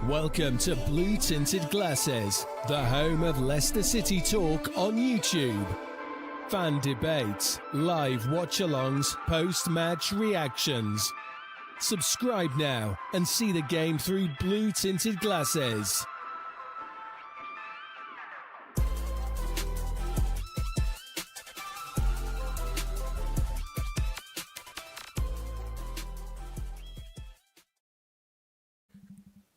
Welcome to Blue Tinted Glasses, the home of Leicester City talk on YouTube. Fan debates, live watch-alongs, post-match reactions. Subscribe now and see the game through Blue Tinted Glasses.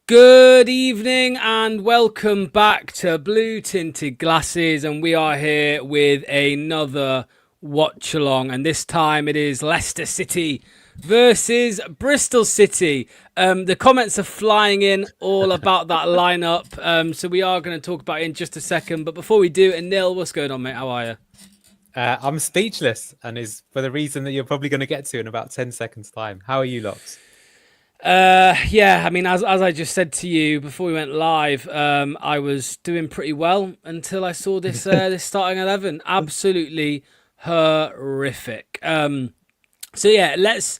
Good evening and welcome back to Blue Tinted Glasses, and we are here with another watch along, and this time it is Leicester City versus Bristol City. The comments are flying in all about that lineup, so we are going to talk about it in just a second, but before we do, Anil, what's going on, mate? How are you? I'm speechless, and is for the reason that you're probably going to get to in about 10 seconds time. How are you, Lox? Yeah, I mean, as I just said to you before we went live, I was doing pretty well until I saw this this starting 11. Absolutely horrific. So yeah, let's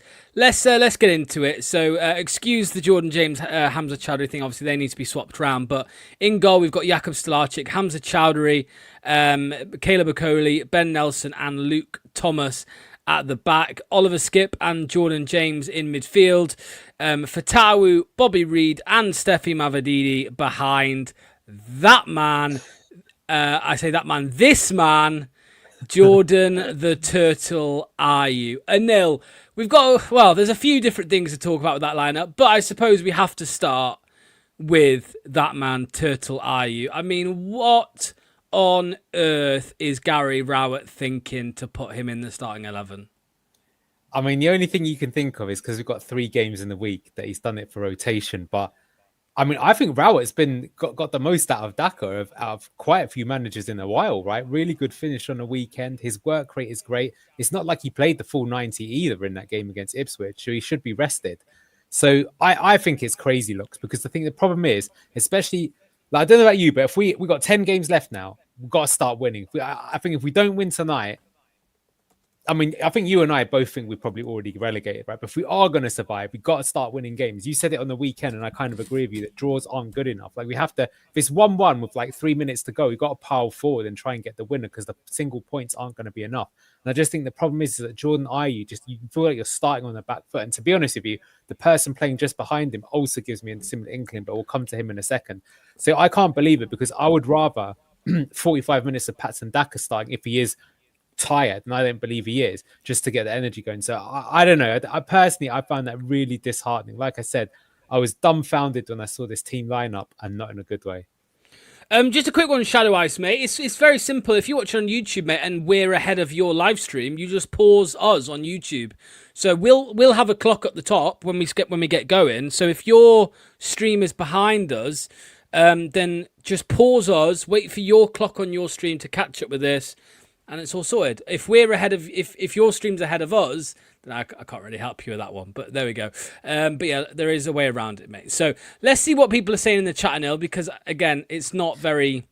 get into it. So excuse the Jordan James Hamza Chowdhury thing. Obviously, they need to be swapped around. But in goal, we've got Jakub Stolarczyk, Hamza Chowdhury, Caleb Okoli, Ben Nelson, and Luke Thomas at the back. Oliver Skipp and Jordan James in midfield. Fatawu, Bobby Reid, and Steffi Mavididi behind. That man, I say that man, this man, Jordan the Turtle Ayew. Anil, we've got, well, there's a few different things to talk about with that lineup, but I suppose we have to start with that man, Turtle Ayew. I mean, what on earth is Gary Rowett thinking to put him in the starting 11? I mean, the only thing you can think of is because we've got 3 games in the week that he's done it for rotation. But I mean, I think Rowett's got the most out of Daka out of quite a few managers in a while, right? Really good finish on the weekend. His work rate is great. It's not like he played the full 90 either in that game against Ipswich, so he should be rested. So I think it's crazy looks, because the problem is, especially, like, I don't know about you, but if we got 10 games left now, we've got to start winning. I think if we don't win tonight, I mean, I think you and I both think we're probably already relegated, right? But if we are going to survive, we've got to start winning games. You said it on the weekend, and I kind of agree with you that draws aren't good enough. Like, we have to, if it's 1-1 with like 3 minutes to go, we've got to pile forward and try and get the winner, because the single points aren't going to be enough. And I just think the problem is that Jordan Ayew, you feel like you're starting on the back foot. And to be honest with you, the person playing just behind him also gives me a similar inkling, but we'll come to him in a second. So I can't believe it, because I would rather 45 minutes of Patson Daka starting if he is tired, and I don't believe he is, just to get the energy going. So I don't know. I personally found that really disheartening. Like I said, I was dumbfounded when I saw this team lineup, and not in a good way. Just a quick one, Shadow Ice, mate. It's very simple. If you watch it on YouTube, mate, and we're ahead of your live stream, you just pause us on YouTube. So we'll have a clock at the top when we get going. So if your stream is behind us, then just pause us, wait for your clock on your stream to catch up with this, and it's all sorted. If we're ahead of, if your stream's ahead of us, then I can't really help you with that one. But there we go. But yeah, there is a way around it, mate. So let's see what people are saying in the chat, Anil, because again, it's not very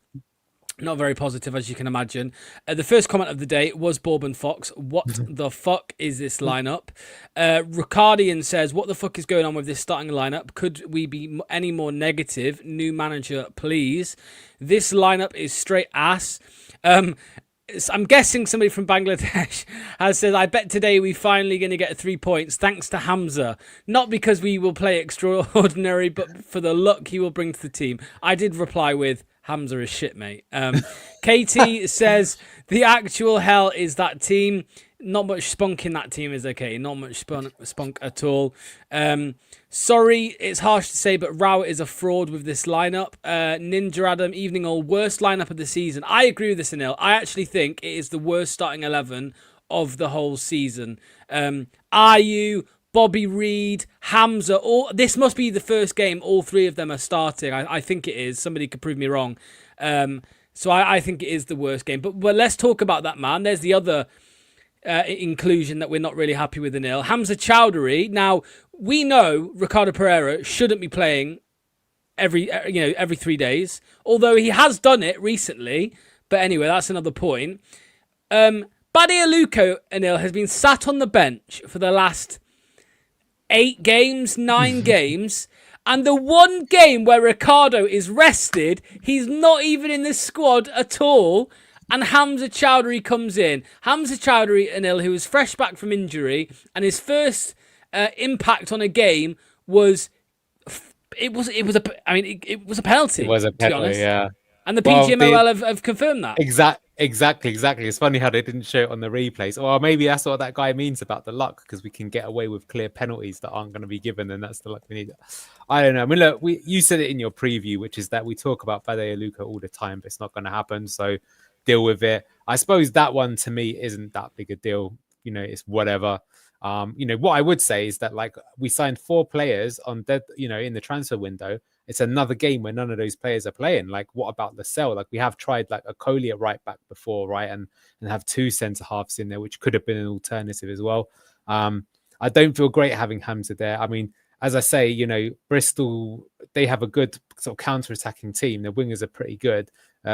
positive, as you can imagine. The first comment of the day was Bourbon Fox. What the fuck is this lineup? Ricardian says, what the fuck is going on with this starting lineup? Could we be any more negative? New manager, please. This lineup is straight ass. I'm guessing somebody from Bangladesh has said, I bet today we finally going to get 3 points thanks to Hamza. Not because we will play extraordinary, but for the luck he will bring to the team. I did reply with, Hamza is shit, mate. Katie says, the actual hell is that team. Not much spunk in that team is okay. Not much spunk at all. Sorry, it's harsh to say, but Rowett is a fraud with this lineup. Ninja Adam, evening all, worst lineup of the season. I agree with this, Anil. I actually think it is the worst starting 11 of the whole season. Ayew, Bobby Reid, Hamza, this must be the first game all 3 of them are starting. I think it is. Somebody could prove me wrong. So I think it is the worst game. But let's talk about that, man. There's the other inclusion that we're not really happy with, Anil. Hamza Chowdhury. Now, we know Ricardo Pereira shouldn't be playing every 3 days, although he has done it recently. But anyway, that's another point. Badia Luko, Anil, has been sat on the bench for the last 8 games, 9 games. And the one game where Ricardo is rested, he's not even in the squad at all. And Hamza Chowdhury comes in. Hamza Chowdhury, Anil, who was fresh back from injury, and his first impact on a game was it was a penalty. It was a penalty, to be honest. yeah. And the Well, PGMOL have confirmed that. Exactly. It's funny how they didn't show it on the replays. Or maybe that's what that guy means about the luck, because we can get away with clear penalties that aren't going to be given, and that's the luck we need. I don't know. I mean, look, you said it in your preview, which is that we talk about Bade all the time, but it's not going to happen. So deal with it. I suppose that one to me isn't that big a deal. It's whatever. What I would say is that, like, we signed 4 players in the transfer window. It's another game where none of those players are playing. Like, what about Lascelles? Like, we have tried like a Coley at right back before, right? And have 2 centre halves in there, which could have been an alternative as well. I don't feel great having Hamza there. I mean, as I say, Bristol, they have a good sort of counter-attacking team. Their wingers are pretty good.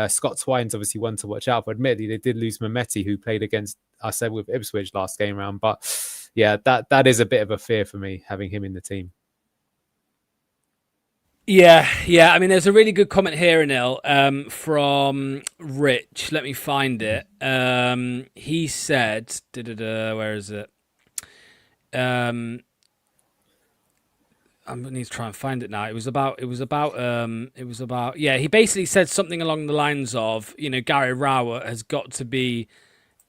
Scott Twine's obviously one to watch out for. Admittedly, they did lose Mehmeti, who played against us with Ipswich last game round. But yeah, that is a bit of a fear for me, having him in the team. Yeah. I mean, there's a really good comment here, Anil, from Rich. Let me find it. He said, where is it? I need to try and find it now. It was about. Yeah, he basically said something along the lines of, Gary Rowett has got to be,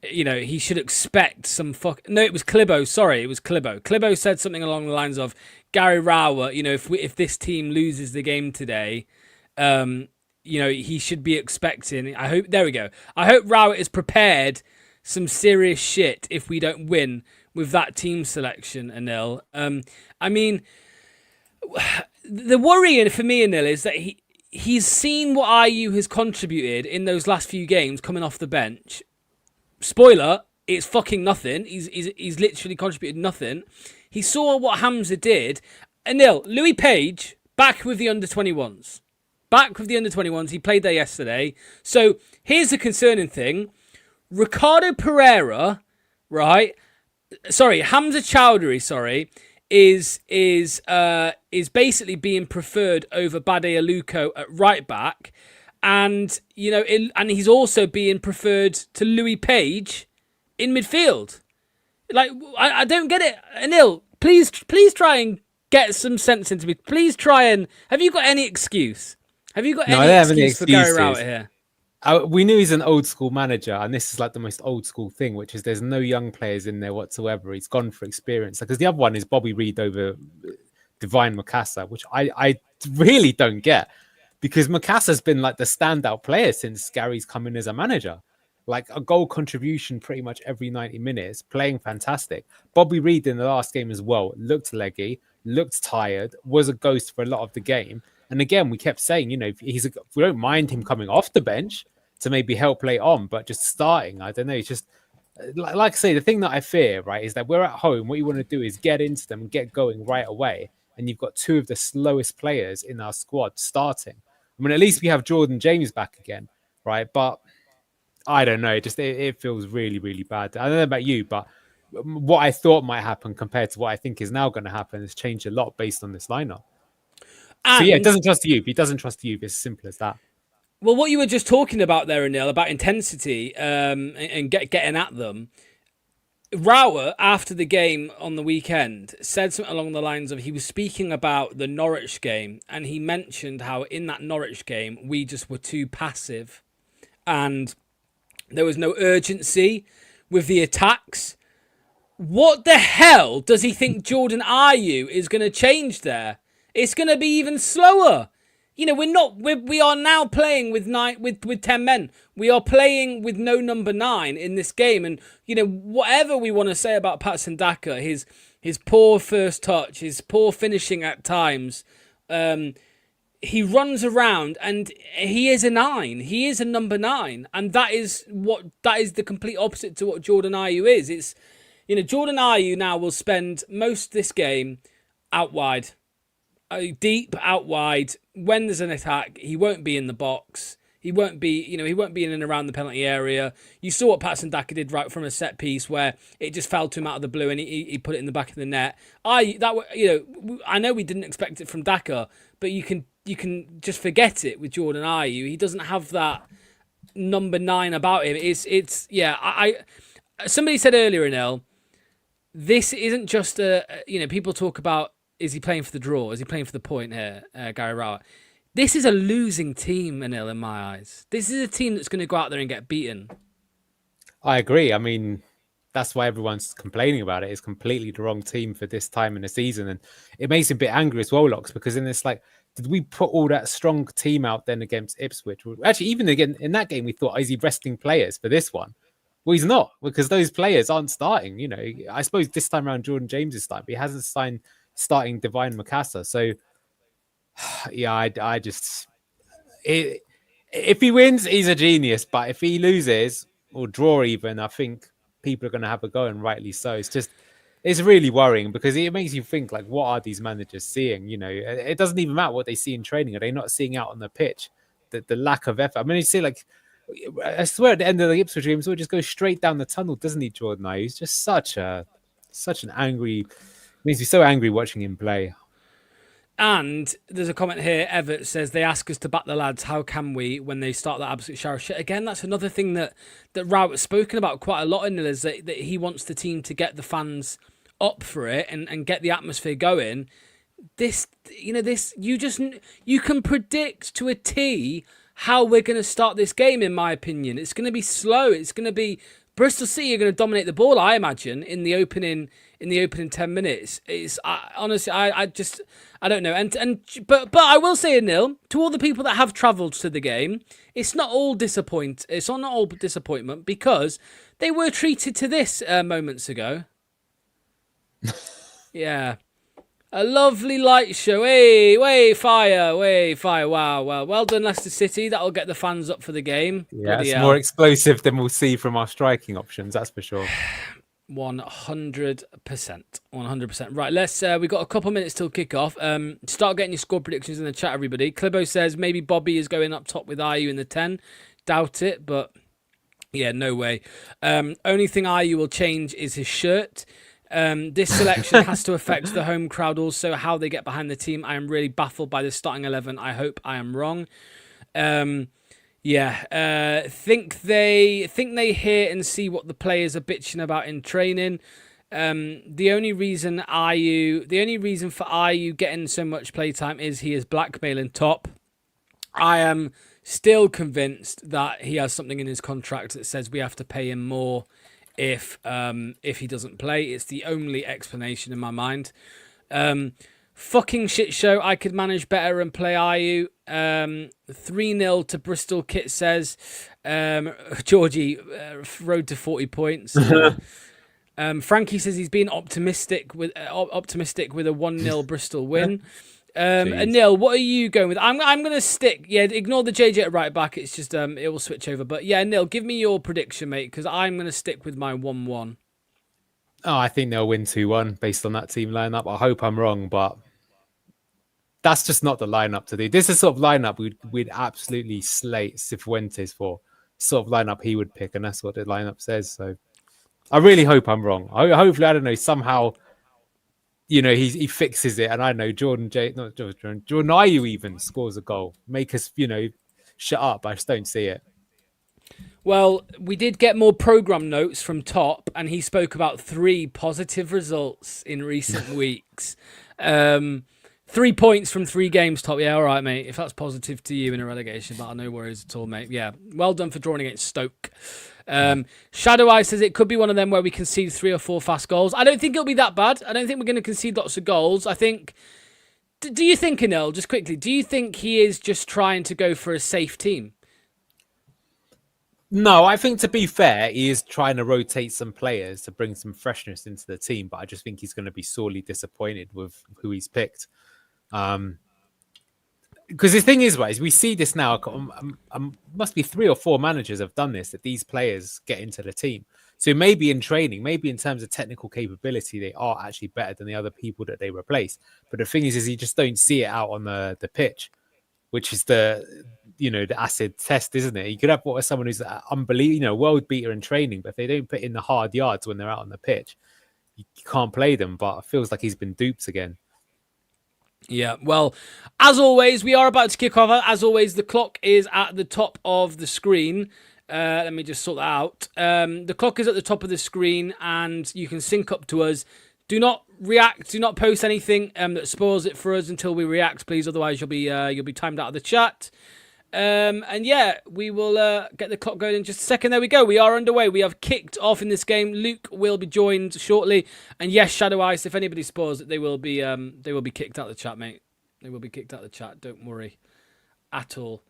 he should expect some No, it was Clibbo. Sorry, it was Clibbo. Clibbo said something along the lines of, Gary Rowett, if this team loses the game today, he should be expecting. There we go. I hope Rowett is prepared some serious shit if we don't win with that team selection, Anil. I mean, the worrying for me, Anil, is that he's seen what IU has contributed in those last few games coming off the bench. Spoiler, it's fucking nothing. He's literally contributed nothing. He saw what Hamza did. Anil, Louis Page, back with the under-21s. He played there yesterday. So here's the concerning thing. Ricardo Pereira, right? Sorry, Hamza Chowdhury, is basically being preferred over Bade Aluko at right back. And, and he's also being preferred to Louis Page in midfield. Like, I don't get it. Anil, please try and get some sense into me. Please try and... Have you got any excuse? Have you got any excuse for Gary Rowett here? We knew he's an old school manager, and this is like the most old school thing, which is there's no young players in there whatsoever. He's gone for experience. Because the other one is Bobby Reid over Divine Makassa, which I really don't get. Because Makassa's been like the standout player since Gary's come in as a manager. Like a goal contribution pretty much every 90 minutes, playing fantastic. Bobby Reid in the last game as well looked leggy, looked tired, was a ghost for a lot of the game. And again, we kept saying, we don't mind him coming off the bench to maybe help late on, but just starting, I don't know. It's just, like I say, the thing that I fear, right, is that we're at home. What you want to do is get into them and get going right away. And you've got 2 of the slowest players in our squad starting. I mean, at least we have Jordan James back again, right? But I don't know. It feels really, really bad. I don't know about you, but what I thought might happen compared to what I think is now going to happen has changed a lot based on this lineup. So yeah, it doesn't trust you. He doesn't trust you. It's as simple as that. Well, what you were just talking about there, Anil, about intensity and getting at them. Rowett, after the game on the weekend, said something along the lines of, he was speaking about the Norwich game, and he mentioned how in that Norwich game we just were too passive and there was no urgency with the attacks. What the hell does he think Jordan Ayew is going to change there? It's going to be even slower. We are now playing with 10 men. We are playing with no number 9 in this game. And, whatever we want to say about Patson Daka, his poor first touch, his poor finishing at times, he runs around and he is a 9. He is a number 9. And that is the complete opposite to what Jordan Ayew is. It's, Jordan Ayew now will spend most of this game out wide. Deep out wide. When there's an attack, he won't be in the box. He won't be, he won't be in and around the penalty area. You saw what Patson Daka did right from a set piece where it just fell to him out of the blue and he put it in the back of the net. I know we didn't expect it from Daka, but you can just forget it with Jordan Ayew. He doesn't have that number 9 about him. Somebody said earlier, Anil, this isn't just people talk about, is he playing for the draw? Is he playing for the point here, Gary Rowett? This is a losing team, Anil, in my eyes. This is a team that's going to go out there and get beaten. I agree. I mean, that's why everyone's complaining about it. It's completely the wrong team for this time in the season. And it makes him a bit angry as well, Locks, because then it's like, did we put all that strong team out then against Ipswich? Actually, even again in that game, we thought, is he resting players for this one? Well, he's not, because those players aren't starting. I suppose this time around Jordan James is starting, but he hasn't signed starting Divine Mikasa. So, yeah, if he wins, he's a genius. But if he loses or draw even, I think people are going to have a go, and rightly so. It's really worrying because it makes you think, like, what are these managers seeing? It doesn't even matter what they see in training. Are they not seeing out on the pitch? The lack of effort. I mean, you see, like, I swear at the end of the Ipswich game, so it just goes straight down the tunnel, doesn't he, Jordan Ayew? He's just such an angry, makes me so angry watching him play. And there's a comment here. Everett says they ask us to back the lads. How can we when they start that absolute shower shit? Again, that's another thing that Rowett's spoken about quite a lot in it, is that he wants the team to get the fans up for it and get the atmosphere going. You can predict to a T how we're going to start this game, in my opinion. It's going to be slow. It's going to be Bristol City are going to dominate the ball, I imagine, in the opening 10 minutes. Honestly, I don't know. But I will say, Neil, to all the people that have travelled to the game, it's not all disappointment because they were treated to this moments ago. Yeah. A lovely light show. Way fire. Wow. Well done, Leicester City. That'll get the fans up for the game. Yeah, it's more explosive than we'll see from our striking options, that's for sure. 100%. Right, let's. We've got a couple minutes till kick-off. Start getting your score predictions in the chat, everybody. Clibbo says maybe Bobby is going up top with Ayew in the 10. Doubt it, but yeah, no way. Only thing Ayew will change is his shirt. This selection has to affect the home crowd also, how they get behind the team. I am really baffled by the starting 11. I hope I am wrong. Think they hear and see what the players are bitching about in training. The only reason for Ayew getting so much playtime is he is blackmailing Top. I am still convinced that he has something in his contract that says we have to pay him more if he doesn't play. It's the only explanation in my mind. Fucking shit show. I could manage better and play Ayew. 3-0 to Bristol, Kit says. Georgie, road to 40 points. Frankie says he's been optimistic with a 1-0 Bristol win. Anil, what are you going with? I'm going to stick. Yeah, ignore the JJ at right back. It's just it will switch over. But yeah, Anil, give me your prediction, mate, because I'm going to stick with my 1-1. Oh, I think they'll win 2-1 based on that team lineup. I hope I'm wrong, but that's just not the lineup to do. This is sort of lineup we'd absolutely slate Cifuentes for. Sort of lineup he would pick, and that's what the lineup says. So I really hope I'm wrong. Hopefully, I don't know, somehow, he fixes it, and I know Jordan Ayew even scores a goal. Make us, shut up. I just don't see it. Well, we did get more program notes from Top, and he spoke about 3 positive results in recent weeks. 3 points from 3 games, Top. Yeah, all right, mate. If that's positive to you in a relegation battle, no worries at all, mate. Yeah, well done for drawing against Stoke. Shadow Eye says it could be one of them where we concede 3 or 4 fast goals. I don't think it'll be that bad. I don't think we're going to concede lots of goals. I think... Do you think, Anil, just quickly, do you think he is just trying to go for a safe team? No, I think, to be fair, he is trying to rotate some players to bring some freshness into the team, but I just think he's going to be sorely disappointed with who he's picked. Because the thing is, we see this now. Must be 3 or 4 managers have done this, that these players get into the team. So maybe in training, maybe in terms of technical capability, they are actually better than the other people that they replace. But the thing is you just don't see it out on the pitch, which is the the acid test, isn't it? You could have someone who's unbelievable, world beater in training, but if they don't put in the hard yards when they're out on the pitch, you can't play them. But it feels like he's been duped again. Yeah, well, as always, we are about to kick off. As always, the clock is at the top of the screen. Let me just sort that out. The clock is at the top of the screen, and you can sync up to us. Do not react. Do not post anything that spoils it for us until we react, please. Otherwise, you'll be timed out of the chat. And yeah, we will get the clock going in just a second. There we go. We are underway. We have kicked off in this game. Luke will be joined shortly. And yes, Shadow Ice, if anybody spoils it, they will be kicked out of the chat, mate. They will be kicked out of the chat. Don't worry at all.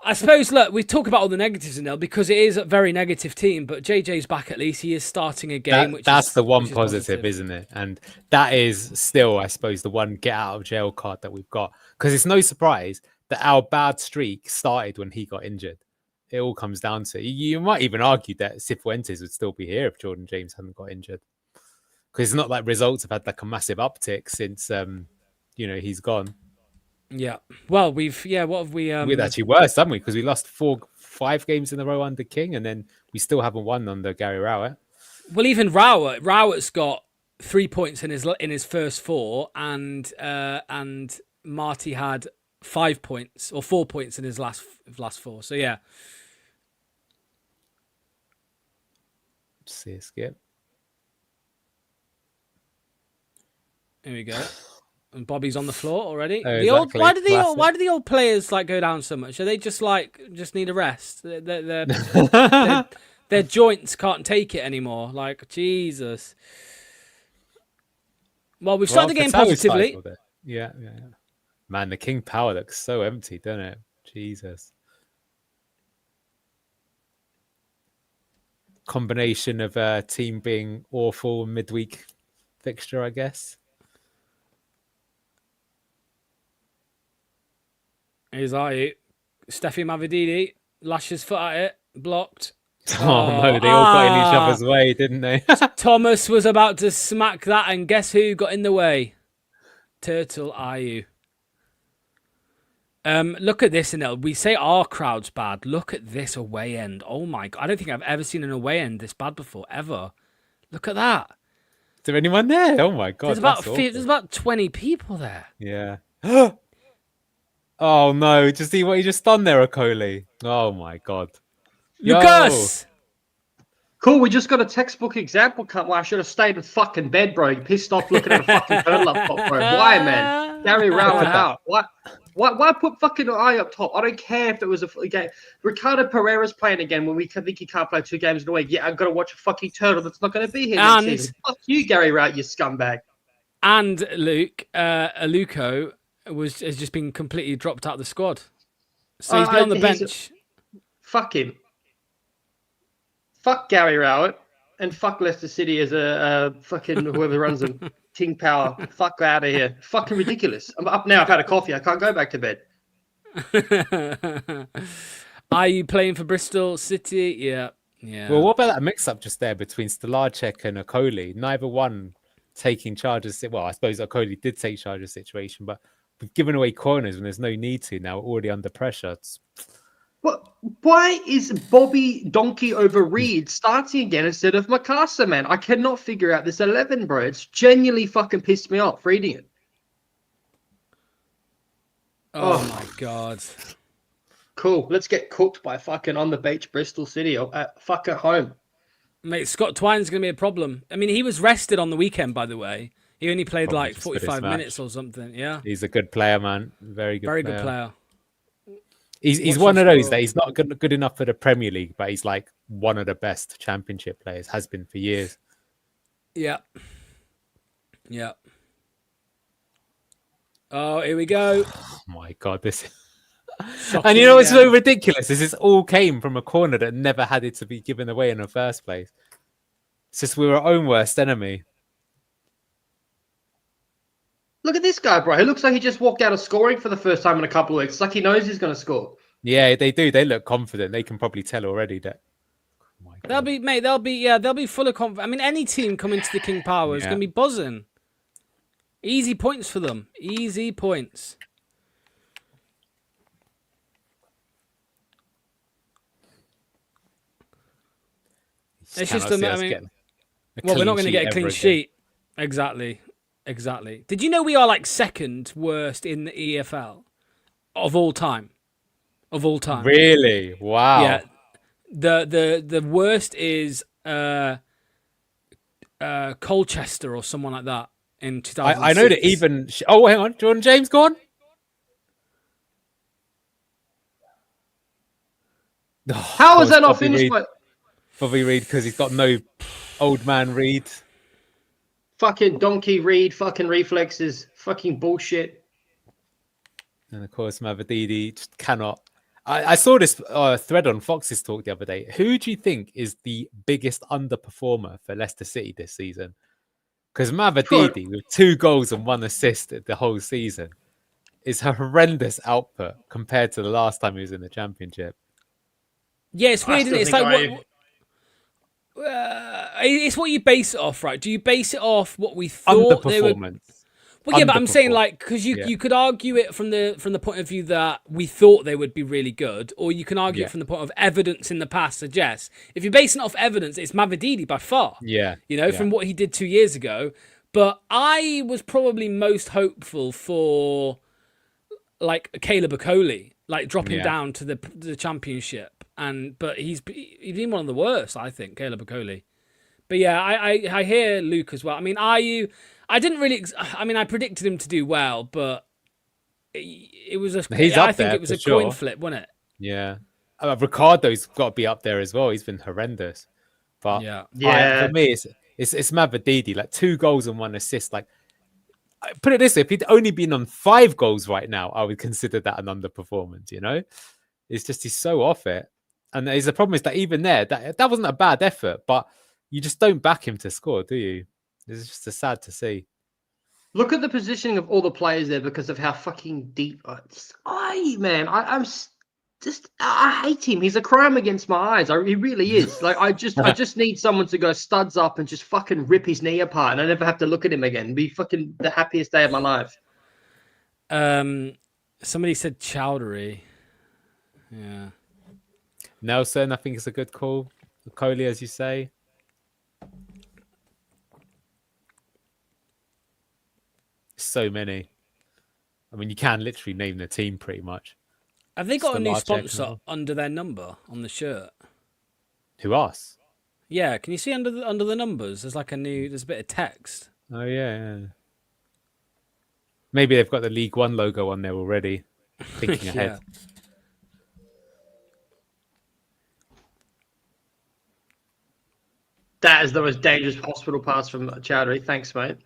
I suppose, look, we talk about all the negatives in there because it is a very negative team, but JJ's back at least. He is starting a game. That's the one positive, isn't it? And that is still, I suppose, the one get out of jail card that we've got. Because it's no surprise that our bad streak started when he got injured. It all comes down to, you might even argue that Cifuentes would still be here if Jordan James hadn't got injured. Because it's not like results have had like a massive uptick since, he's gone. Yeah. Well, what have we... We'd actually worse, haven't we? Because we lost 5 games in a row under King, and then we still haven't won under Gary Rowett. Well, even Rowett's got 3 points in his first 4, and Marty had 5 points or 4 points in his last 4. So yeah. See a skip. Here we go. And Bobby's on the floor already. Oh, exactly. Why do the old players go down so much? Are they just need a rest? Their joints can't take it anymore. Like, Jesus. Well, we've started the game positively. Yeah. Man, the King Power looks so empty, doesn't it? Jesus. Combination of a team being awful midweek fixture, I guess. Here's Ayu. Steffi Mavididi lashes foot at it. Blocked. Oh no, they all got in each other's way, didn't they? Thomas was about to smack that, and guess who got in the way? Turtle Ayu. Look at this, Anil. We say our crowd's bad. Look at this away end. Oh my God. I don't think I've ever seen an away end this bad before, ever. Look at that. Is there anyone there? Oh my God. There's about 20 people there. Yeah. Oh no, just see what he just done there, Okoli. Oh my God. Lucas! Cool, we just got a textbook example cut where I should have stayed in fucking bed, bro. You pissed off looking at a fucking turtle up top, bro. Why, man? Gary Rowett out. Why put fucking eye up top? I don't care if it was a game. Ricardo Pereira's playing again when we think he can't play 2 games in a week. Yeah, I've got to watch a fucking turtle that's not going to be here next season. Fuck you, Gary Rowett, you scumbag. And Luke, Aluko has just been completely dropped out of the squad. So he's been on the bench. Fuck him. Fuck Gary Rowett. And fuck Leicester City as a fucking whoever runs them. King Power. Fuck out of here. Fucking ridiculous. I'm up now. I've had a coffee. I can't go back to bed. Are you playing for Bristol City? Yeah. Well, what about that mix-up just there between Stolarczyk and Okoli? Neither one taking charge of... Well, I suppose Okoli did take charge of the situation, but we've given away corners when there's no need to now. We're already under pressure. Why is Bobby Donkey over Reed starting again instead of Makasa, man? I cannot figure out this 11, bro. It's genuinely fucking pissed me off reading it. Oh my God. Cool. Let's get cooked by fucking on the beach Bristol City or fuck at home. Mate, Scott Twine's going to be a problem. I mean, he was rested on the weekend, by the way. He only played like 45 minutes or something. Yeah. He's a good player, man. Very good player. He's one of those that he's not good enough for the Premier League, but he's like one of the best Championship players, has been for years. Yeah. Oh, here we go. Oh my God, this. And you know what's so ridiculous? This all came from a corner that never had it to be given away in the first place. It's just we were our own worst enemy. Look at this guy, bro. He looks like he just walked out of scoring for the first time in a couple of weeks. It's like he knows he's going to score. Yeah, they do. They look confident. They can probably tell already that. Oh they'll be full of confidence. I mean, any team coming to the King Power is going to be buzzing. Easy points for them. Easy points. It's cannot just, see I us mean, getting a well, we're clean not going to sheet get a ever clean again. sheet. Exactly. Did you know we are like second worst in the EFL of all time? Of all time. Really? Wow. Yeah. The worst is Colchester or someone like that in 2006. I know that even. Oh, hang on. Jordan James gone? Oh, How is course, that not finished? Bobby Reed, because he's got no old man Reed. Fucking donkey Reed, fucking reflexes, fucking bullshit. And of course, Mavadidi just cannot. I saw this thread on Fox's Talk the other day. Who do you think is the biggest underperformer for Leicester City this season? Because Mavadidi, with 2 goals and 1 assist the whole season, is a horrendous output compared to the last time he was in the Championship. Yeah, it's weird, isn't it? It's like it's what you base it off, right? Do you base it off what we thought they were? Underperformance. Well, yeah, but I'm saying like because you could argue it from the point of view that we thought they would be really good, or you can argue it from the point of evidence in the past suggests. If you're basing it off evidence, it's Mavadidi by far. Yeah, from what he did 2 years ago. But I was probably most hopeful for like Caleb Okoli, like dropping down to the Championship, but he's been one of the worst, I think, Caleb Okoli. But yeah, I hear Luke as well. I mean, I didn't really. I mean, I predicted him to do well, but it was I think it was a coin flip, wasn't it? Yeah, Ricardo's got to be up there as well. He's been horrendous. But for me, it's Mavadidi. Like 2 goals and 1 assist. Like, put it this way: if he'd only been on 5 goals right now, I would consider that an underperformance. It's just he's so off it. And the problem is that even there, that wasn't a bad effort, but you just don't back him to score, do you? It's just sad to see. Look at the positioning of all the players there because of how fucking deep. I hate him. He's a crime against my eyes. He really is. Like I just need someone to go studs up and just fucking rip his knee apart, and I never have to look at him again. It'd be fucking the happiest day of my life. Somebody said Chowdhury. Yeah. Nelson, I think it's a good call. Coley, as you say. So many. I mean, you can literally name the team pretty much. Have they got a new sponsor under their number on the shirt? Who, us? Yeah, can you see under the numbers? There's like there's a bit of text. Oh yeah. Maybe they've got the League One logo on there already. Thinking ahead. That is the most dangerous hospital pass from Chowdhury. Thanks, mate.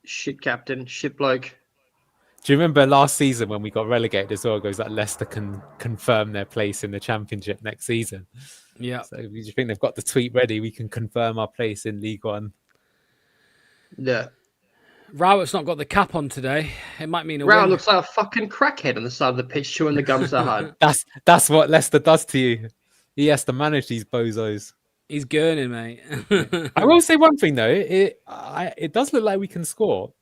Shit captain, shit bloke. Do you remember last season when we got relegated as well? It goes that Leicester can confirm their place in the Championship next season. Yeah. So do you think they've got the tweet ready? We can confirm our place in League One. Yeah. Rowett's not got the cap on today. It might mean a Rowett win. looks like a fucking crackhead on the side of the pitch, chewing the gum so hard. That's what Leicester does to you. He has to manage these bozos. He's gurning, mate. I will say one thing though. It does look like we can score.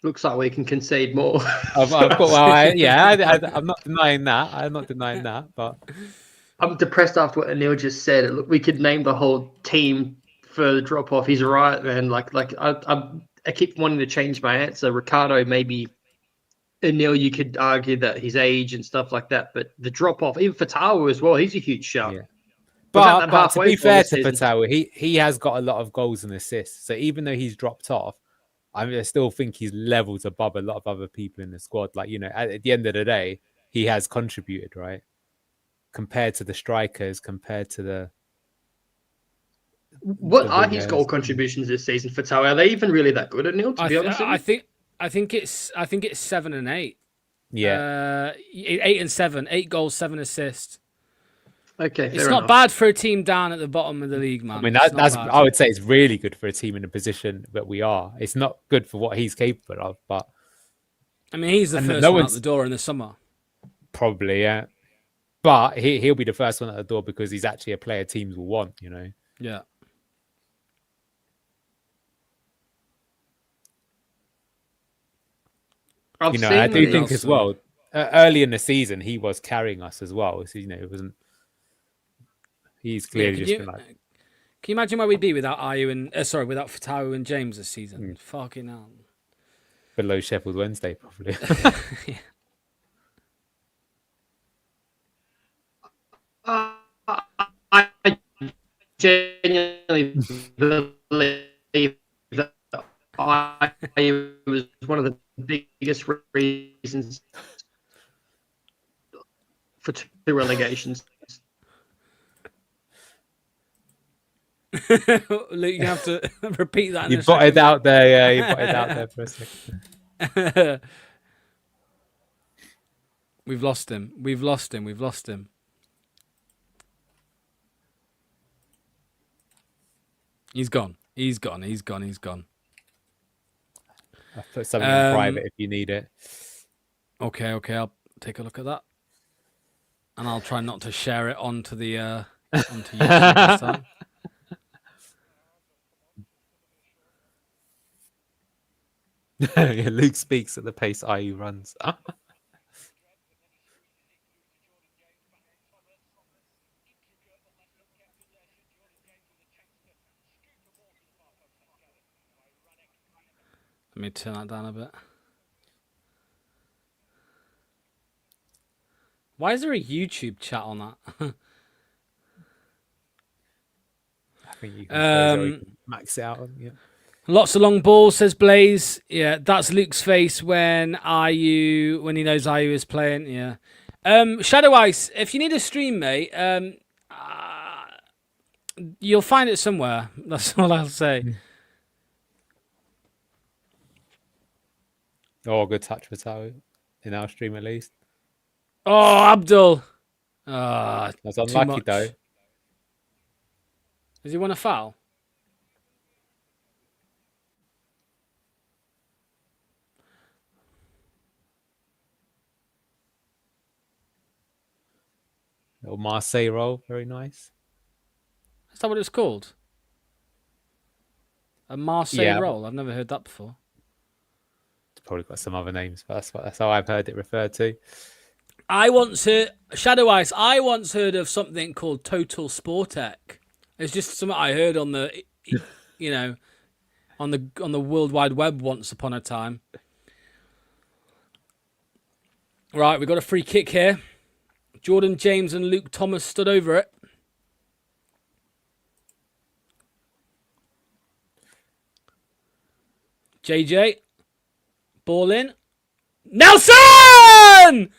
Looks like we can concede more. I'm not denying that. I'm not denying that. But I'm depressed after what Anil just said. Look, we could name the whole team for the drop off. He's right, man. I keep wanting to change my answer. Ricardo, maybe. Anil, you could argue that his age and stuff like that, but the drop off, even Fatawa as well, he's a huge shout. Yeah. But to be fair to Fatawa, he has got a lot of goals and assists. So even though he's dropped off, I still think he's levels above a lot of other people in the squad. Like, at the end of the day, he has contributed, right? Compared to the strikers, compared to the. What are his goal contributions this season, Fatawa? Are they even really that good, Anil? To be honest, I think it's 7 and 8. Yeah. 8 and 7. 8 goals, 7 assists. Okay, it's not bad for a team down at the bottom of the league, man. I mean, I would say it's really good for a team in the position that we are. It's not good for what he's capable of, but I mean, he's the first one out the door in the summer. Probably, yeah. But he'll be the first one out the door because he's actually a player teams will want, Yeah. I do think as well, early in the season, he was carrying us as well. So, it wasn't. He's clearly just been like. Can you imagine where we'd be without Ayew and without Fatawu and James this season? Fucking hell. Below Sheffield Wednesday, probably. Yeah. I genuinely believe that I was one of the biggest reasons for 2 relegations. Luke, you have to repeat that. You botted out there, yeah. You botted out there for a second. We've lost him. We've lost him. He's gone. He's gone. I'll put something in private if you need it. Okay. I'll take a look at that, and I'll try not to share it onto the onto YouTube this time. Yeah, Luke speaks at the pace Ayew runs. Let me turn that down a bit. Why is there a YouTube chat on that? I think you can max it out. Yeah. Lots of long balls, says Blaze. Yeah, that's Luke's face when he knows Ayew is playing. Yeah. Shadow Ice, if you need a stream, mate, you'll find it somewhere. That's all I'll say. Oh, good touch for Tawi in our stream at least. Oh, Abdul. That's unlucky though. Does he want a foul? Little Marseille roll, very nice. Is that what it's called? A Marseille roll? I've never heard that before. It's probably got some other names, but that's how I've heard it referred to. I once heard of something called Total Sportec. It's just something I heard on the, on the World Wide Web once upon a time. Right, we got a free kick here. Jordan James and Luke Thomas stood over it. JJ, ball in. Nelson!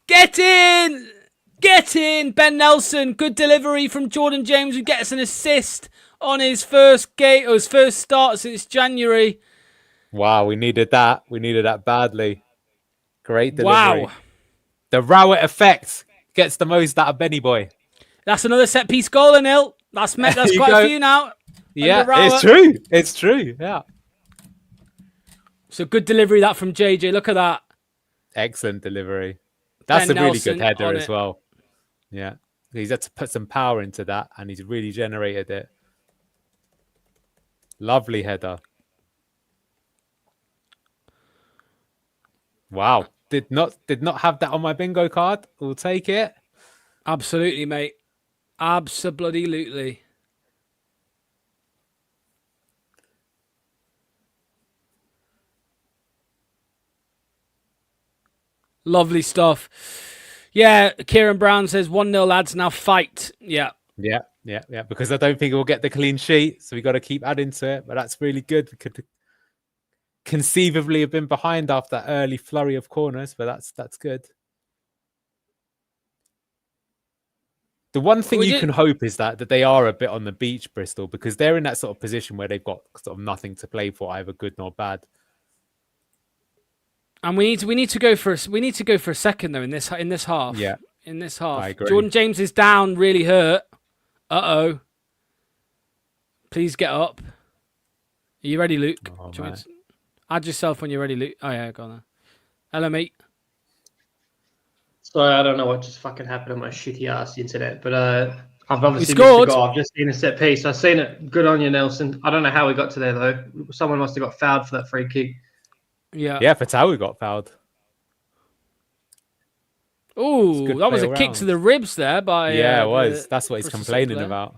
Get in, Ben Nelson. Good delivery from Jordan James, who gets an assist on his first game, or his first start since January. Wow, we needed that. We needed that badly. Great delivery. Wow. The Rowett effect gets the most out of Benny Boy. That's another set piece goal, Anil. That's quite a few now. Yeah, it's true. It's true. Yeah. So good delivery that from JJ. Look at that. Excellent delivery. That's a really good header as well. Yeah. He's had to put some power into that and he's really generated it. Lovely header. Wow. Did not have that on my bingo card. We'll take it. Absolutely, mate. Abso-bloody-lutely. Lovely stuff. Yeah, Kieran Brown says 1-0 lads, now fight. Yeah. Yeah. Because I don't think we'll get the clean sheet. So we got to keep adding to it. But that's really good. We could conceivably have been behind after that early flurry of corners, but that's good. The one thing you can hope is that they are a bit on the beach, Bristol, because they're in that sort of position where they've got sort of nothing to play for, either good nor bad. And we need to go for a second though in this half. Yeah. In this half. I agree. Jordan James is down, really hurt. Uh-oh. Please get up. Are you ready, Luke? Oh, Add yourself when you're ready, Luke. Oh yeah, go on then. Hello, mate. Sorry, I don't know what just fucking happened on my shitty ass internet, but I've obviously scored. missed a goal. I've just seen a set piece. I've seen it. Good on you, Nelson. I don't know how we got to there though. Someone must have got fouled for that free kick. Yeah. Yeah, Fatawu got fouled. Ooh, good that was play a all kick to round. the ribs there by. Yeah, it the was. That's what he's Bristol City complaining player. about.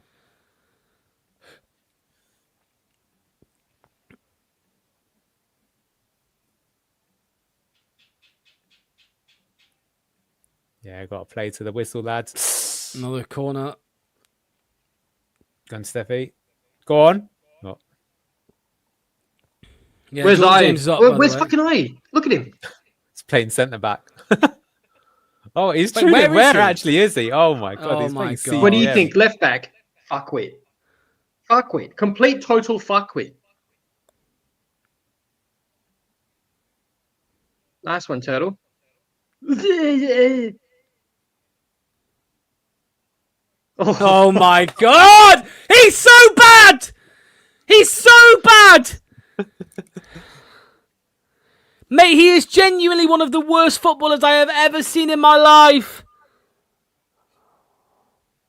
Yeah, got to play to the whistle, lads. Another corner. Gun Steffi. Go on. No. Yeah, Where's Jordan I? James is up, by the Where's way. fucking I? Look at him. He's playing centre back. Oh, he's Wait, true. where is he? Actually is he? Oh my god, Oh he's my playing God. What do you CDM. think? Left back? Fuckwit. Fuckwit. Complete total fuckwit. Nice one, Turtle. Oh my God! He's so bad! He's so bad! Mate, he is genuinely one of the worst footballers I have ever seen in my life.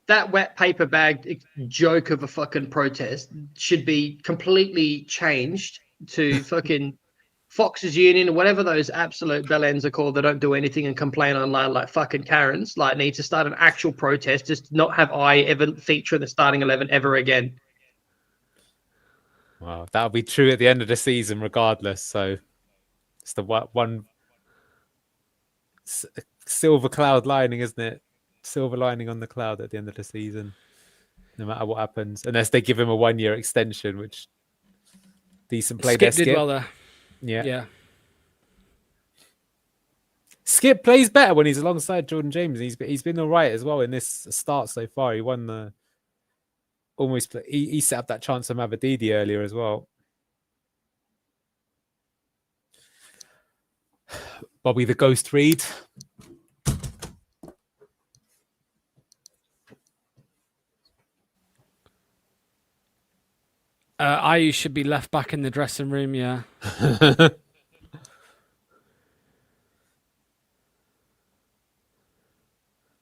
That wet paper bag joke of a fucking protest should be completely changed to fucking Fox's Union or whatever those absolute bellends are called that don't do anything and complain online like fucking Karens. Like, need to start an actual protest, just not have I ever feature in the starting 11 ever again. Well, that'll be true at the end of the season, regardless. So it's the one silver cloud lining, isn't it? Silver lining on the cloud at the end of the season, no matter what happens, unless they give him a 1 year extension, which decent play there. Skip did well there. Yeah. Skip plays better when he's alongside Jordan James. He's been all right as well in this start so far. He won the almost. He set up that chance from Abadidi earlier as well. Bobby the Ghost Reed. Ayu should be left back in the dressing room, yeah.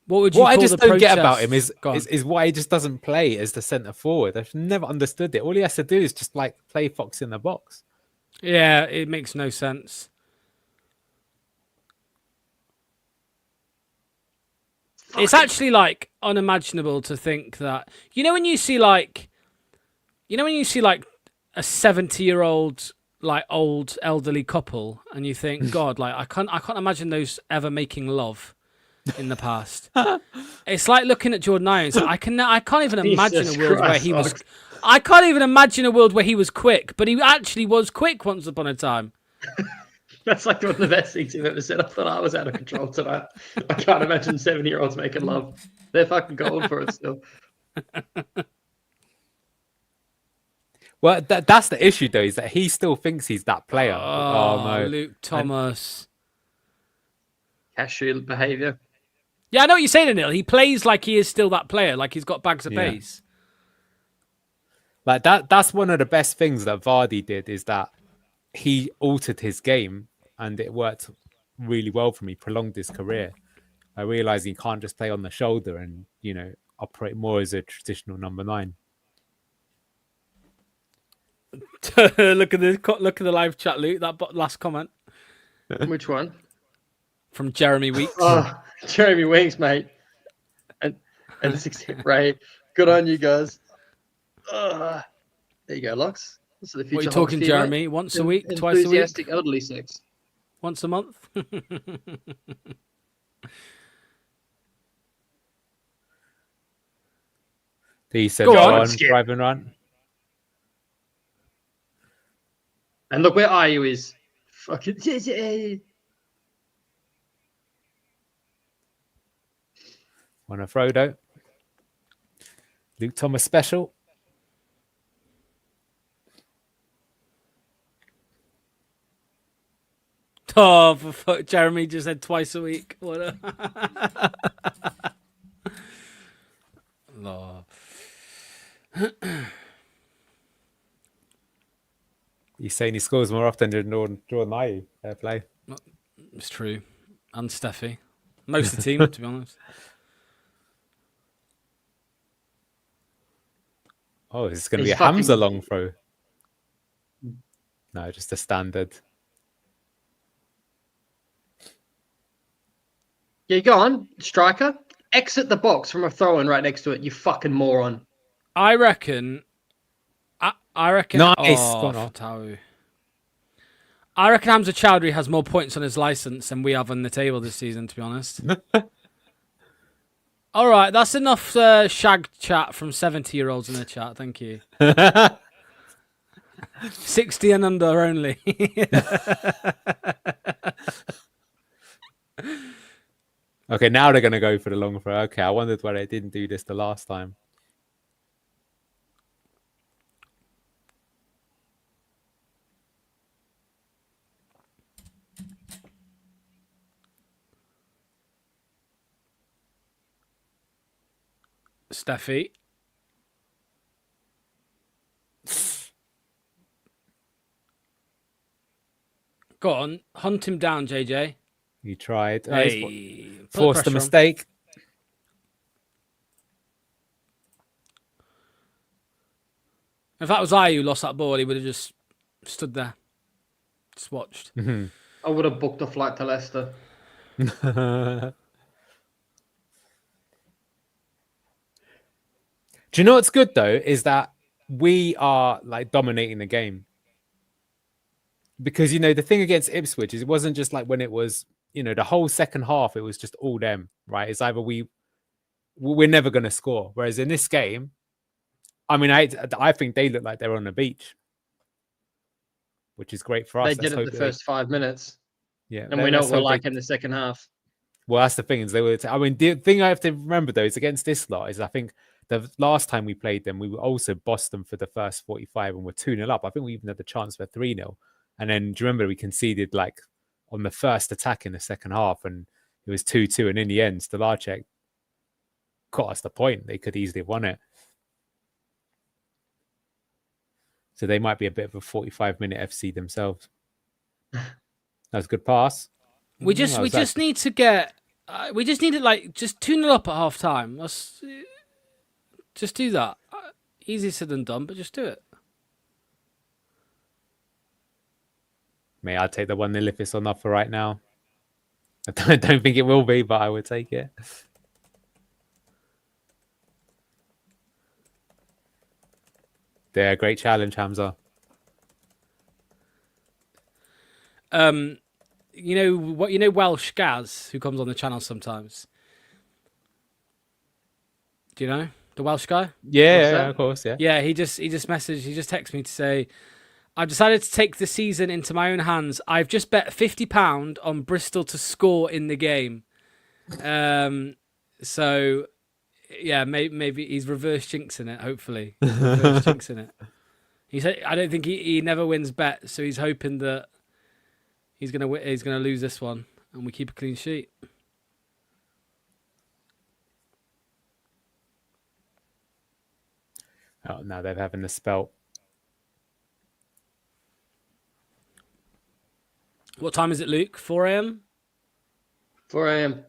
What would you What call I just the don't get protest? about him Go on. is why he just doesn't play as the centre forward. I've never understood it. All he has to do is just like play Fox in the box. Yeah, it makes no sense. It's actually like unimaginable to think that when you see like a 70-year-old like old elderly couple and you think, God, like I can't imagine those ever making love in the past. It's like looking at Jordan Irons. I can't even imagine a world where he was. I can't even imagine a world where he was quick, but he actually was quick once upon a time. That's like one of the best things you've ever said. I thought I was out of control tonight. I can't imagine 70-year-olds making love. They're fucking gold for it still. Well, that's the issue, though, is that he still thinks he's that player. Oh, no. Luke Thomas. Cashew behaviour. Yeah, I know what you're saying, Neil. He plays like he is still that player, like he's got bags of pace. Like that's one of the best things that Vardy did, is that he altered his game and it worked really well for me, prolonged his career. I realized he can't just play on the shoulder and, operate more as a traditional number 9. Look at the live chat, Luke. That last comment Which one? from Jeremy Weeks. Oh, Jeremy Weeks, mate. And 16 Ray. Good on you guys. There you go, Lux. So the future What are you talking, Hawks Jeremy? team, Once a week, twice a week, enthusiastic elderly sex. once a month? Decent. Go Go on. on, drive and run. And look where Ayu is. Fucking. On a Frodo. Luke Thomas special. Oh, for fuck, Jeremy just said twice a week. What a... Lord. He's saying he scores more often than Jordan Ayew. Fair play. It's true. And Steffi. Most of the team, to be honest. Oh, is this going to be He's a fucking- Hamza long throw? No, just a standard. Yeah, go on, striker. Exit the box from a throw-in right next to it. You fucking moron. I reckon. I reckon. Nice. Oh, Gone off. Fatawu. I reckon Hamza Chowdhury has more points on his license than we have on the table this season. To be honest. All right, that's enough shag chat from 70-year-olds in the chat. Thank you. 60 and under only. Okay, now they're going to go for the long throw. Okay, I wondered why they didn't do this the last time. Steffi. Go on, hunt him down, JJ. You tried. Hey, Forced a mistake. If that was I who lost that ball, he would have just stood there, just watched. I would have booked a flight to Leicester. Do you know what's good though? Is that we are like dominating the game. Because, the thing against Ipswich is it wasn't just like when it was, the whole second half, it was just all them, right? It's either we're never going to score. Whereas in this game, I mean, I think they look like they're on the beach, which is great for us. They did it the first 5 minutes. Yeah. And we know what we're like in the second half. Well, that's the thing is they were. The thing I have to remember though is against this lot is I think the last time we played them, we were also bossed them for the first 45 and we're 2-0 up. I think we even had the chance for 3-0. And then do you remember we conceded like on the first attack in the second half and it was 2-2. And in the end, Stolarczyk got us the point. They could easily have won it. So they might be a bit of a 45-minute FC themselves. That was a good pass. We just need to get. We just need to just 2-0 up at half time. Let's just do that. Easier said than done, but just do it. Mate, I'd take the 1-0 if it's on offer right now. I don't think it will be, but I would take it. They're a great challenge, Hamza. Welsh Gaz, who comes on the channel sometimes. Do you know the Welsh guy? Yeah, of course, yeah. Yeah, he just texted me to say, I've decided to take the season into my own hands. I've just bet £50 on Bristol to score in the game. So yeah, maybe he's reverse jinxing it. Hopefully, reverse jinxing it. He said, I don't think he never wins bets, so he's hoping that he's gonna lose this one, and we keep a clean sheet. Oh, now they're having the spell. What time is it, Luke? 4 a.m. 4 a.m.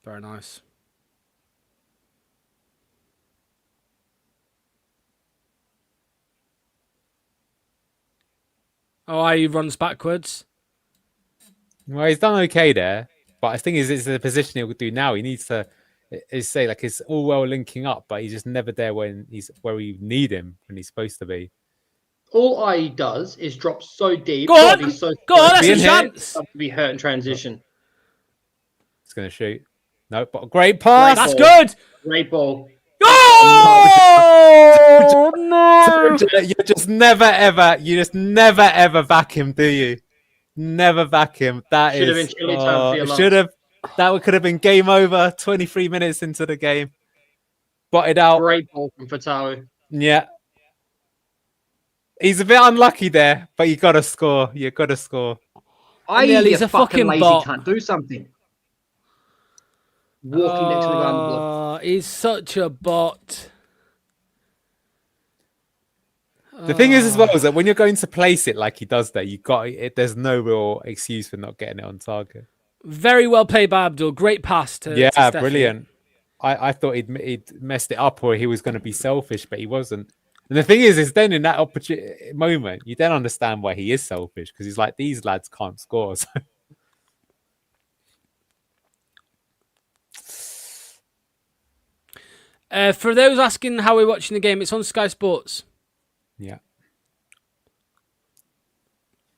Very nice. Oh, he runs backwards. Well, he's done okay there, but I think it's the position he'll do now. He needs to say like it's all well linking up, but he's just never there when he's where we need him when he's supposed to be. All IE does is drop so deep. Go on, that's a chance. To be hurt in transition. It's going to shoot. No, but a great pass. That's good. Great ball. Oh no! You just never ever back him, do you? Never back him. That should have been chilly time for your should have. That could have been game over. 23 minutes into the game. Botted out. Great ball from Fatawu. Yeah. He's a bit unlucky there, but you got to score. You got to score. He's a fucking lazy bot. Can't do something. Walking next to the guy. He's such a bot. The thing is, as well, is that when you're going to place it like he does there, you got it. There's no real excuse for not getting it on target. Very well played by Abdul. Great pass to Steffi. Brilliant. I thought he'd messed it up or he was going to be selfish, but he wasn't. And the thing is then in that moment, you then understand why he is selfish because he's like, these lads can't score. So. For those asking how we're watching the game, it's on Sky Sports. Yeah.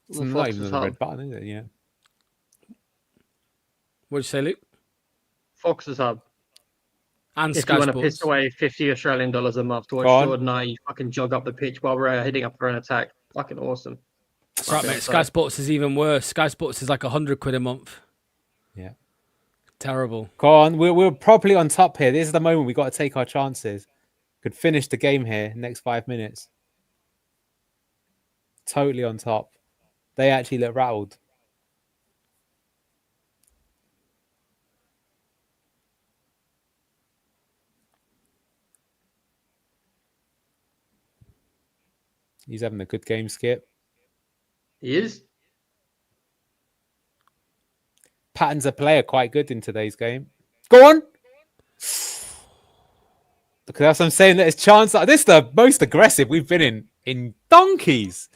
It's Well, not Fox even is on the red hub. button, is it? Yeah. What did you say, Luke? Fox's hub. And If Sky you want to Sports. piss away $50 a month to watch Go on. Jordan and I fucking jog up the pitch while we're heading up for an attack. Fucking awesome. Right, mate. Sky Sports is even worse. Sky Sports is like £100 a month. Yeah. Terrible. Go on. We're properly on top here. This is the moment we got to take our chances. Could finish the game here next 5 minutes. Totally on top. They actually look rattled. He's having a good game, Skip. He is. Patterns of play are quite good in today's game. Go on. Because that's what I'm saying. That it's chance. This is the most aggressive we've been in donkeys.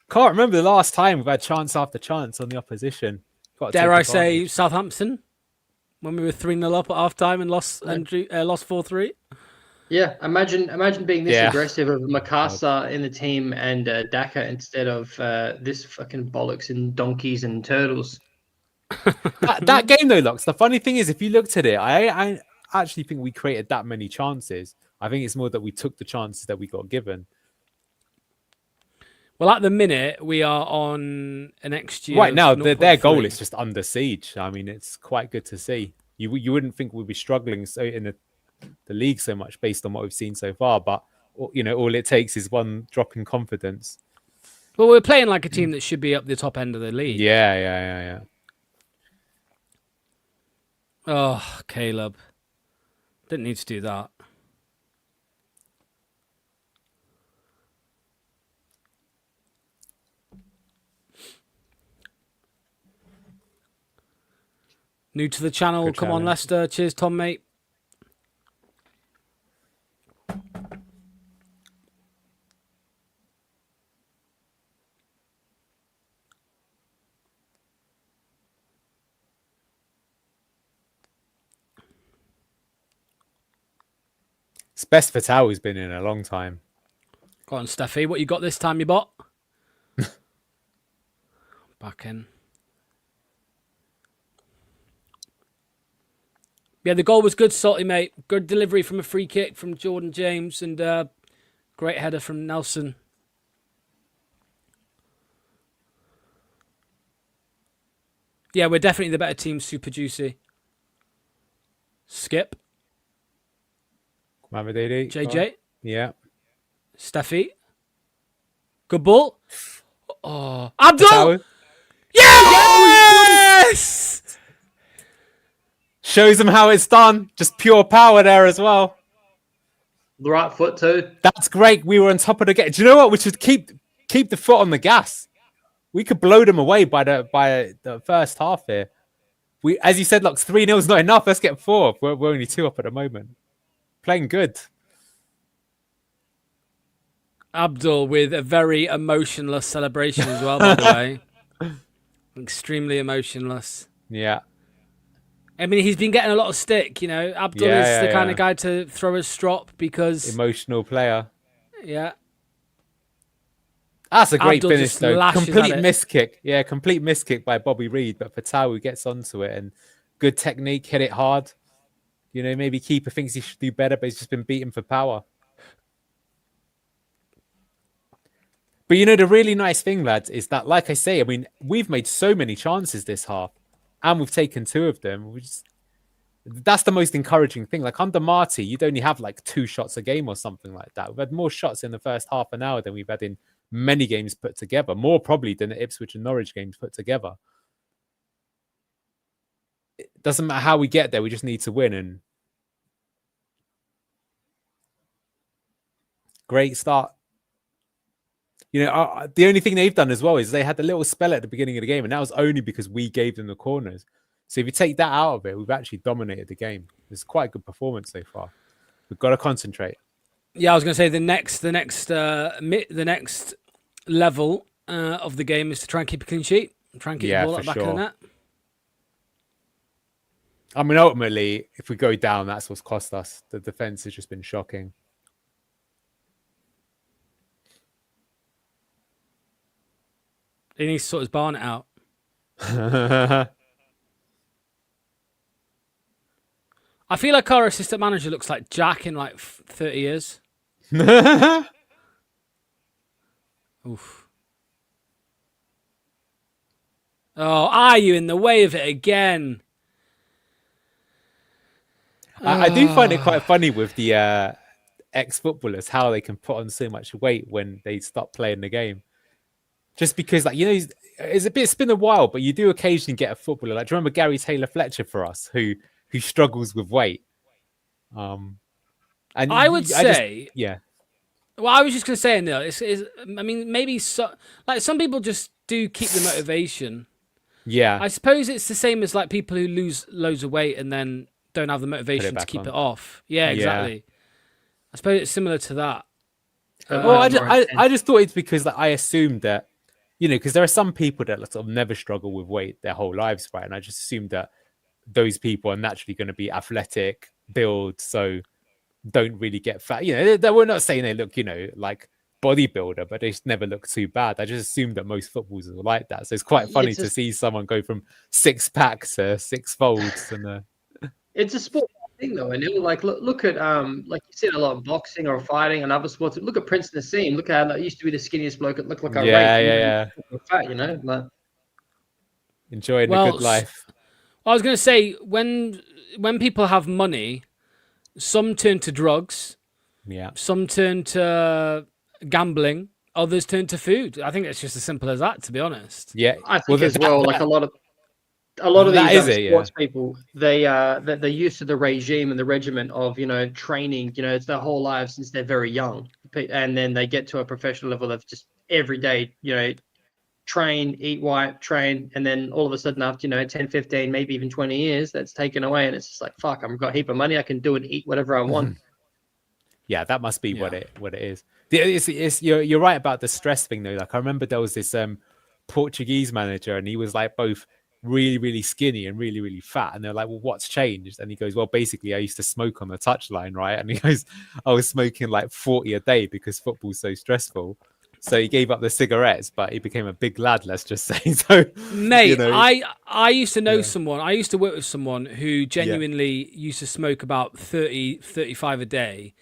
Can't remember the last time we've had chance after chance on the opposition. Dare I say Southampton when we were 3-0 up at half time and lost 4-3? Yeah, imagine being this Yeah. aggressive of Makasa in the team and Daka instead of this fucking bollocks in donkeys and turtles. that game though, Lux. The funny thing is, if you looked at it, I actually think we created that many chances. I think it's more that we took the chances that we got given. Well, at the minute, we are on an XG. Right now, of their goal 0.3. is just under siege. I mean, it's quite good to see. You wouldn't think we'd be struggling so in the league so much based on what we've seen so far, but all it takes is one drop in confidence. Well, we're playing like a team that should be up the top end of the league. Yeah. Oh, Caleb. Didn't need to do that. New to the channel. Good Come on, challenge. Leicester. Cheers, Tom, mate. It's best for Tau's been in a long time. Go on, Steffi. What you got this time, you bot? Back in. Yeah, the goal was good, Salty, mate. Good delivery from a free kick from Jordan James and great header from Nelson. Yeah, we're definitely the better team, Super Juicy. Skip. Mamadidi. JJ. Yeah. Steffi. Good ball. Oh, Abdul! Tau. Yes! Shows them how it's done. Just pure power there as well. The right foot too. That's great. We were on top of the game. Do you know what? We should keep the foot on the gas. We could blow them away by the first half here. We, as you said, Lux, 3-0 is not enough. Let's get 4. We're only 2 up at the moment. Playing good. Abdul with a very emotionless celebration as well, by the way. Extremely emotionless. Yeah. I mean, he's been getting a lot of stick, you know. Abdul is the kind of guy to throw a strop because... Emotional player. Yeah. That's a great Abdul finish, just though. lashes Complete at it. miss kick. Yeah, complete miss kick by Bobby Reed. But Fatawu gets onto it and good technique, hit it hard. You know, maybe keeper thinks he should do better, but he's just been beaten for power. But you know, the really nice thing, lads, is that, like I say, I mean, we've made so many chances this half and we've taken 2 of them. That's the most encouraging thing. Like under Marty, you'd only have like 2 shots a game or something like that. We've had more shots in the first half an hour than we've had in many games put together, more probably than the Ipswich and Norwich games put together. It doesn't matter how we get there, we just need to win. And great start. You know, the only thing they've done as well is they had a little spell at the beginning of the game, and that was only because we gave them the corners. So if you take that out of it, we've actually dominated the game. It's quite a good performance so far. We've got to concentrate. Yeah, I was going to say the next level of the game is to try and keep a clean sheet, and try and keep the ball at the back of the net. I mean, ultimately, if we go down, that's what's cost us. The defense has just been shocking. He needs to sort his Barnet out. I feel like our assistant manager looks like Jack in like 30 years. Oof. Oh, are you in the way of it again? I do find it quite funny with the ex-footballers, how they can put on so much weight when they stop playing the game. Just because, like, you know, it's been a while, but you do occasionally get a footballer. Like, do you remember Gary Taylor-Fletcher for us, who struggles with weight? And I would say, yeah. Well, I was just going to say, Neil, I mean, maybe like some people just do keep the motivation. Yeah. I suppose it's the same as like people who lose loads of weight and then don't have the motivation to keep it off. Yeah, exactly. Yeah. I suppose it's similar to that. Well, I just thought it's because like, I assumed that, you know, because there are some people that sort of never struggle with weight their whole lives, right? And I just assumed that those people are naturally going to be athletic, build, so don't really get fat. You know, we're not saying they look, you know, like bodybuilder, but they just never look too bad. I just assumed that most footballers are like that. So it's quite funny to see someone go from 6 packs to 6 folds. And it's a sport thing though, and it like look at like you said, a lot of boxing or fighting and other sports. Look at Prince Nassim. Look how that used to be the skinniest bloke. It looked like a yeah. Fat, you know, like enjoying the good life. I was going to say when people have money, some turn to drugs. Yeah. Some turn to gambling. Others turn to food. I think it's just as simple as that, to be honest. Yeah. I think like a lot of these sports people, they're used to the regime and the regimen of, you know, training, you know, it's their whole lives since they're very young. And then they get to a professional level of just every day, you know, train, eat white, train, and then all of a sudden after, you know, 10, 15, maybe even 20 years, that's taken away. And it's just like, fuck, I've got a heap of money. I can do and eat whatever I want. Yeah, that must be what it is. You're right about the stress thing though. Like I remember there was this Portuguese manager, and he was like both really, really skinny and really, really fat. And they're like, well, what's changed? And he goes, well, basically, I used to smoke on the touchline, right? And he goes, I was smoking like 40 a day because football's so stressful. So he gave up the cigarettes, but he became a big lad, let's just say. So, mate, you know, I used to know someone. I used to work with someone who genuinely used to smoke about 30, 35 a day.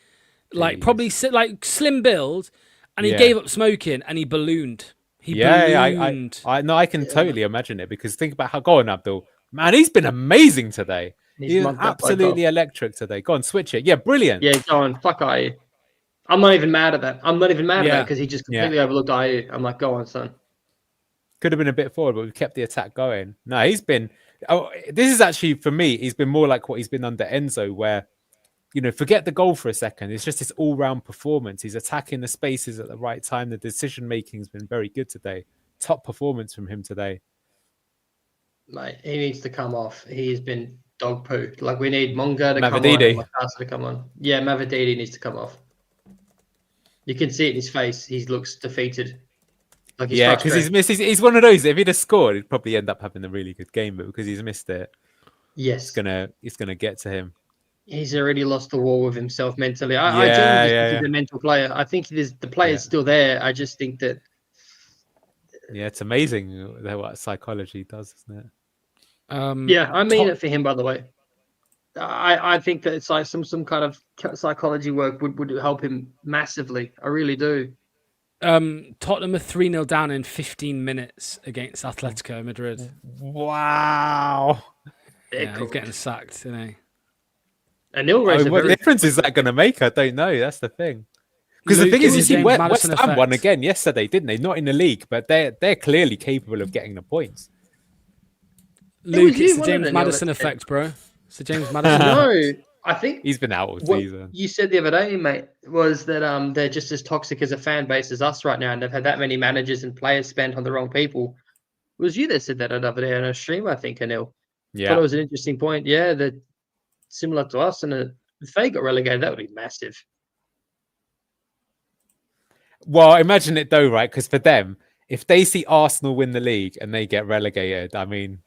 Like probably like slim build, and he gave up smoking and he ballooned. I can totally imagine it, because think about how, go on, Abdul, man, he's been amazing today. He's absolutely electric today. Go on, switch it. Yeah, brilliant. Yeah, go on, fuck IU. I'm not even mad at that. I'm not even mad at that because he just completely overlooked IU. I'm like, go on, son. Could have been a bit forward, but we kept the attack going. No, he's been. Oh, this is actually for me. He's been more like what he's been under Enzo, where, you know, forget the goal for a second. It's just this all-round performance. He's attacking the spaces at the right time. The decision-making has been very good today. Top performance from him today. Mate, he needs to come off. He's been dog poo. Like, we need Monga to come on and Makasa to come on. Yeah, Mavididi needs to come off. You can see it in his face. He looks defeated. Like he's because he's missed. He's one of those. If he'd have scored, he'd probably end up having a really good game. But because he's missed it, it's gonna get to him. He's already lost the war with himself mentally. I genuinely think he's a mental player. I think the player's still there. I just think that. Yeah, it's amazing what psychology does, isn't it? Yeah, I mean it for him, by the way. I think that it's like some kind of psychology work would help him massively. I really do. Tottenham are 3-0 down in 15 minutes against Atletico Madrid. Wow. Yeah, he's getting sacked, isn't he? And what difference is that going to make? I don't know. That's the thing. Because the thing is, West Ham won again yesterday, didn't they? Not in the league, but they're clearly capable of getting the points. Luke, it's the James Maddison effect, bro. It's the James Maddison. No, I think he's been out all season. You said the other day, mate, was that they're just as toxic as a fan base as us right now, and they've had that many managers and players spent on the wrong people. It was you that said that other day on a stream, I think, Anil. Yeah, thought it was an interesting point. Yeah, that similar to us, and if they got relegated, that would be massive. Well, imagine it though, right? Because for them, if they see Arsenal win the league and they get relegated, I mean,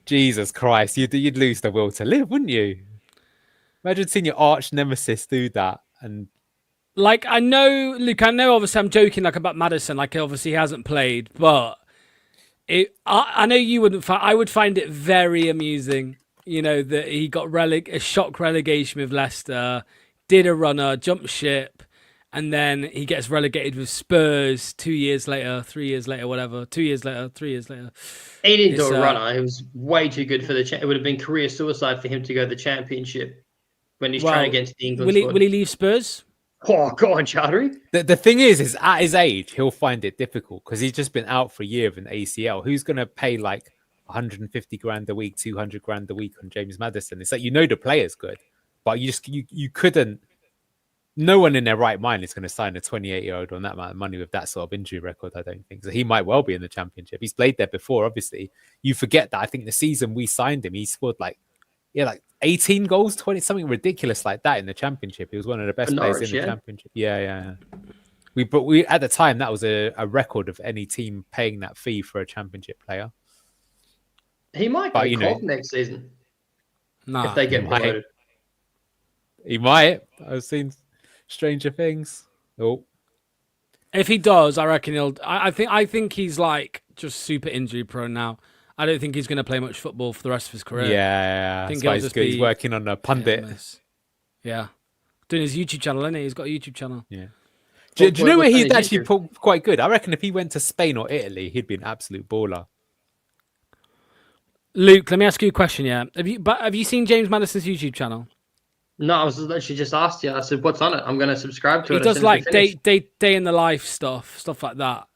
Jesus Christ, you'd lose the will to live, wouldn't you? Imagine seeing your arch nemesis do that. And Like, I know, Luke, I know obviously I'm joking like about Maddison, like obviously he hasn't played, but I know you wouldn't find, I would find it very amusing, you know, that he got a shock relegation with Leicester, did a runner, jumped ship, and then he gets relegated with Spurs 2 years later, 3 years later, whatever, 2 years later, 3 years later. He didn't do a runner. He was way too good for the. It would have been career suicide for him to go to the Championship when he's trying against the England squad. Will he leave Spurs? Oh, go on, Chowdhury. the thing is at his age, he'll find it difficult because he's just been out for a year of an ACL. Who's going to pay like 150 grand a week, 200 grand a week on James Maddison? It's like, you know, the player's good, but you couldn't. No one in their right mind is going to sign a 28-year-old on that amount of money with that sort of injury record, I don't think. So he might well be in the Championship. He's played there before, obviously. You forget that. I think the season we signed him, he scored like 18 goals, 20, something ridiculous like that in the Championship. He was one of the best players in the Championship. Yeah. But at the time, that was a record of any team paying that fee for a Championship player. He might go cold next season. Nah, if they get promoted. He might. I've seen stranger things. Oh, if he does, I reckon he'll. I think he's like just super injury prone now. I don't think he's going to play much football for the rest of his career. Yeah. I think he's working on a pundit. Yeah, doing his YouTube channel, isn't he? He's got a YouTube channel. Yeah. Do you know where he's actually quite good? I reckon if he went to Spain or Italy, he'd be an absolute baller. Luke, let me ask you a question. Yeah, have you seen James Maddison's YouTube channel? No, I was literally just asked you. I said, "What's on it?" I'm going to subscribe to it. He does like day in the life stuff like that.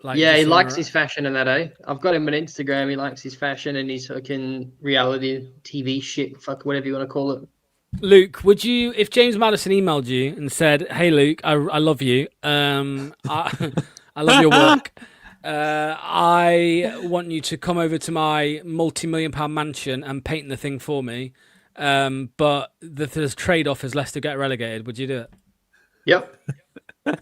Like, yeah, he likes his fashion and that. I've got him on Instagram. He likes his fashion and his fucking reality TV shit. Fuck whatever you want to call it. Luke, would you, if James Maddison emailed you and said, "Hey, Luke, I love you. I love your work. I want you to come over to my multi-million-pound mansion and paint the thing for me. But the trade-off is Leicester get relegated." Would you do it? Yep.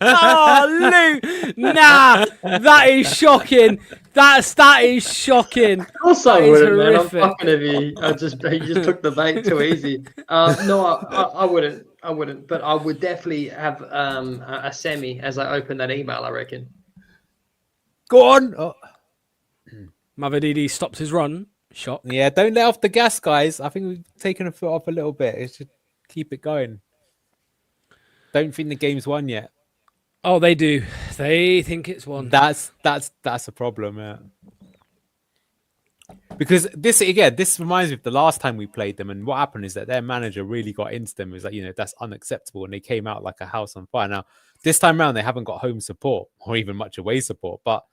Oh, Luke! Nah, that is shocking. That is shocking. Of course I wouldn't, man. I'm fucking with you. You just took the bait too easy. No, I wouldn't. I wouldn't. But I would definitely have a semi as I open that email, I reckon. Go on. Oh. Mavididi stopped his run. Shock. Yeah, don't let off the gas, guys. I think we've taken a foot off a little bit. It should keep it going. Don't think the game's won yet. Oh, they do. They think it's won. That's a problem, yeah. Because this reminds me of the last time we played them, and what happened is that their manager really got into them. It was like, that's unacceptable, and they came out like a house on fire. Now, this time around, they haven't got home support or even much away support, but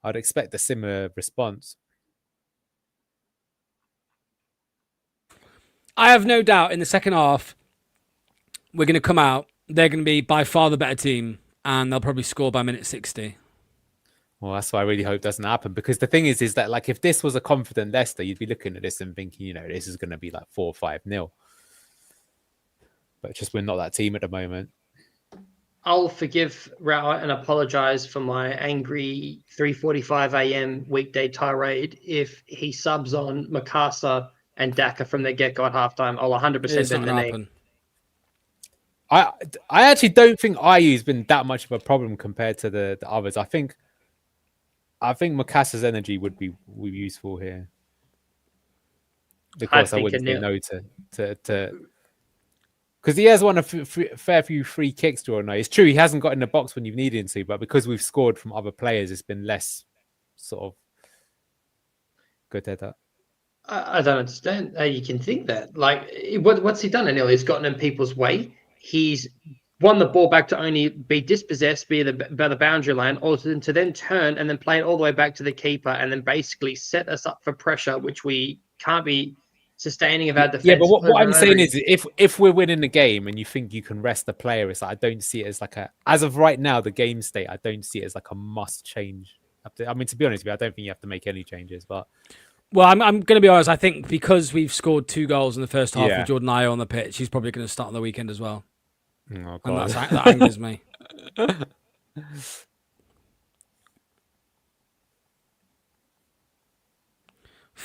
I'd expect a similar response. I have no doubt in the second half, we're going to come out. They're going to be by far the better team, and they'll probably score by minute 60. Well, that's what I really hope doesn't happen, because the thing is that like if this was a confident Leicester, you'd be looking at this and thinking, this is going to be like 4 or 5-0. But just we're not that team at the moment. I'll forgive Rao and apologise for my angry 3:45 a.m. weekday tirade if he subs on Makasa and Daka from the get-go at halftime. I'll 100% bend the knee. I actually don't think IU's been that much of a problem compared to the others. I think Makasa's energy would be useful here. Because I wouldn't say no to because he has won a fair few free kicks during the night. It's true he hasn't got in the box when you've needed him to, but because we've scored from other players, it's been less sort of good at that. I don't understand how you can think that. Like, what's he done, Anil? He's gotten in people's way. He's won the ball back to only be dispossessed by the boundary line, or to then turn and then play it all the way back to the keeper and then basically set us up for pressure, which we can't be sustaining of our defense. Yeah, but what I'm saying is if we're winning the game and you think you can rest the player, it's like, I don't see it as like as of right now, the game state, I don't see it as like a must change. I mean, to be honest with you, I don't think you have to make any changes, but... Well, I'm going to be honest. I think because we've scored 2 goals in the first half with Jordan Ayew on the pitch, he's probably going to start on the weekend as well. Oh, God. And that angers me.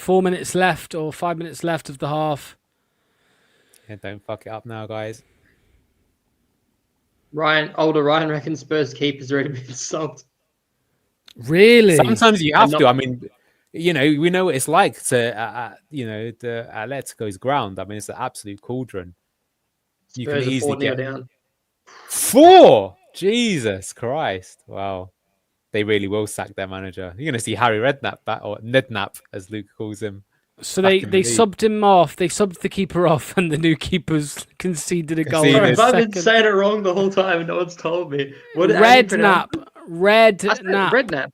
4 minutes left or 5 minutes left of the half. Yeah, don't fuck it up now, guys. Older Ryan reckons Spurs keeper's already been sold. Really? Sometimes you have And to. I mean, we know what it's like to, the Atletico's ground. I mean, it's an absolute cauldron. You can Spurs are easily 4-0 get down. 4. Jesus Christ! Wow, they really will sack their manager. You're going to see Harry Redknapp back, or Nedknapp as Luke calls him. So back they in the league. subbed him off. They subbed the keeper off, and the new keeper's conceded a goal. Conceded. in Sorry, the if I've been second. saying it wrong the whole time and no one's told me. What did I Redknapp. said Redknapp.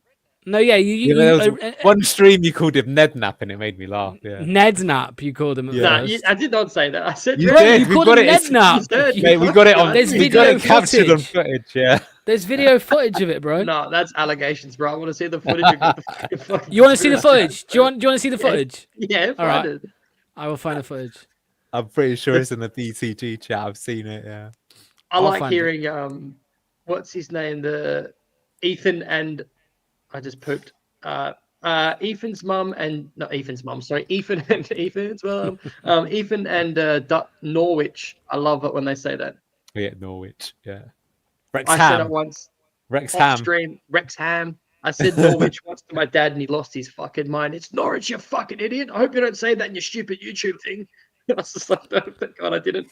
No, yeah, Yeah, there was one stream you called him Nedknapp, and it made me laugh. Yeah, Nednap, you called him at Yeah. first. I did not say that. I said You Redknapp. did. You We called got him it. It's- Nednap. You mate, we got it on. There's We got video it captured on footage. footage. Yeah. There's video footage of it, bro. No, that's allegations, bro. I want to see the footage. Of the fucking You want to see the conspiracy. footage? Do you want to see the footage? Yeah, All right. find it. I will find the footage. I'm pretty sure it's in the BTG chat. I've seen it. Yeah. I I'll like find it. hearing what's his name? The Ethan and I just pooped. Ethan's mum and not Ethan's mum. Sorry, Ethan and Ethan's mum. Ethan and Norwich. I love it when they say that. Yeah, Norwich. Yeah. I said it Wrexham. once off Wrexham. stream. Wrexham. I said Norwich once to my dad, and he lost his fucking mind. It's Norwich, you fucking idiot. I hope you don't say that in your stupid YouTube thing. I was just like, no, thank God I didn't.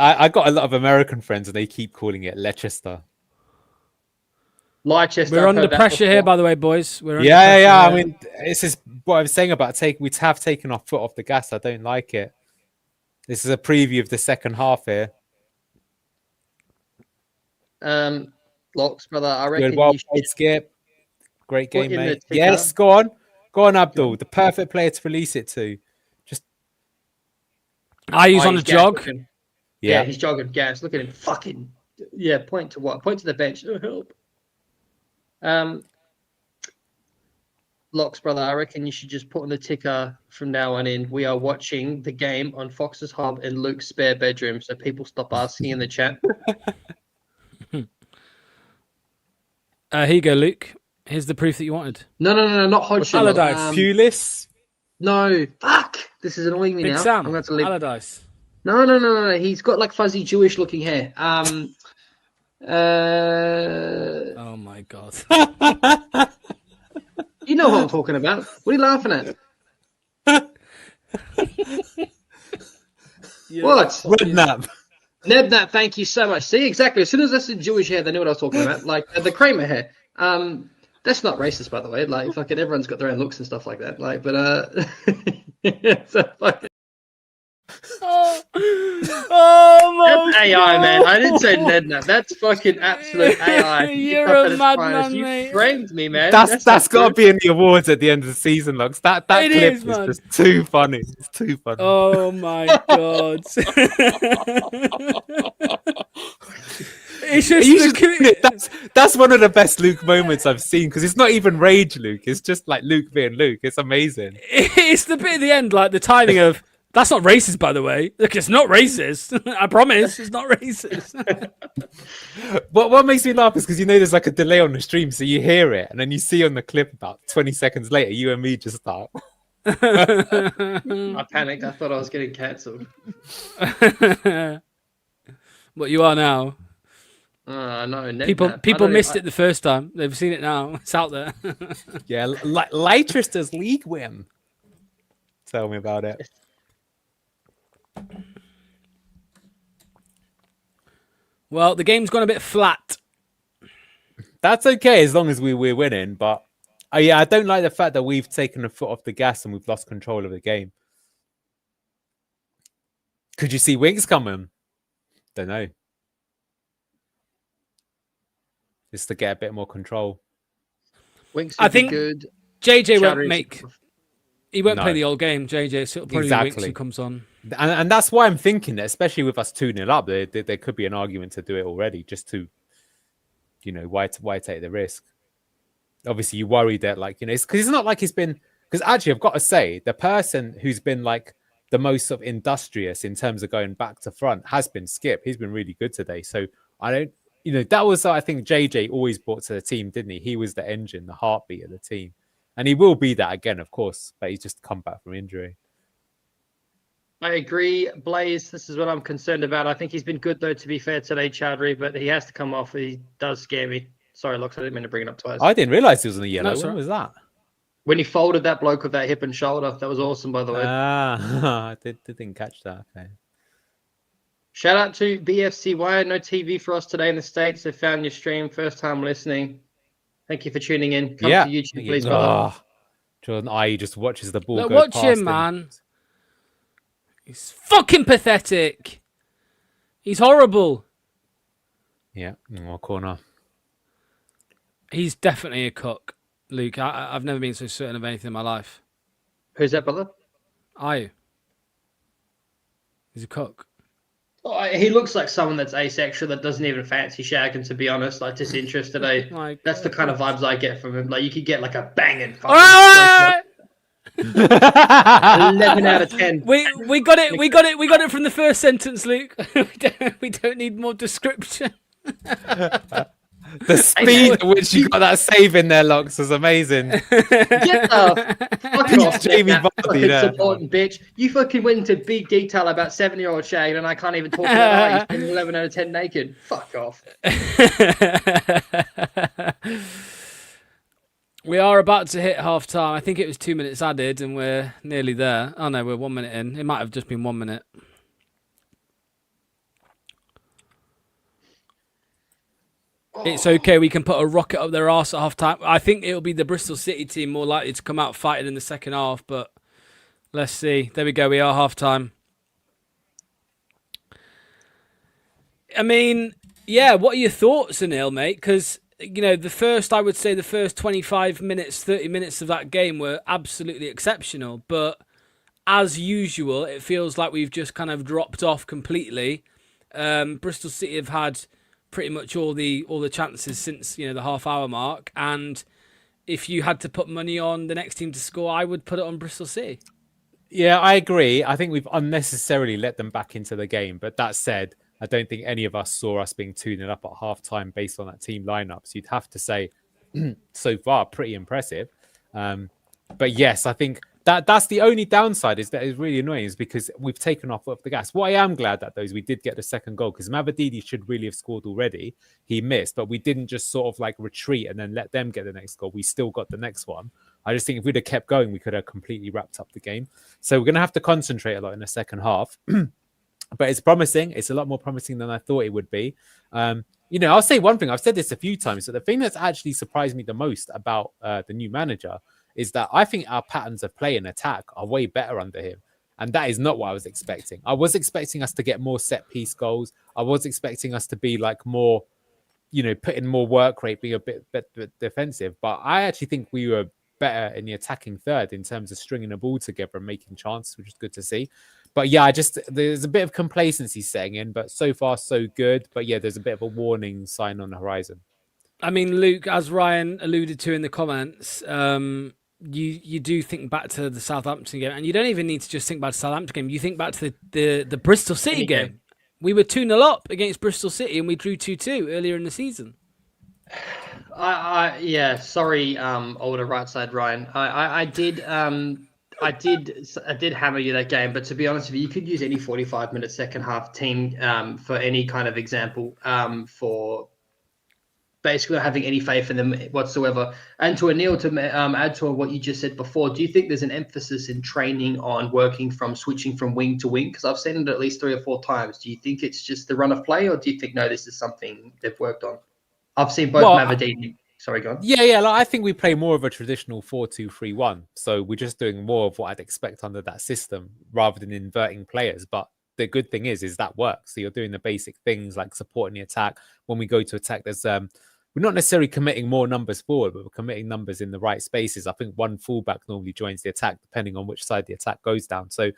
I got a lot of American friends, and they keep calling it Leicester. Leicester. We're I've under heard that pressure here, before. by the way, boys. We're under Yeah. pressure I here. mean, this is what I was saying about we have taken our foot off the gas. I don't like it. This is a preview of the second half here. Locks, brother. I Good, reckon well you played, should Skip. Great put game, in the mate. ticker. Yes, go on, Abdul. The perfect player to release it to. Just He's on he's a gas jog. looking. yeah. Yeah, he's jogging gas. Look at him. Fucking yeah. Point to what? Point to the bench. Oh, help. Locks, brother. I reckon you should just put on the ticker from now on in. We are watching the game on Fox's Hub in Luke's spare bedroom, so people stop asking in the chat. Here you go, Luke. Here's the proof that you wanted. No, not Hodgson. Allardyce. Pulis. No, fuck. This is annoying me Big now. Sam. I'm going to leave. Allardyce. No. He's got like fuzzy Jewish looking hair. Oh my god. You know what I'm talking about. What are you laughing at? What? Redknapp. Nebnat, thank you so much. See, exactly. As soon as I said Jewish hair, they knew what I was talking about. Like the Kramer hair. That's not racist, by the way. Like, fucking everyone's got their own looks and stuff like that. Like, but so fucking Oh that's AI, man. I didn't say Nednap. That's fucking absolute AI. You're cut a that as madman, finest. You mate. framed me, man. That's not got to good. be in the awards at the end of the season, Lux. That It clip is, is man. just too funny. It's too funny. Oh my god. It's just You the should admit, that's one of the best Luke moments I've seen because it's not even rage Luke. It's just like Luke being Luke. It's amazing. it's the bit at the end, like the timing of that's not racist, by the way. Look, it's not racist. I promise, it's not racist. What makes me laugh is because there's like a delay on the stream, so you hear it and then you see on the clip about 20 seconds later, you and me just start. I panicked. I thought I was getting cancelled. What you are now. No, People missed it the first time. They've seen it now. It's out there. Yeah, Leicester's league win. Tell me about it. Well, the game's gone a bit flat. That's okay as long as we're winning, but I don't like the fact that we've taken a foot off the gas and we've lost control of the game. Could you see Winks coming? Don't know. Just to get a bit more control. Winks I think good. JJ won't Chowdhury's- make. He won't No. play the old game. JJ, so it'll probably be Winks who comes on. And that's why I'm thinking that, especially with us 2-0 up, there could be an argument to do it already, just to, why take the risk? Obviously, you worry that, it's because it's not like he's been. Because actually, I've got to say, the person who's been like the most sort of industrious in terms of going back to front has been Skip. He's been really good today. So I don't, that was I think JJ always brought to the team, didn't he? He was the engine, the heartbeat of the team. And he will be that again, of course, but he's just come back from injury. I agree, Blaze. This is what I'm concerned about. I think he's been good, though, to be fair today, Chowdhury, but he has to come off. He does scare me. Sorry, Lux, I didn't mean to bring it up twice. I didn't realize he was on the yellow. No, When was that? When he folded that bloke with that hip and shoulder, that was awesome, by the way. I didn't catch that. Okay. Shout out to BFCY. No TV for us today in the States. They found your stream. First time listening. Thank you for tuning in. Come to YouTube, please, brother. Jordan I just watches the ball Look, go watch past him, man. He's fucking pathetic. He's horrible. Yeah, in one corner. He's definitely a cook, Luke. I've never been so certain of anything in my life. Who's that, brother? Are you? He's a cook. Oh, he looks like someone that's asexual that doesn't even fancy shagging, to be honest. Like, disinterested. That's the kind of vibes I get from him. Like, you could get like a banging fucking... All right! 11 out of 10. We got it from the first sentence, Luke. we don't need more description. The speed at which you got that save in there, Locks, was amazing. Get the fuck off, Jamie that Vardy fucking there. supporting bitch. You fucking went into big detail about 7-year-old Shane, and I can't even talk about he's been 11 out of 10 naked. Fuck off. We are about to hit half time. I think it was 2 minutes added, and we're nearly there. Oh no, we're 1 minute in. It might have just been 1 minute. It's okay. We can put a rocket up their arse at half time. I think it'll be the Bristol City team more likely to come out fighting in the second half, but let's see. There we go. We are half time. I mean, yeah, what are your thoughts, Anil, mate? Because, you know, I would say the first 25 minutes, 30 minutes of that game were absolutely exceptional. But as usual, it feels like we've just kind of dropped off completely. Bristol City have had pretty much all the chances since, you know, the half-hour mark. And if you had to put money on the next team to score, I would put it on Bristol City. Yeah, I agree. I think we've unnecessarily let them back into the game. But that said, I don't think any of us saw us being 2-0 up at half-time based on that team lineup. So you'd have to say, so far, pretty impressive. But yes, I think that's the only downside is that it's really annoying is because we've taken off the gas. What I am glad that, though, is we did get the second goal because Mavadidi should really have scored already. He missed, but we didn't just sort of like retreat and then let them get the next goal. We still got the next one. I just think if we'd have kept going, we could have completely wrapped up the game. So we're going to have to concentrate a lot in the second half. But it's promising. It's a lot more promising than I thought it would be. You know, I'll say one thing. I've said this a few times. So the thing that's actually surprised me the most about the new manager is that I think our patterns of play and attack are way better under him. And that is not what I was expecting. I was expecting us to get more set piece goals. I was expecting us to be like more, you know, put in more work rate, being a bit defensive. But I actually think we were better in the attacking third in terms of stringing the ball together and making chances, which is good to see. But yeah, there's a bit of complacency setting in, but so far so good. But yeah, there's a bit of a warning sign on the horizon. I mean, Luke, as Ryan alluded to in the comments, you do think back to the Southampton game, and you don't even need to just think back to the Southampton game. You think back to the Bristol City game. We were 2-0 up against Bristol City, and we drew 2-2 earlier in the season. Yeah, sorry, older right side Ryan. I did hammer you that game, but to be honest with you, you could use any 45-minute second half team for any kind of example for basically not having any faith in them whatsoever. And to Anil, to add to what you just said before, do you think there's an emphasis in training on switching from wing to wing? Because I've seen it at least 3 or 4 times. Do you think it's just the run of play, or do you think, no, this is something they've worked on? I've seen both Mavadini. Sorry, go on. Yeah. Like, I think we play more of a traditional 4-2-3-1. So we're just doing more of what I'd expect under that system rather than inverting players. But the good thing is that works. So you're doing the basic things like supporting the attack. When we go to attack, there's we're not necessarily committing more numbers forward, but we're committing numbers in the right spaces. I think one fullback normally joins the attack depending on which side the attack goes down. So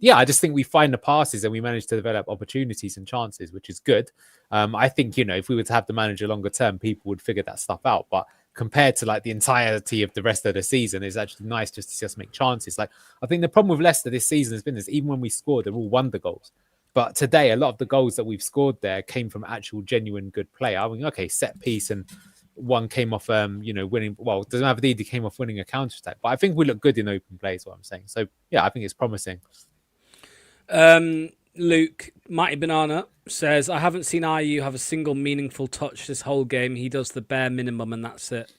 yeah, I just think we find the passes and we manage to develop opportunities and chances, which is good. I think, you know, if we were to have the manager longer term, people would figure that stuff out. But compared to like the entirety of the rest of the season, it's actually nice just to see us make chances. Like, I think the problem with Leicester this season has been is even when we scored, they're all wonder goals. But today, a lot of the goals that we've scored there came from actual genuine good play. I mean, okay, set piece and one came off, winning. Well, doesn't have the came off winning a counter attack, but I think we look good in open play. Is what I'm saying. So yeah, I think it's promising. Luke, Mighty Banana says, I haven't seen IU have a single meaningful touch this whole game. He does the bare minimum and that's it.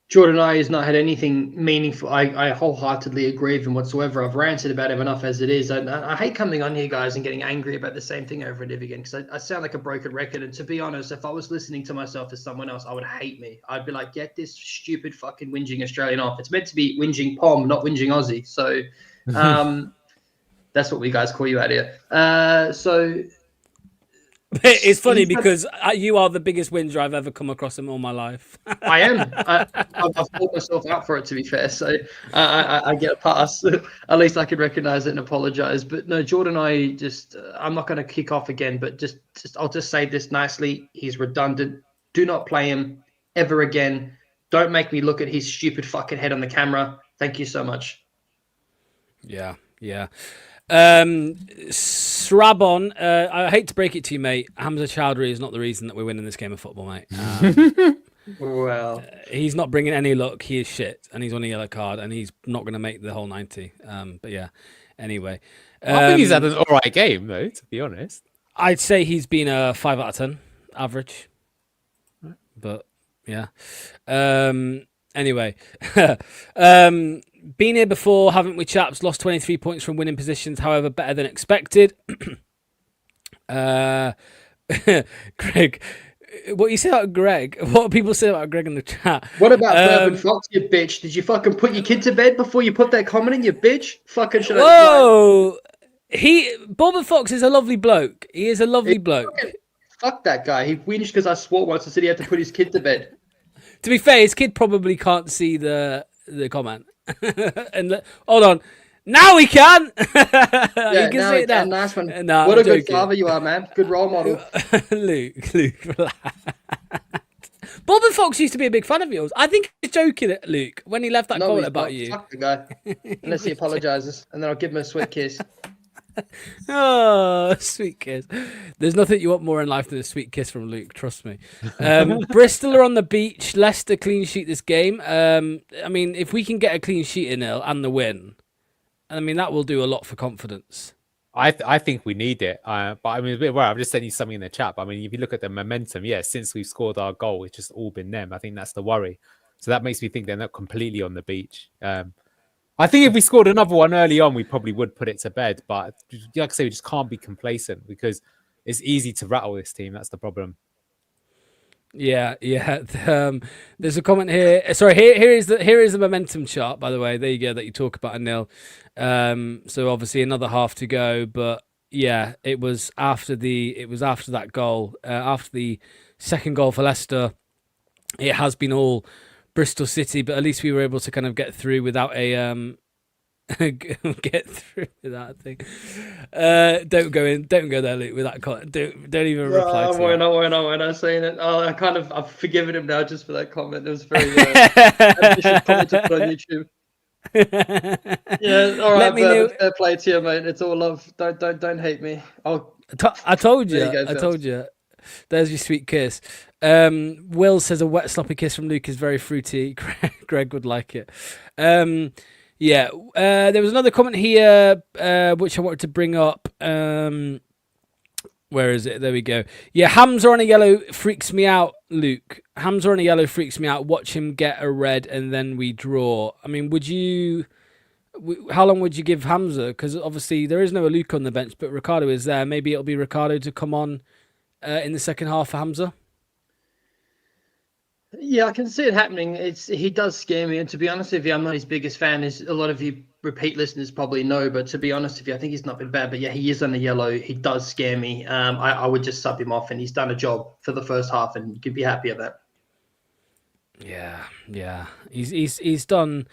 Jordan I has not had anything meaningful. I wholeheartedly agree with him whatsoever. I've ranted about him enough as it is. I hate coming on here, guys, and getting angry about the same thing over and over again because I sound like a broken record. And to be honest, if I was listening to myself as someone else, I would hate me. I'd be like, get this stupid fucking whinging Australian off. It's meant to be whinging Pom, not whinging Aussie. So that's what we guys call you out here. It's funny because you are the biggest whinger I've ever come across in all my life. I am. I've fought myself out for it, to be fair. So I get a pass. At least I can recognize it and apologize. But no, Jordan, I'm not going to kick off again. But just I'll just say this nicely. He's redundant. Do not play him ever again. Don't make me look at his stupid fucking head on the camera. Thank you so much. Yeah. Srabon, I hate to break it to you, mate. Hamza Chowdhury is not the reason that we're winning this game of football, mate. Well, he's not bringing any luck. He is shit, and he's on a yellow card, and he's not going to make the whole 90. But yeah, anyway. I think he's had an all right game, though, to be honest. I'd say he's been a 5 out of 10 average. But yeah. Anyway. Been here before, haven't we, chaps? Lost 23 points from winning positions, however, better than expected. Greg, what you say about Greg? What people say about Greg in the chat? What about Bourbon Fox, you bitch? Did you fucking put your kid to bed before you put that comment in, you bitch? Fucking should Whoa! Bourbon Fox is a lovely bloke. He is a lovely bloke. Fuck that guy. He whinged because I swore once and said he had to put his kid to bed. To be fair, his kid probably can't see the comment. And hold on, now he can. Yeah, can see it now. Nice one. No, what I'm a good joking. father you are, man. Good role model. Luke, relax. Bourbon Fox used to be a big fan of yours. I think he's joking at Luke when he left that comment about you. Fuck the guy. Unless he apologizes, and then I'll give him a sweet kiss. Oh, sweet kiss. There's nothing you want more in life than a sweet kiss from Luke, trust me. Bristol are on the beach. Leicester clean sheet this game. I mean, if we can get a clean sheet in it and the win, I mean, that will do a lot for confidence. I think we need it. But I mean, it's a bit worried. I've just sent you something in the chat. But I mean, if you look at the momentum, since we've scored our goal, it's just all been them. I think that's the worry. So that makes me think they're not completely on the beach. I think if we scored another one early on, we probably would put it to bed. But like I say, we just can't be complacent because it's easy to rattle this team. That's the problem. Yeah. There's a comment here. Sorry, here is the momentum chart. By the way, there you go. That you talk about, Anil. So obviously another half to go, but yeah, it was after that goal, after the second goal for Leicester. It has been all Bristol City, but at least we were able to kind of get through without a get through without a thing. Don't go there, Luke, with that comment. Don't even reply to that. I'm not saying it. I've forgiven him now just for that comment. It was very ambitious comment to put on YouTube. Yeah, all right, fair play to you, mate. It's all love. Don't hate me. I told you. There's your sweet kiss. Will says a wet sloppy kiss from Luke is very fruity. Greg would like it. There was another comment here which I wanted to bring up. Where is it? There we go. Yeah, Hamza on a yellow freaks me out, Luke. Hamza on a yellow freaks me out. Watch him get a red and then we draw. I mean, how long would you give Hamza? Because obviously there is no Luke on the bench, but Ricardo is there. Maybe it'll be Ricardo to come on in the second half for Hamza. Yeah, I can see it happening. He does scare me, and to be honest with you, I'm not his biggest fan. As a lot of you repeat listeners probably know, but to be honest with you, I think he's not been bad. But yeah, he is on the yellow. He does scare me. I would just sub him off, and he's done a job for the first half, and you can be happy of that. Yeah, he's done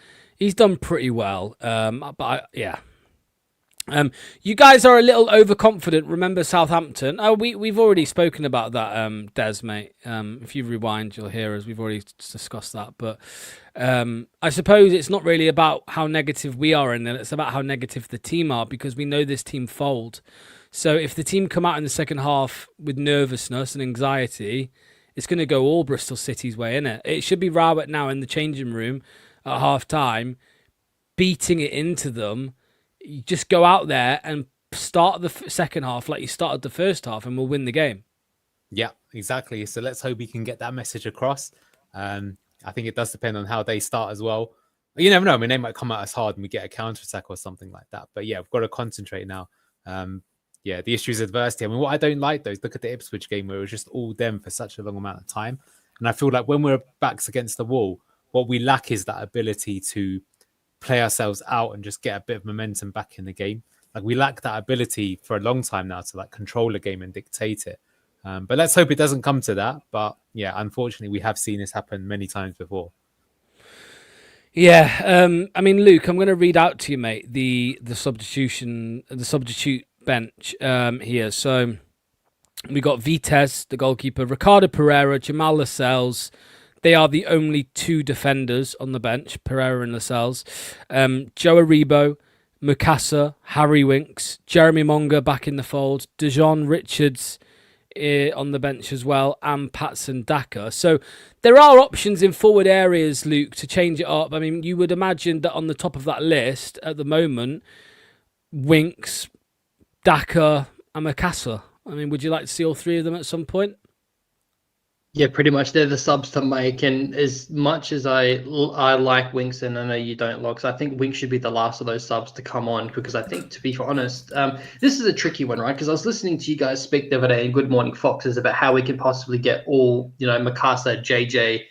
pretty well. You guys are a little overconfident. Remember Southampton? We've already spoken about that, Des, mate. If you rewind, you'll hear us. We've already discussed that. But I suppose it's not really about how negative we are in it. It's about how negative the team are because we know this team fold. So if the team come out in the second half with nervousness and anxiety, it's going to go all Bristol City's way, innit? It should be Rowett now in the changing room at half time, beating it into them. You just go out there and start the second half like you started the first half, and we'll win the game. Yeah, exactly. So let's hope we can get that message across. I think it does depend on how they start as well. You never know. I mean, they might come at us hard and we get a counter attack or something like that. But yeah, we've got to concentrate now. Yeah, the issue is adversity. I mean, what I don't like though is look at the Ipswich game where it was just all them for such a long amount of time. And I feel like when we're backs against the wall, what we lack is that ability to play ourselves out and just get a bit of momentum back in the game. Like we lack that ability for a long time now to like control a game and dictate it. But let's hope it doesn't come to that. But yeah, unfortunately, we have seen this happen many times before. Yeah, I mean, Luke, I'm going to read out to you, mate, the substitute bench here. So we got Vitesse, the goalkeeper, Ricardo Pereira, Jamal Lascelles. They are the only two defenders on the bench, Pereira and Lascelles. Joe Aribo, Mukasa, Harry Winks, Jeremy Monga back in the fold, Dejon Richards on the bench as well, and Patson Daka. So there are options in forward areas, Luke, to change it up. I mean, you would imagine that on the top of that list at the moment, Winks, Daka, and Mukasa. I mean, would you like to see all three of them at some point? Yeah, pretty much. They're the subs to make. And as much as I like Winks, and I know you don't, Locks, I think Winks should be the last of those subs to come on, because I think, to be honest, this is a tricky one, right? Because I was listening to you guys speak the other day in Good Morning Foxes about how we can possibly get all, Mikasa, JJ,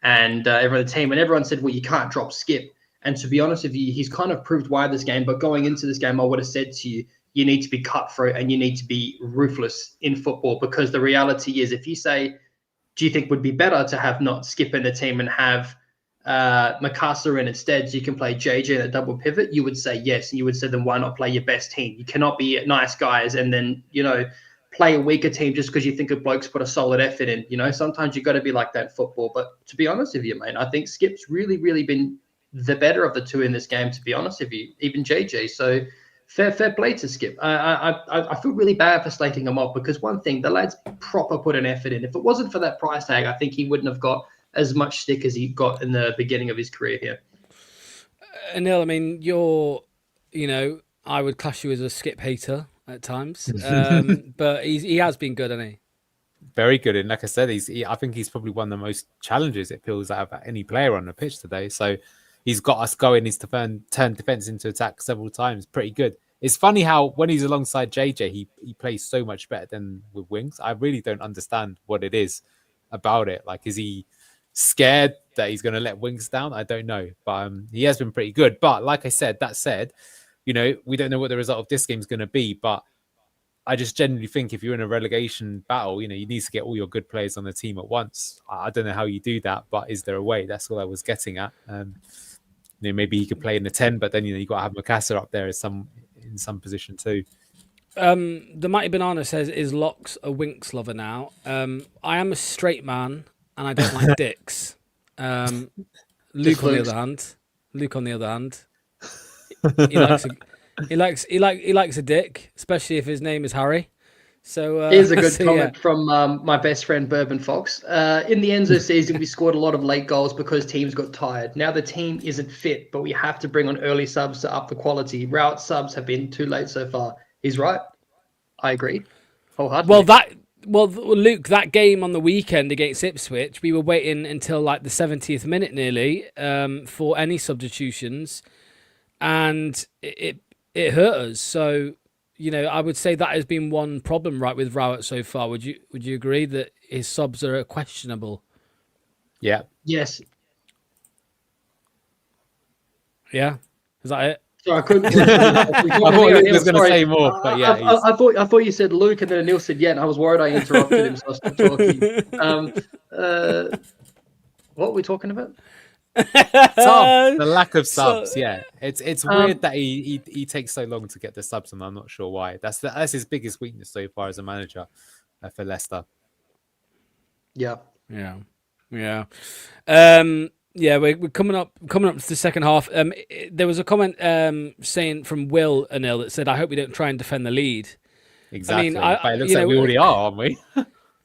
and everyone on the team. And everyone said, well, you can't drop Skip. And to be honest with you, he's kind of proved why this game. But going into this game, I would have said to you, you need to be cutthroat and you need to be ruthless in football, because the reality is, if you say, do you think would be better to have not Skip in the team and have Mikasa in instead so you can play JJ in a double pivot? You would say yes. And you would say, then why not play your best team? You cannot be nice guys and then, play a weaker team just because you think a bloke's put a solid effort in. Sometimes you got to be like that in football. But to be honest with you, mate, I think Skip's really, really been the better of the two in this game, to be honest with you, even JJ. So fair play to Skip. I feel really bad for slating him off, because one thing, the lad's proper put an effort in. If it wasn't for that price tag, I think he wouldn't have got as much stick as he got in the beginning of his career here. Anil, I mean, I would class you as a Skip hater at times, but he has been good, hasn't he? Very good. And like I said, I think he's probably one of the most challenges it feels out of any player on the pitch today. So he's got us going. He's turned defense into attack several times. Pretty good. It's funny how when he's alongside JJ, he plays so much better than with Winks. I really don't understand what it is about it. Like, is he scared that he's going to let Winks down? I don't know. But he has been pretty good. But like I said, we don't know what the result of this game is going to be. But I just generally think if you're in a relegation battle, you need to get all your good players on the team at once. I don't know how you do that, but is there a way? That's all I was getting at. Maybe he could play in the 10, but then you got to have Mukasa up there in some position too. The Mighty Banana says, is Locks a Winks lover now? I am a straight man and I don't like dicks. Luke on the other hand, he likes a dick, especially if his name is Harry. So here's a good comment from my best friend Bourbon Fox. In the Enzo season, we scored a lot of late goals because teams got tired. Now the team isn't fit, but we have to bring on early subs to up the quality. Route subs have been too late so far. He's right. I agree wholeheartedly. Well, Luke, that game on the weekend against Ipswich, we were waiting until like the 70th minute nearly for any substitutions, and it hurt us. So, I would say that has been one problem, right, with Rowett so far. Would you agree that his subs are questionable? Yeah. Yes. Yeah. Is that it? So I couldn't. I thought Luke was going to say more, but yeah. I thought you said Luke, and then Anil said yeah, and I was worried I interrupted him, so I stopped talking. What were we talking about? The lack of subs. Yeah, it's weird that he takes so long to get the subs, and I'm not sure why. That's his biggest weakness so far as a manager for Leicester. Yeah. We're coming up to the second half. There was a comment saying from Will Anil that said, "I hope we don't try and defend the lead." Exactly. I But it looks you like know, we already are, aren't we?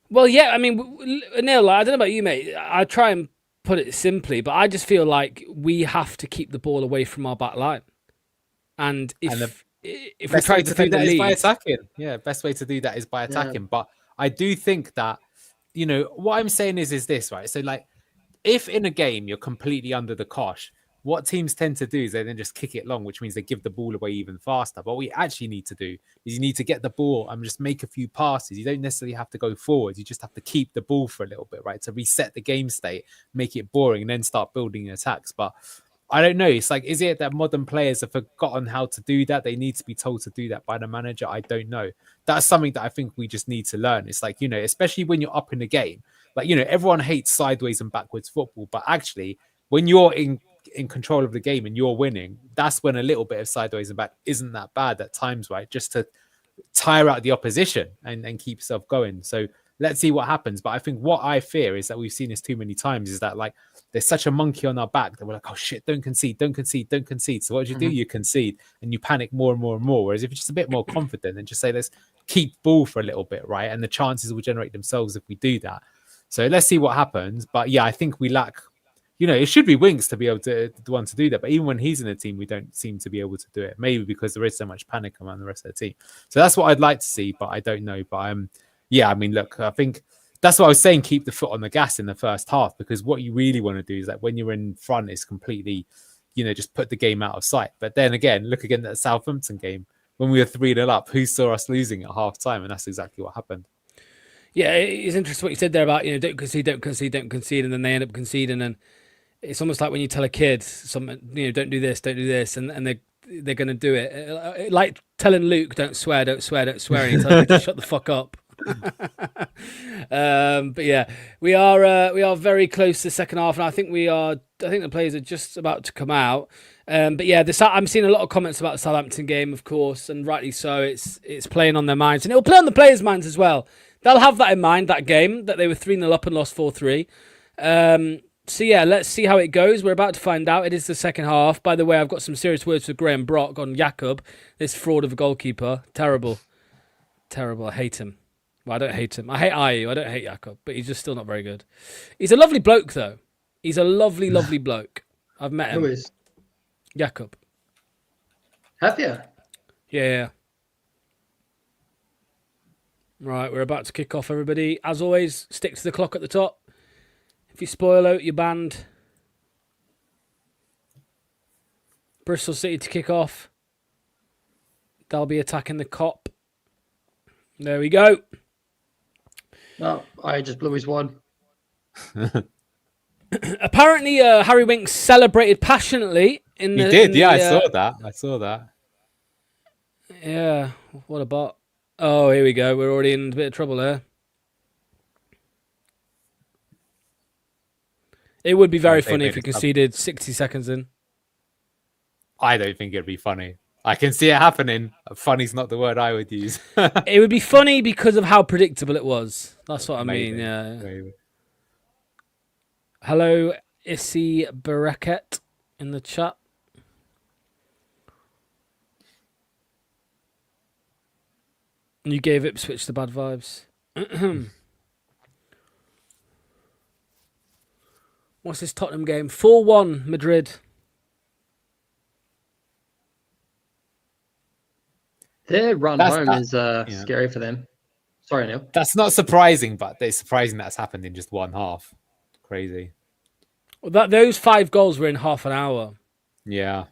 well, yeah. I mean, Neil, like, I don't know about you, mate. I try and put it simply, but I just feel like we have to keep the ball away from our back line, and And the if we best try way to to do defend the that is by lead, attacking. Yeah, best way to do that is by Yeah. attacking. But I do think that, what I'm saying is this, right? So, like, if in a game you're completely under the cosh, what teams tend to do is they then just kick it long, which means they give the ball away even faster. But what we actually need to do is you need to get the ball and just make a few passes. You don't necessarily have to go forward. You just have to keep the ball for a little bit, right? To reset the game state, make it boring, and then start building attacks. But I don't know. It's like, is it that modern players have forgotten how to do that? They need to be told to do that by the manager. I don't know. That's something that I think we just need to learn. It's like, especially when you're up in the game, like, everyone hates sideways and backwards football, but actually when you're in control of the game and you're winning, that's when a little bit of sideways and back isn't that bad at times, right? Just to tire out the opposition and keep yourself going. So let's see what happens. But I think what I fear is that we've seen this too many times, is that, like, there's such a monkey on our back that we're like, oh shit, don't concede, don't concede, don't concede. So what do? You concede and you panic more and more and more. Whereas if you're just a bit more confident and just say, let's keep ball for a little bit, right? And the chances will generate themselves if we do that. So let's see what happens. But yeah, I think we lack, it should be Winks to be able to the one to do that. But even when he's in the team, we don't seem to be able to do it. Maybe because there is so much panic around the rest of the team. So that's what I'd like to see, but I don't know. But yeah, I mean, look, I think that's what I was saying. Keep the foot on the gas in the first half, because what you really want to do is that when you're in front, is completely, just put the game out of sight. But then again, look again at the Southampton game when we were 3-0 up. Who saw us losing at half time? And that's exactly what happened. yeah, it's interesting what you said there about don't concede, don't concede, don't concede, and then they end up conceding. And it's almost like when you tell a kid something, don't do this, and they're going to do it. Like telling Luke, don't swear, don't swear, don't swear, and he tells you to shut the fuck up. But yeah, we are very close to the second half, and I think the players are just about to come out. But yeah, I'm seeing a lot of comments about the Southampton game, of course, and rightly so. It's playing on their minds, and it'll play on the players' minds as well. They'll have that in mind, that game that they were 3-0 up and lost 4-3. So yeah, let's see how it goes. We're about to find out. It is the second half. By the way, I've got some serious words for Graham Brock on Jakob, this fraud of a goalkeeper. Terrible. I hate him. Well, I don't hate him. I hate Ayew. I don't hate Jakob, but he's just still not very good. He's a lovely bloke, though. He's a lovely, lovely bloke. I've met him. Who is? Jakob. Have you? Yeah. Right, we're about to kick off, everybody. As always, stick to the clock at the top. If you spoil out, you're banned. Bristol City to kick off. They'll be attacking the Kop. There we go. No, I just blew his one. Apparently, Harry Winks celebrated passionately in the. He did, I saw that. Yeah, what a bot. Oh, here we go. We're already in a bit of trouble there. It would be very funny if we conceded 60 seconds in. I don't think it'd be funny. I can see it happening. Funny's not the word I would use. It would be funny because of how predictable it was. That's what I mean, yeah. Maybe. Hello, Issy Bereket in the chat. You gave Ipswich the bad vibes. What's this Tottenham game? 4-1 Madrid. Their run home is scary for them. Sorry, Neil. That's not surprising, but it's surprising that's happened in just one half. Crazy. Well, those 5 goals were in half an hour. Yeah,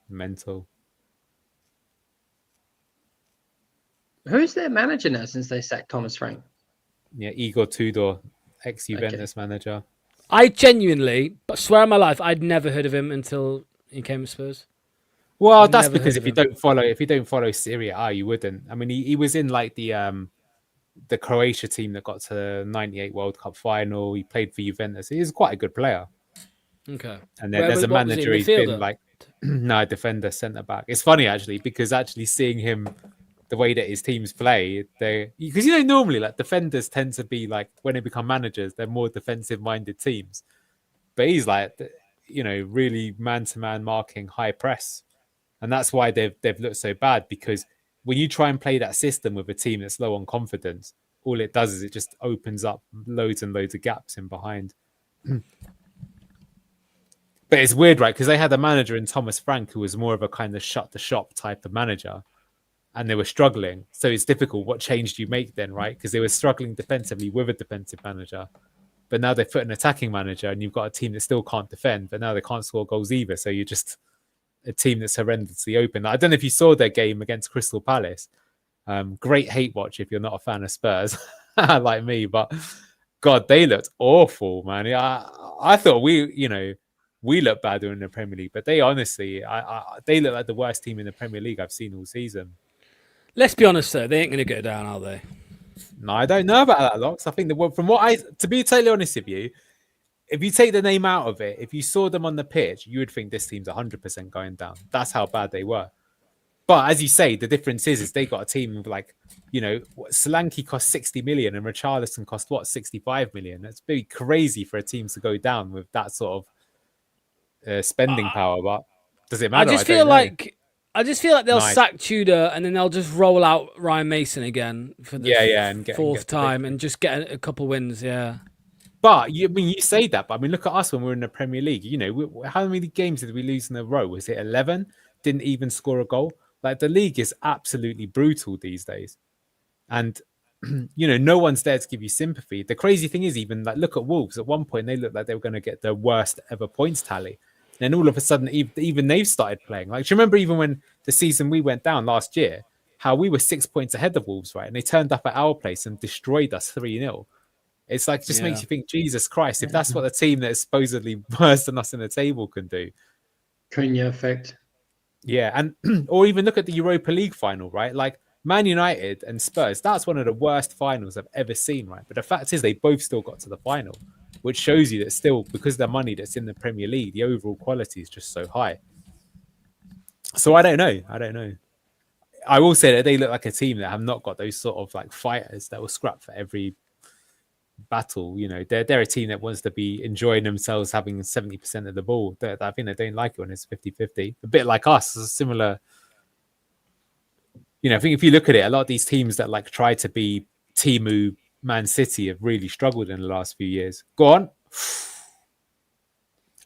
mental. Who's their manager now since they sacked Thomas Frank? Yeah, Igor Tudor, ex-Juventus manager. I genuinely, but swear on my life, I'd never heard of him until he came to Spurs. Well, that's because if you don't follow Serie A, you wouldn't. I mean, he was in like the Croatia team that got to the '98 World Cup final. He played for Juventus. He's quite a good player. Okay. And then there's a manager he's been like, no, defender, centre back. It's funny actually because actually seeing him, the way that his teams play, because normally like defenders tend to be like when they become managers, they're more defensive-minded teams. But he's like, really man-to-man marking, high press. And that's why they've looked so bad, because when you try and play that system with a team that's low on confidence, all it does is it just opens up loads and loads of gaps in behind. But it's weird, right? Because they had a manager in Thomas Frank who was more of a kind of shut the shop type of manager, and they were struggling. So it's difficult. What change do you make then, right? Because they were struggling defensively with a defensive manager. But now they've put an attacking manager, and you've got a team that still can't defend, but now they can't score goals either. So you're just a team that's horrendously open. I don't know if you saw their game against Crystal Palace. Great hate watch if you're not a fan of Spurs like me, but God, they looked awful, man. I thought we look better in the Premier League, but they honestly, they look like the worst team in the Premier League I've seen all season. Let's be honest, though, they ain't going to go down, are they? No, I don't know about that, Lox. I think to be totally honest with you, if you take the name out of it, if you saw them on the pitch, you would think this team's 100% going down. That's how bad they were. But as you say, the difference is they got a team of Solanke cost 60 million and Richarlison cost 65 million. That's pretty crazy for a team to go down with that sort of spending power. But does it matter? I just feel like they'll sack Tudor and then they'll just roll out Ryan Mason again for the and fourth time and just get a couple wins. Yeah. But you say that, but look at us when we're in the Premier League. How many games did we lose in a row? Was it 11? Didn't even score a goal. Like, the league is absolutely brutal these days, and no one's there to give you sympathy. The crazy thing is, even look at Wolves. At one point, they looked like they were going to get their worst ever points tally. Then all of a sudden, even they've started playing. Like, do you remember even when the season we went down last year, how we were 6 points ahead of Wolves, right? And they turned up at our place and destroyed us 3-0. It's like, just makes you think, Jesus Christ, if that's what the team that is supposedly worse than us in the table can do. Cunha effect. Yeah, and or even look at the Europa League final, right? Like, Man United and Spurs, that's one of the worst finals I've ever seen, right? But the fact is they both still got to the final, which shows you that still, because of the money that's in the Premier League, the overall quality is just so high. So I don't know. I will say that they look like a team that have not got those sort of fighters that will scrap for every battle. They're a team that wants to be enjoying themselves having 70% of the ball. I think they don't like it when it's 50-50. A bit like us, similar. I think if you look at it, a lot of these teams that try to be Temu, Man City have really struggled in the last few years. Go on.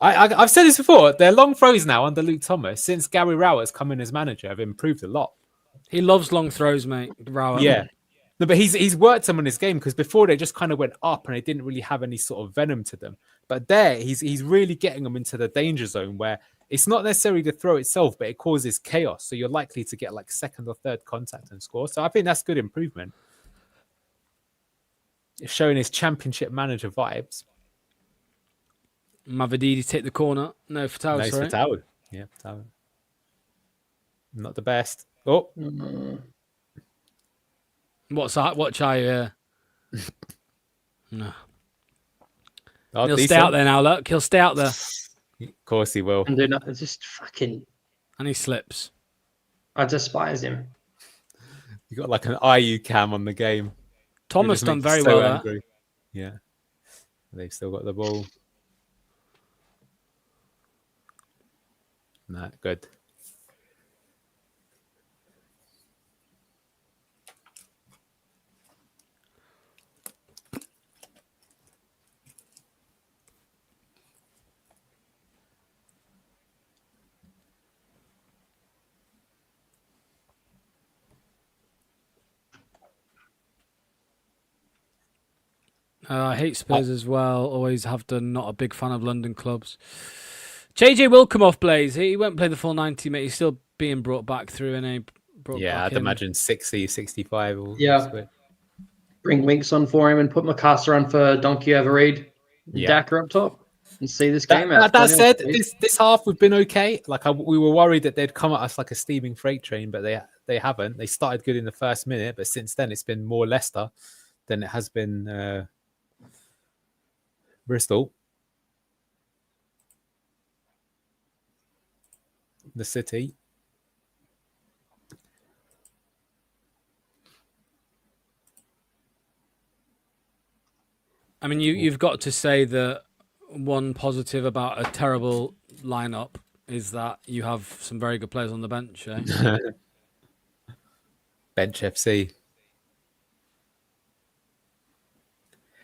I've said this before. Their long throws now under Luke Thomas, since Gary Rowett's come in as manager, have improved a lot. He loves long throws, mate. Rowett. Yeah. No, but he's worked them on his game, because before they just kind of went up and they didn't really have any sort of venom to them. But there, he's really getting them into the danger zone where it's not necessarily the throw itself, but it causes chaos. So you're likely to get second or third contact and score. So I think that's good improvement. It's showing his championship manager vibes. Mavididi take the corner. No, Fatau, no, sorry. Fatau. Yeah, Fatau. Not the best. Oh. What's that? Watch I no. Oh, he'll decent. stay out there now, look. He'll stay out there. Of course he will. And it's just fucking... And he slips. I despise him. You got an IU cam on the game. Thomas done very well there. Yeah. They've still got the ball. Nah, good. I hate Spurs as well. Always have done. Not a big fan of London clubs. JJ will come off, Blaze. He won't play the full 90, mate. He's still being brought back through. I'd imagine 60, 65. Yeah. Bring Winks on for him and put Macassar on for Donkey Evereed. Yeah. Daka up top. And see this game out. That said, this half we've been okay. We were worried that they'd come at us like a steaming freight train, but they haven't. They started good in the first minute, but since then it's been more Leicester than it has been Bristol. The City. I mean, you've got to say that one positive about a terrible lineup is that you have some very good players on the bench. Eh? Bench FC.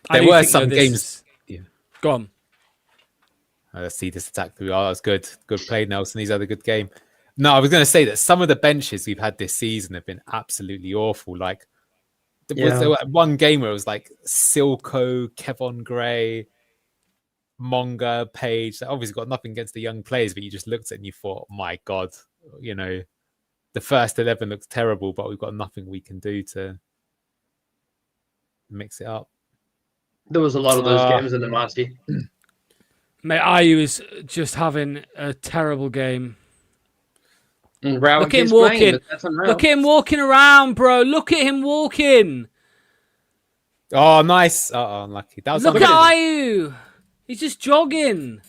I There do were think, though, some this games. is- Yeah. Go on. Let's see this attack through. Oh, that's good. Good play, Nelson. He's had a good game. No, I was going to say that some of the benches we've had this season have been absolutely awful. Like, there was one game where it was like Silco, Kevon Gray, Monga, Page. Obviously got nothing against the young players, but you just looked at it and you thought, my God, you know, the first 11 looks terrible, but we've got nothing we can do to mix it up. There was a lot of those games in the Marty. Mate, Ayu is just having a terrible game. And Look at him walking. Look at him walking around, bro. Look at him walking. Oh, nice. Oh, unlucky. That was Look at Ayu. He's just jogging.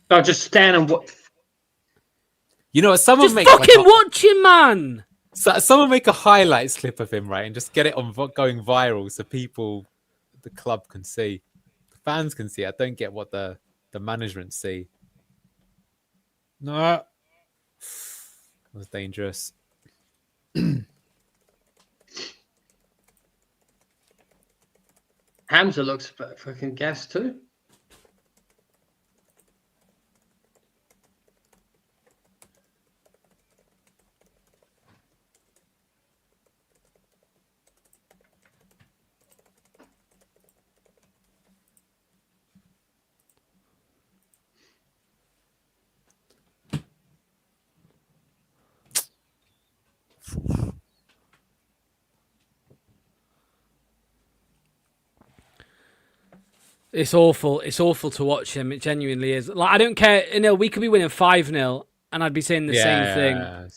Oh, just stand and what? You know what? Someone Just make fucking watch him, man. someone make a highlight clip of him, right, and just get it on going viral so people, the club can see, the fans can see. I don't get what the management see. No, that was dangerous. Hamza looks fucking gas too. It's awful. It's awful to watch him. It genuinely is. Like, I don't care. You know, we could be winning 5-0, and I'd be saying the same thing.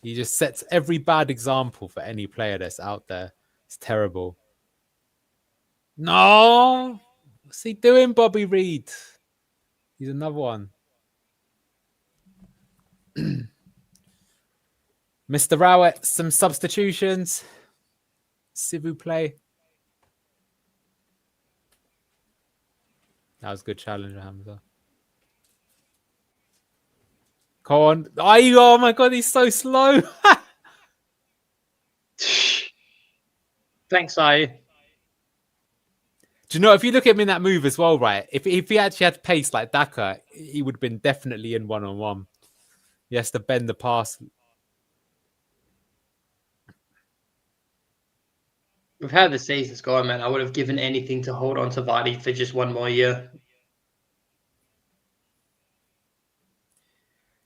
He just sets every bad example for any player that's out there. It's terrible. No, what's he doing, Bobby Reed? He's another one. Mr. Rowett, some substitutions. S'il vous plaît. That was a good challenge, Hamza. Come on. Oh my God, he's so slow. Thanks, Ayu. Do you know, if you look at him in that move as well, right? If he actually had pace like Daka, he would have been definitely in one-on-one. He has to bend the pass. We've had the seasons going, man. I would have given anything to hold on to Vardy for just one more year.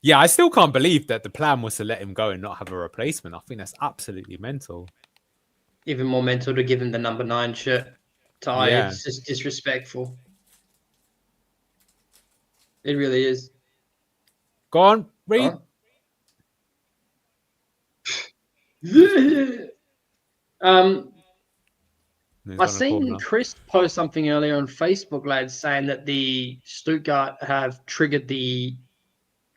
Yeah, I still can't believe that the plan was to let him go and not have a replacement. I think that's absolutely mental. Even more mental to give him the number 9 shirt to Ayu. Yeah. It's just disrespectful. It really is. Go on, Reed. I seen Chris post something earlier on Facebook, lads, saying that the Stuttgart have triggered the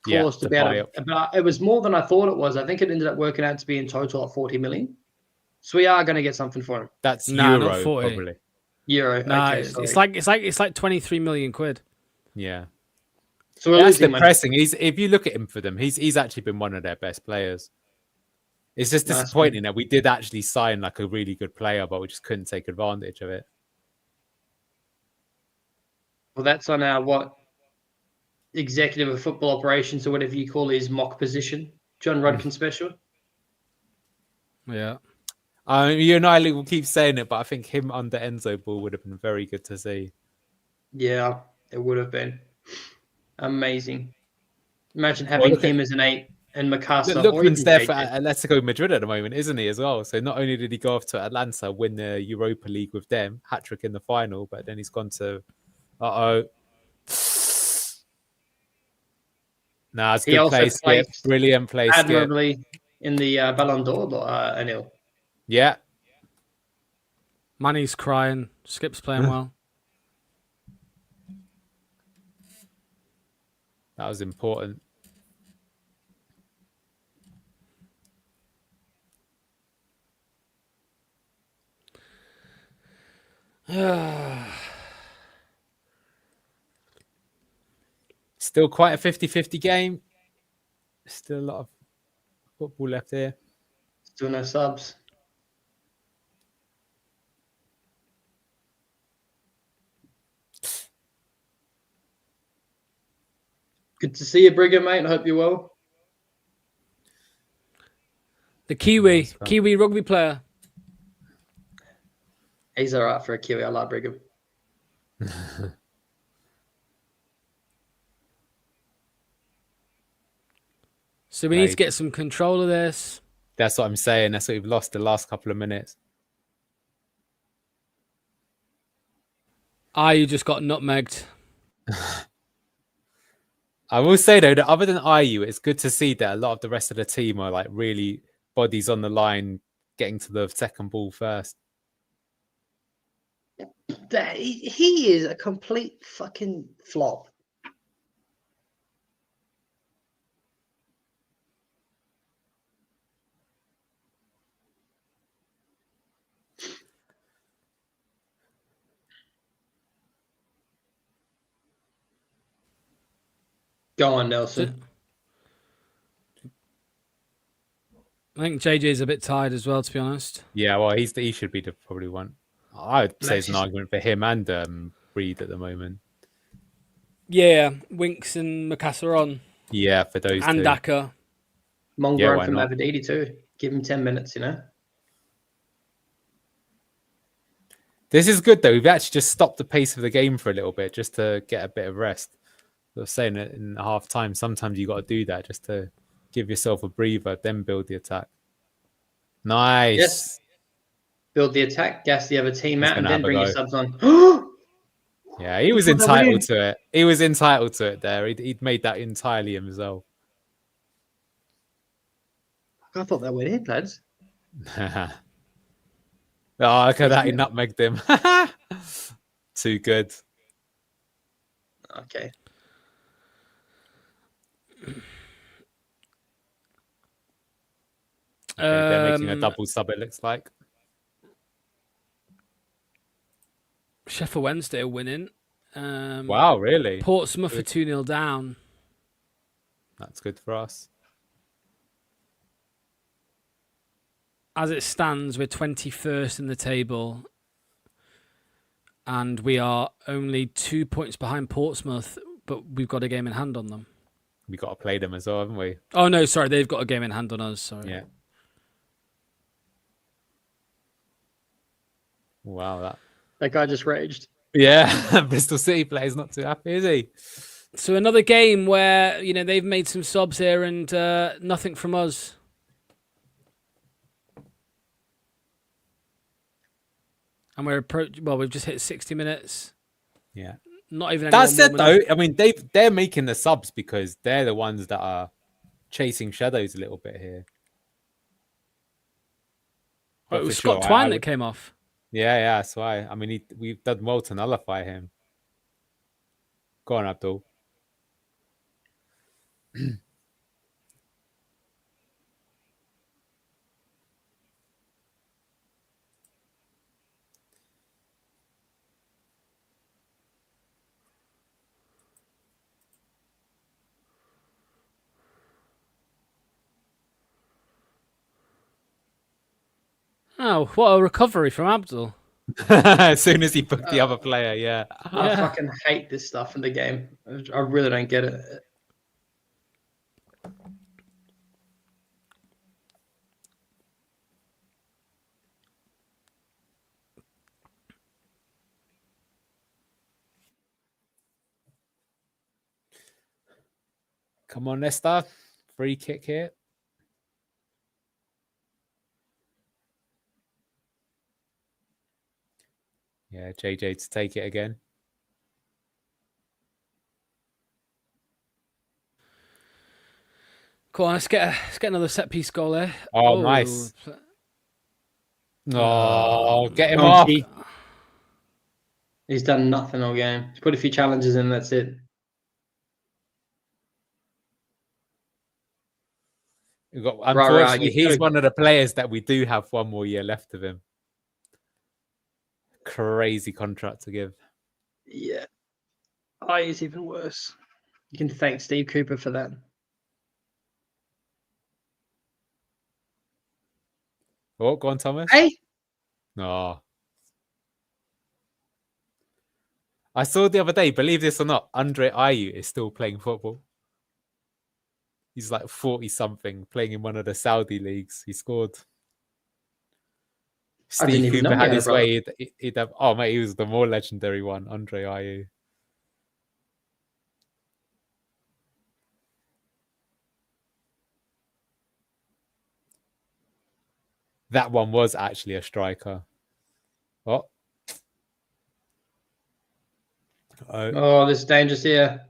clause to be able to, but it was more than I thought it was. I think it ended up working out to be in total at 40 million. So we are going to get something for him. That's Nah, Euro, not 40. probably. Euro. Nah, Okay, it's like 23 million quid. Yeah. So that's depressing. If you look at him for them, he's actually been one of their best players. It's just disappointing that we did actually sign like a really good player, but we just couldn't take advantage of it. Well, that's on our executive of football operations or whatever you call his mock position, John Rudkin special. Yeah. You and I will keep saying it, but I think him under Enzo Ball would have been very good to see. Yeah, it would have been amazing. Imagine having him as an 8 and Mikasa. Lookman's there for Atletico Madrid at the moment, isn't he, as well? So not only did he go off to Atlanta, win the Europa League with them, hat-trick in the final, but then he's gone to... Nah, it's good play, Skip. Brilliant play, Skip. Admirably in the Ballon d'Or, Anil. Yeah. Manny's crying. Skip's playing well. That was important. Still quite a 50-50 game. Still a lot of football left here. Still no subs. Good to see you, Brigham, mate. I hope you're well. The Kiwi rugby player. He's all right for a Kiwi. I like Brigham. So we need to get some control of this. That's what I'm saying. That's what we've lost the last couple of minutes. You just got nutmegged. I will say though that other than IU, it's good to see that a lot of the rest of the team are like really bodies on the line, getting to the second ball first. He is a complete fucking flop. Go on, Nelson. I think JJ's a bit tired as well, to be honest. Yeah, well, he should be the probably one. I would say it's an argument for him and Reed at the moment. Yeah, Winks and Macassar are on. Yeah, for those and two. Daka. Mongrel from Aberdeen too. Give him 10 minutes, you know. This is good though. We've actually just stopped the pace of the game for a little bit just to get a bit of rest. I was saying it in half time. Sometimes you got to do that just to give yourself a breather, then build the attack. Nice. Yes. Build the attack, gas the other team out, and then bring your subs on. Yeah, he was entitled to it. He was entitled to it there. He'd made that entirely himself. I thought that went in, lads. Oh, look at that. He nutmegged him. Too good. Okay. They're making a double sub, it looks like. Sheffield Wednesday are winning. Wow, really? Portsmouth are 2-0 down. That's good for us. As it stands, we're 21st in the table. And we are only 2 points behind Portsmouth, but we've got a game in hand on them. We've got to play them as well, haven't we? Oh, no, sorry. They've got a game in hand on us. Sorry. Yeah. Wow, that guy just raged. Yeah, Bristol City player's not too happy, is he? So another game where, you know, they've made some subs here and nothing from us. And we've just hit 60 minutes. Yeah. Not even That said, though, I mean, they're making the subs because they're the ones that are chasing shadows a little bit here. Oh, it was Scott Twine that came off. Yeah, that's why. I mean, we've done well to nullify him. Go on, Abdul. Oh, what a recovery from Abdul. As soon as he booked the other player, yeah. I fucking hate this stuff in the game. I really don't get it. Come on, Leicester. Free kick here. Yeah, JJ to take it again. Cool, let's get another set piece goal there. Oh, nice. Oh, get him off. He's done nothing all game. He's put a few challenges in, that's it. Unfortunately, he's one of the players that we do have one more year left of him. Crazy contract to give. Yeah. It's even worse. You can thank Steve Cooper for that. Oh, go on, Thomas. Hey, No. I saw the other day, believe this or not, Andre Ayew is still playing football. He's like 40-something, playing in one of the Saudi leagues. He scored. I didn't Steve even know Cooper he had had a his brother. way. He'd have, oh, mate, he was the more legendary one, Andre Ayew. That one was actually a striker. Oh. Oh, this is dangerous here.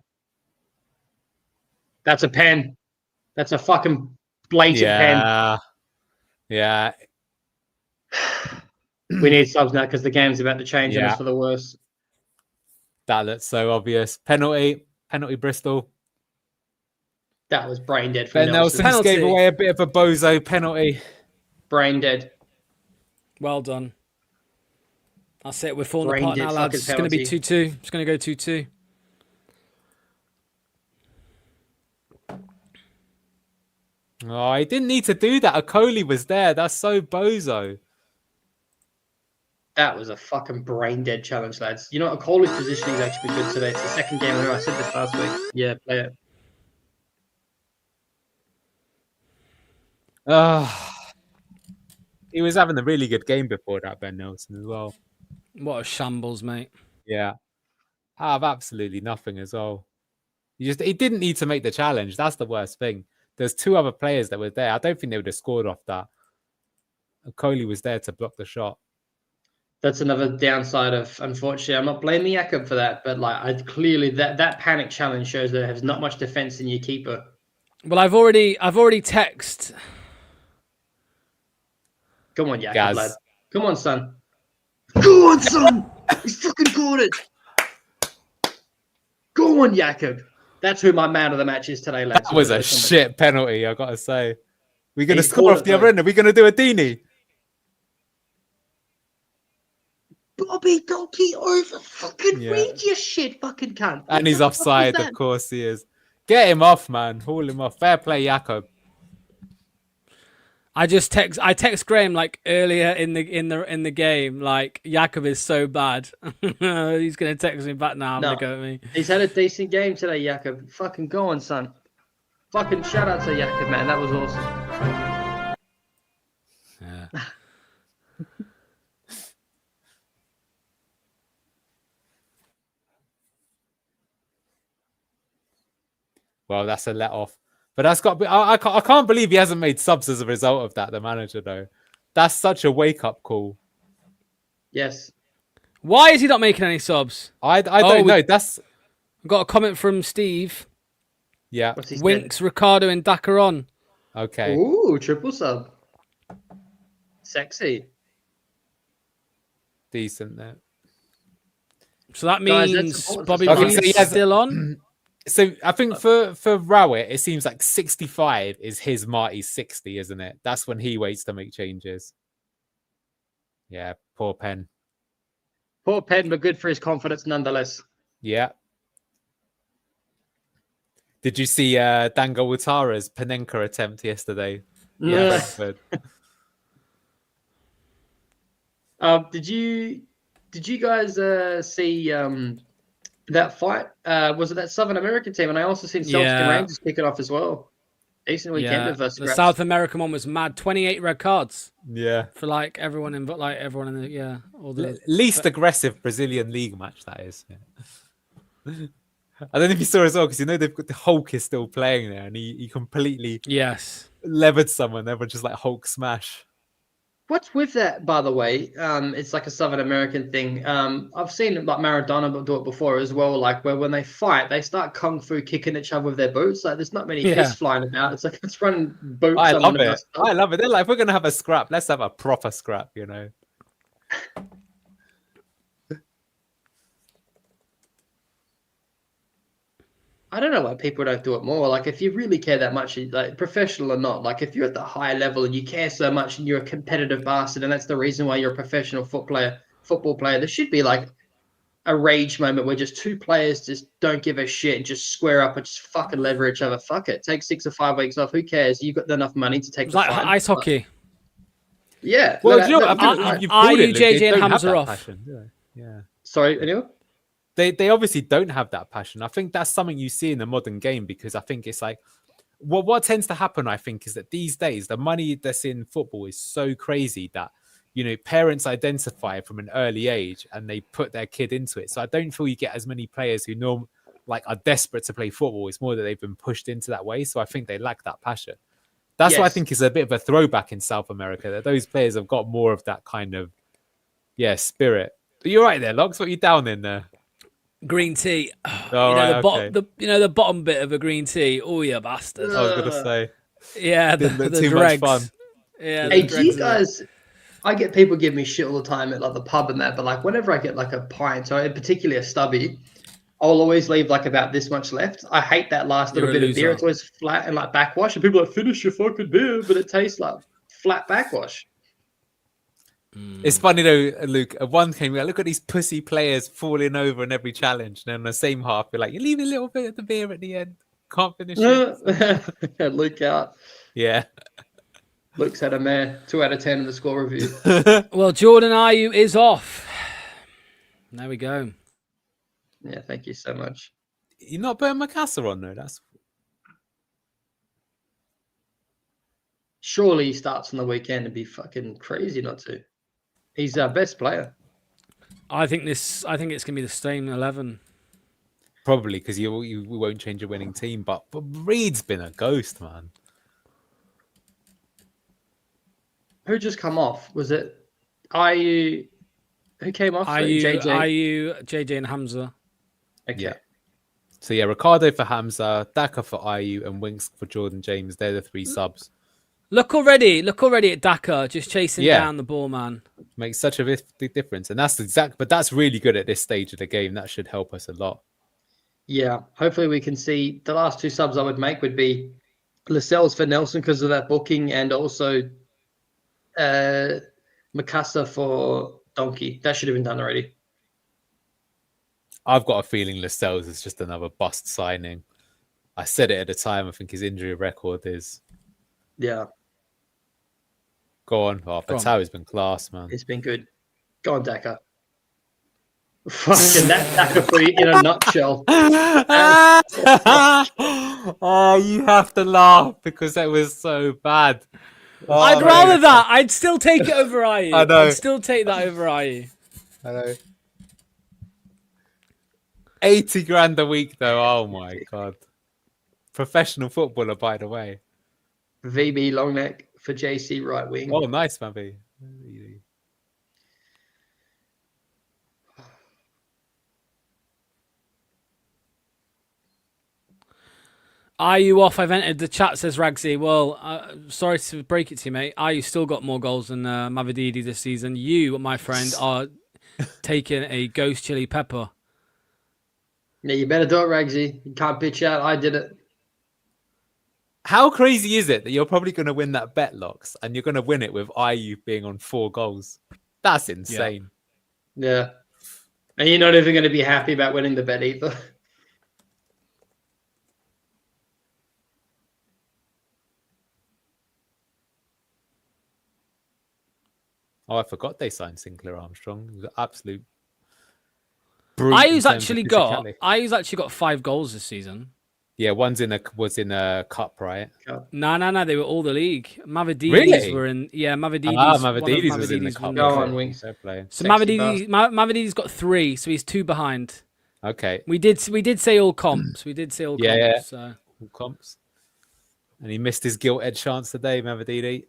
That's a pen. That's a fucking blatant pen. Yeah. We need subs now because the game's about to change and it's for the worse. That looks so obvious. Penalty Bristol. That was brain dead from Ben Nelson. Nelson gave away a bit of a bozo penalty. Brain dead. Well done. That's it. We're falling Brain apart dead now, lads. fucking It's going to be penalty. 2-2. It's going to go 2-2. Oh, he didn't need to do that. Okoli was there. That's so bozo. That was a fucking brain dead challenge, lads. You know what? Okoli's positioning is actually good today. It's the second game in a row. I said this last week. Yeah, play it. He was having a really good game before that, Ben Nelson, as well. What a shambles, mate. Yeah. I have absolutely nothing as well. He didn't need to make the challenge. That's the worst thing. There's two other players that were there. I don't think they would have scored off that. Okoli was there to block the shot. That's another downside of, unfortunately, I'm not blaming Jakob for that, but like I clearly that panic challenge shows that there's not much defense in your keeper. Well, I've already texted. Come on, Jakob, Gaz. lad. Come on, son. Go on, son. He's fucking caught it. Go on, Jakob. That's who my man of the match is today, lads. That was a shit penalty, I gotta say. We're gonna He's score called off it, the other though. end. Are we gonna do a Dini? Bobby, don't keep over. Fucking Yeah. read your shit, fucking cunt. And What he's the fuck was offside, that? of course he is. Get him off, man. Haul him off. Fair play, Jakob. I text Graham like earlier in the game, like Jakob is so bad. He's gonna text me back now. I'm gonna go at me. He's had a decent game today, Jakob. Fucking go on, son. Fucking shout out to Jakob, man. That was awesome. Yeah. Well, that's a let off. But that's got to be. I can't believe he hasn't made subs as a result of that, the manager, though. That's such a wake up call. Yes. Why is he not making any subs? I don't know. That's. I've got a comment from Steve. Yeah. What's he said? Winks, Ricardo, and Dakar on. Okay. Ooh, triple sub. Sexy. Decent there. So that Guys, that's means important Bobby to start. Reed's Okay, so he has- still on. So I think for Rowett, it seems like 65 is his Marty's 60, isn't it? That's when he waits to make changes. Yeah, poor Pen. Poor Pen, but good for his confidence nonetheless. Yeah. Did you see Dango Watara's Panenka attempt yesterday? Yeah. Brentford. Did you guys see that fight? Was it that Southern American team? And I also seen Celtic and Yeah. Rangers kick it off as well. Decent weekend Yeah, of us. the South American one was mad. 28 red cards Yeah. for like everyone in the all the Least aggressive Brazilian league match, that is. Yeah. I don't know if you saw as well, because you know they've got the Hulk is still playing there, and he completely yes. levered someone. They were just like Hulk smash. What's with that, by the way? It's like a Southern American thing. I've seen like Maradona do it before as well. Like where when they fight, they start kung fu kicking each other with their boots. Like there's not many fists flying about. It's like let's run boots. I on love one it. another. I love it. They're like, if we're gonna have a scrap, let's have a proper scrap. You know. I don't know why people don't do it more. Like, if you really care that much, like professional or not, like if you're at the high level and you care so much and you're a competitive bastard, and that's the reason why you're a professional football player, there should be like a rage moment where just two players just don't give a shit and just square up and just fucking lever each other. Fuck it. Take 6 or 5 weeks off. Who cares? You've got enough money to take It's the like fight. ice hockey. Yeah. Well, let- do you know let- what? let- I think you've Are called you it, Luke. They JJ and don't have Hamza that off? passion, do they? Yeah. Sorry, anyone? They obviously don't have that passion. I think that's something you see in the modern game because I think it's like what tends to happen, I think, is that these days the money that's in football is so crazy that parents identify from an early age and they put their kid into it. So I don't feel you get as many players who are desperate to play football. It's more that they've been pushed into that way. So I think they lack that passion. That's what I Yes. think is a bit of a throwback in South America, that those players have got more of that kind of spirit. But you're right there, Locks. What are you down in there? Green tea. All right, okay. The bottom bit of a green tea. Oh, you bastard. I was gonna say, Yeah, didn't look the too dregs. much fun. Yeah, Hey, the do you dregs of it. guys? I get people give me shit all the time at like the pub and that, but like whenever I get like a pint, or particularly a stubby, I'll always leave like about this much left. I hate that last You're little a bit of beer. loser. It's always flat and like backwash, and people are like, finish your fucking beer, but it tastes like flat backwash. It's funny though, Luke. One came, look at these pussy players falling over in every challenge. And then on the same half, you're like, you leave a little bit of the beer at the end. Can't finish it. Luke out. Yeah. Luke's had a mare. 2 out of 10 in the score review. Well, Jordan Ayew is off. There we go. Yeah, thank you so much. You're not putting Macassar on though. That's Surely he starts on the weekend and be fucking crazy not to. He's our best player. I think it's gonna be the same 11. probably because you won't change a winning team. But Reed's been a ghost, man. Who just come off? Was it IU? Who came off? IU, JJ and Hamza. Okay. Yeah. So yeah, Ricardo for Hamza, Daka for IU, and Winks for Jordan James. They're the three subs. Look already at Daka just chasing down the ball, man. Makes such a big difference, and but that's really good at this stage of the game. That should help us a lot. Yeah, hopefully we can see the last two subs I would make would be Lascelles for Nelson because of that booking, and also Macassar for Donkey. That should have been done already. I've got a feeling Lascelles is just another bust signing. I said it at the time. I think his injury record is. Yeah. Go on. Oh, Patau has been class, man. It's been good. Go on, Daka. Fucking that Daka for you in a nutshell. Oh, you have to laugh because that was so bad. Oh, I'd rather that. I'd still take it over IU. I know. I'd still take that over IU. I know. 80 grand a week, though. Oh, my God. Professional footballer, by the way. VB long neck for JC right wing. Oh, nice, Mavi. IU off. I've entered the chat, says Ragsy. Well, sorry to break it to you, mate. IU still got more goals than Mavididi this season. You, my friend, are taking a ghost chili pepper. Yeah, you better do it, Ragsy. You can't bitch out. I did it. How crazy is it that you're probably going to win that bet, Locks, and you're going to win it with IU being on 4 goals? That's insane. Yeah. And you're not even going to be happy about winning the bet either. Oh, I forgot they signed Sinclair Armstrong. It was an absolute. IU's actually got 5 goals this season. Yeah, one's was in a cup, right? No. They were all the league. Mavididis Really? were in. Yeah, Mavididis. Mavididis was in the cup. Go on, Winks. So Mavididis got 3, so he's 2 behind. Okay. We did say all comps. Yeah. So. All comps. And he missed his gilt-edged chance today, Mavididi.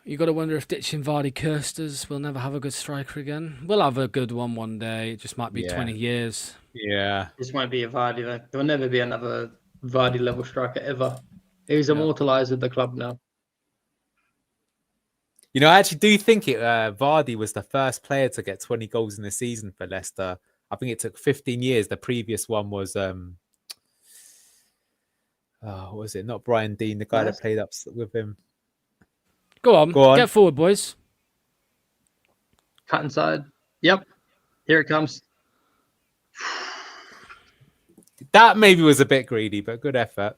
You got to wonder if ditching Vardy cursed us. We'll never have a good striker again. We'll have a good one day. It just might be 20 years. Yeah. This won't be a Vardy, though. There will never be another Vardy level striker ever. He's immortalised at the club now. You know, I actually do think Vardy was the first player to get 20 goals in the season for Leicester. I think it took 15 years. The previous one was, what was it? Not Brian Dean, the guy that played up with him. Go on. Get forward, boys. Cut inside. Yep. Here it comes. That maybe was a bit greedy, but good effort.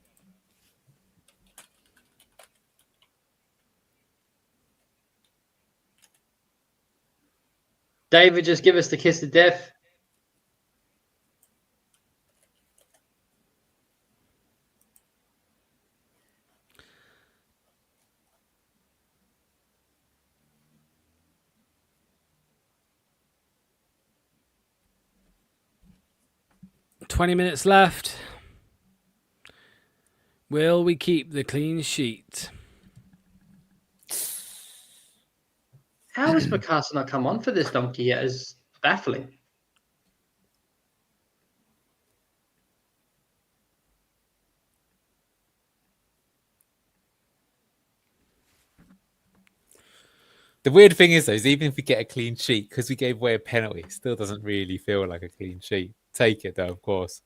David, just give us the kiss of death. "20 minutes left. Will we keep the clean sheet?" How has Picasso not come on for this donkey yet? Is baffling. The weird thing is, though, is even if we get a clean sheet, because we gave away a penalty, it still doesn't really feel like a clean sheet. Take it, though, of course.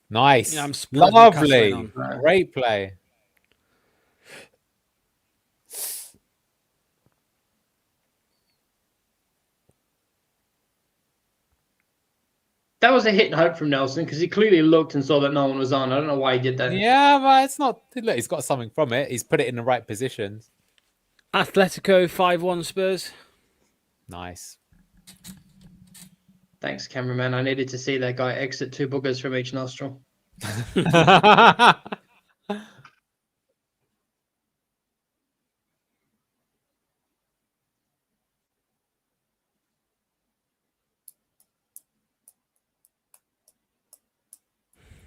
Nice. Yeah, I'm surprised Newcastle ain't Lovely. Great play. That was a hit and hope from Nelson because he clearly looked and saw that no one was on. I don't know why he did that. Yeah, but it's not. Look, he's got something from it. He's put it in the right positions. Atletico 5-1 Spurs. Nice. Thanks, cameraman. I needed to see that guy exit 2 boogers from each nostril.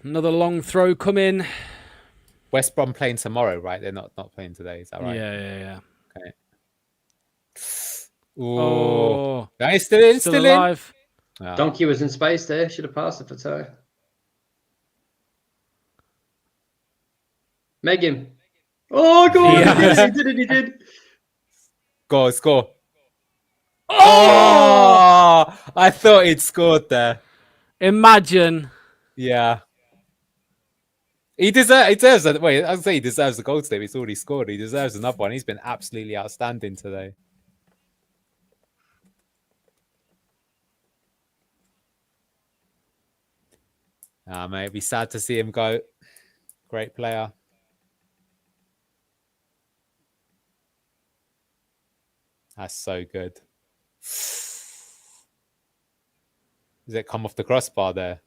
Another long throw coming. West Brom playing tomorrow, right? They're not playing today. Is that right? Yeah. Okay. Ooh. Oh, Nice, still in. still alive. Oh. Donkey was in space there. Should have passed it for toe. Megan. Oh, God. Yeah. He did. Go, score. Oh! I thought he'd scored there. Imagine. Yeah. He deserves that. Wait, I'd say he deserves the goal today. He's already scored. He deserves another one. He's been absolutely outstanding today. Mate, it'd be sad to see him go. Great player. That's so good. Does it come off the crossbar there?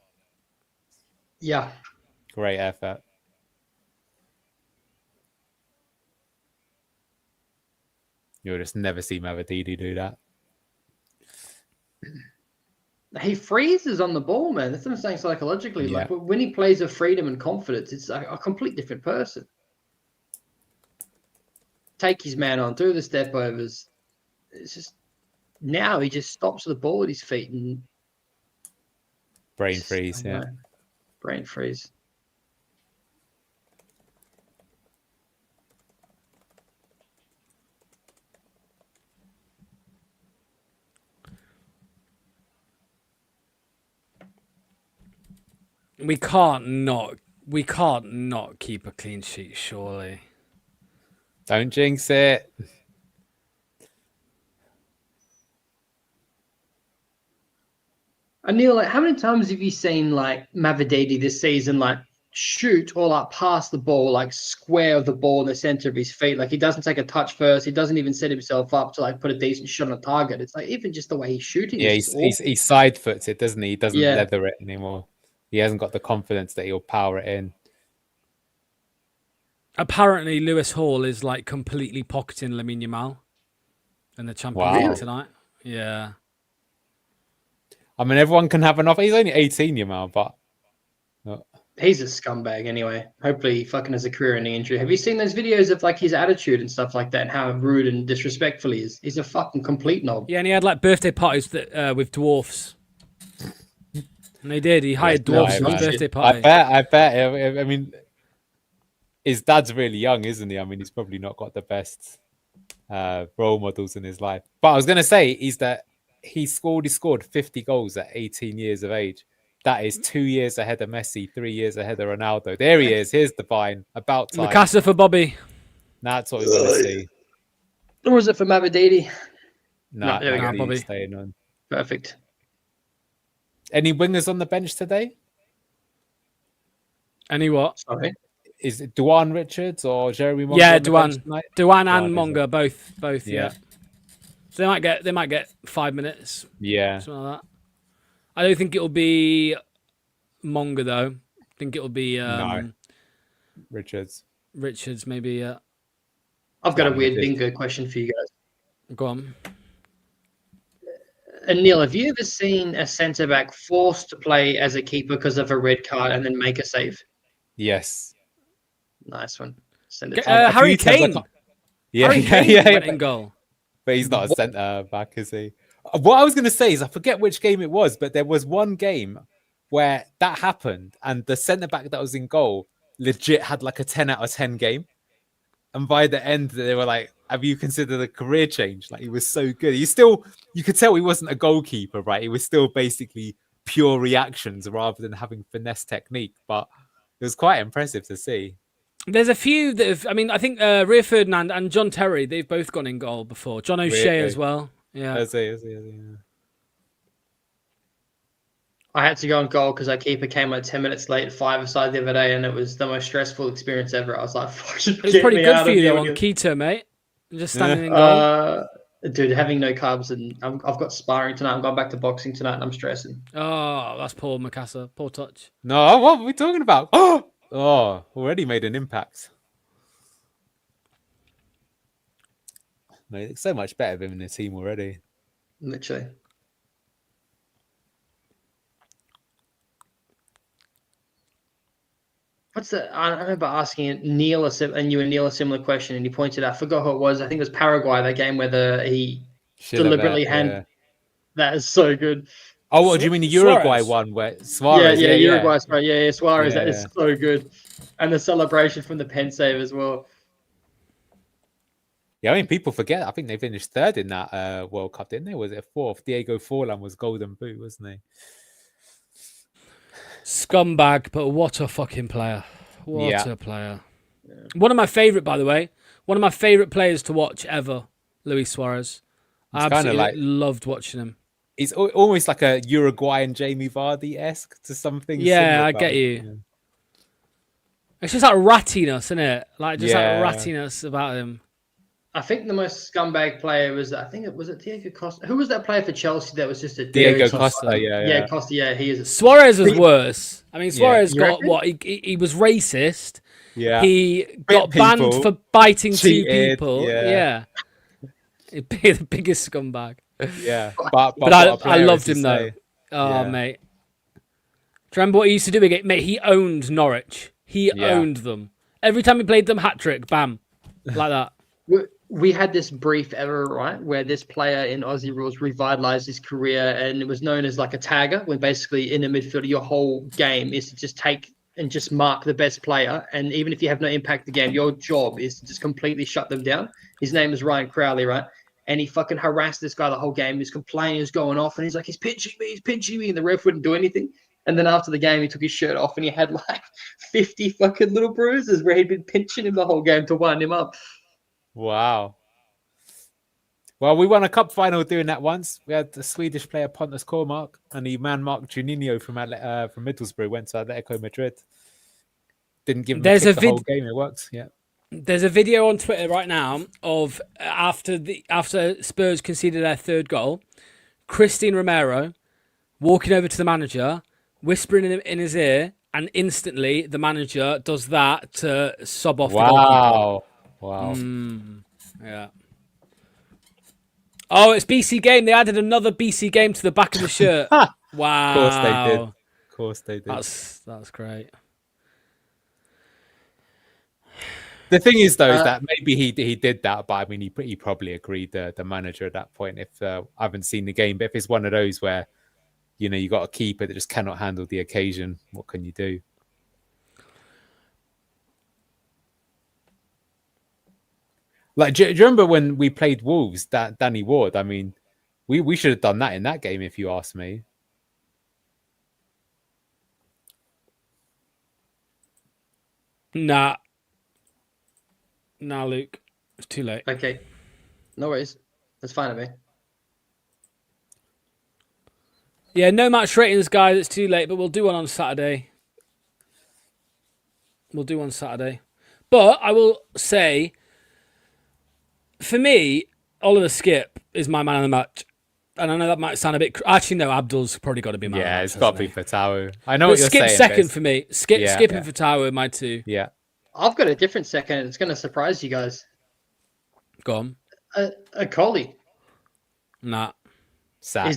Yeah. Great effort. You'll just never see Mavadidi do that. He freezes on the ball, man. That's what I'm saying psychologically. Yeah. Like when he plays with freedom and confidence, it's a complete different person. Take his man on, do the step overs. It's just now he just stops with the ball at his feet and Brain freeze, yeah. Brain freeze. We can't not keep a clean sheet, surely. Don't jinx it. And Neil, like, how many times have you seen like Mavididi this season, like shoot or like pass the ball, like square of the ball in the center of his feet? Like he doesn't take a touch first. He doesn't even set himself up to like put a decent shot on a target. It's like even just the way he's shooting. Yeah, is he side foots it, doesn't he? He doesn't Yeah. leather it anymore. He hasn't got the confidence that he'll power it in. Apparently, Lewis Hall is like completely pocketing Lamine Yamal in the Champions Wow. League tonight. Yeah. I mean, everyone can have an offer. He's only 18, Yamal, but He's a scumbag anyway. Hopefully he fucking has a career-ending injury. Have you seen those videos of like his attitude and stuff like that and how rude and disrespectful he is? He's a fucking complete knob. Yeah, and he had like birthday parties that, with dwarfs. And he did. He hired dwarfs for his birthday party. I bet. I mean, his dad's really young, isn't he? I mean, he's probably not got the best role models in his life. But I was going to say is that he scored 50 goals at 18 years of age. That is 2 years ahead of Messi, 3 years ahead of Ronaldo. There he is. Here's the vine. About time. Mikasa for Bobby. That's what we want to see. Or was it for Mavididi? Nah, there we go. Bobby staying on. Perfect. Any wingers on the bench today? Any what? Sorry. Is it Duane Richards or Jeremy Monk? Yeah, on the bench Duan. tonight? Duan Duan, and is Monga, it? both. Yeah. So they might get 5 minutes, Yeah. something like that. I don't think it'll be Monga though. I think it'll be No. Richards. Richards maybe. I've got I a mean, weird if it's- bingo question for you guys. Go on. And Neil, have you ever seen a centre back forced to play as a keeper because of a red card and then make a save? Yes. Nice one. Send it to A Harry few times I Kane. can't- Yeah, Harry yeah, Kane yeah. went in goal. But he's not a centre back, is he? What I was going to say is, I forget which game it was, but there was one game where that happened, and the centre back that was in goal legit had like a 10 out of 10 game. And by the end, they were like, "Have you considered a career change?" Like, he was so good. You could tell he wasn't a goalkeeper, right? He was still basically pure reactions rather than having finesse technique. But it was quite impressive to see. There's a few that have. I mean, I think Rio Ferdinand and John Terry, they've both gone in goal before. John O'Shea as well. Yeah. Is he? I had to go on goal because our keeper came like 10 minutes late, 5-a-side the other day, and it was the most stressful experience ever. I was like, It was pretty good for you though on keto, mate. Just standing in goal. Dude, having no carbs, and I've got sparring tonight. I'm going back to boxing tonight, and I'm stressing. Oh, that's poor Mikasa. Poor touch. No, what are we talking about? Oh, already made an impact. No, he looks so much better than in the team already. Literally. What's the? I remember asking Neil and you and Neil a similar question, and he pointed out. I forgot who it was. I think it was Paraguay. That game where he deliberately hand. That is so good. Oh, what do you mean the Uruguay Suarez. one where Suarez? Yeah, Uruguay. Yeah, Suarez. Yeah, That is so good, and the celebration from the pen save as well. Yeah, I mean, people forget. I think they finished third in that World Cup, didn't they? Was it fourth? Diego Forlan was Golden Boot, wasn't he? Scumbag, but what a fucking player. What Yeah. a player. Yeah. One of my favourite, by the way. One of my favourite players to watch ever, Luis Suarez. I absolutely loved watching him. He's almost like a Uruguayan Jamie Vardy-esque to something. Yeah, I get you. Yeah. It's just like rattiness, isn't it? Like just like rattiness about him. I think the most scumbag player was, it Diego Costa. Who was that player for Chelsea that was just a Diego Costa? Yeah, Costa. Yeah, he is. Suarez was worse. I mean, Suarez got what? He was racist. Yeah. He got banned for biting two people. Yeah. He'd be the biggest scumbag. Yeah. But I loved him though. Oh, mate. Do you remember what he used to do again? Mate, he owned Norwich. He owned them. Every time he played them, hat-trick, bam. Like that. We had this brief ever, right, where this player in Aussie rules revitalized his career, and it was known as like a tagger, when basically in a midfielder, your whole game is to just take and just mark the best player. And even if you have no impact the game, your job is to just completely shut them down. His name is Ryan Crowley, right? And he fucking harassed this guy the whole game. He was complaining, he was going off, and he's like, he's pinching me. And the ref wouldn't do anything. And then after the game, he took his shirt off and he had like 50 fucking little bruises where he'd been pinching him the whole game to wind him up. Wow. Well, we won a cup final doing that once. We had the Swedish player Pontus Kåmark and the man Mark Juninho from Middlesbrough went to Atletico Madrid. Didn't give him a kick the whole game. It worked. Yeah. There's a video on Twitter right now of after Spurs conceded their third goal, Christine Romero walking over to the manager, whispering in his ear, and instantly the manager does that to sub off the goalkeeper. Wow. Yeah. Oh, it's BC game. They added another BC game to the back of the shirt. Wow. Of course they did. That's great. The thing is, though, is that maybe he did that, but I mean, he probably agreed, the manager at that point. If I haven't seen the game, but if it's one of those where, you know, you got a keeper that just cannot handle the occasion, what can you do? Like, do you remember when we played Wolves, that Danny Ward? I mean, we should have done that in that game, if you ask me. Nah, Luke. It's too late. Okay. No worries. That's fine with me. Yeah, no match ratings, guys. It's too late, but we'll do one on Saturday. But I will say, for me, Oliver Skip is my man of the match. And I know that might sound a bit... Actually, no, Abdul's probably got to be man of the match. Yeah, it's got to be Fatawu. I know But what you're Skip's saying. second for me. Skip Yeah, and yeah. Fatawu are my two. Yeah. I've got a different second. It's going to surprise you guys. Go on. A Coley. Nah. Sacked.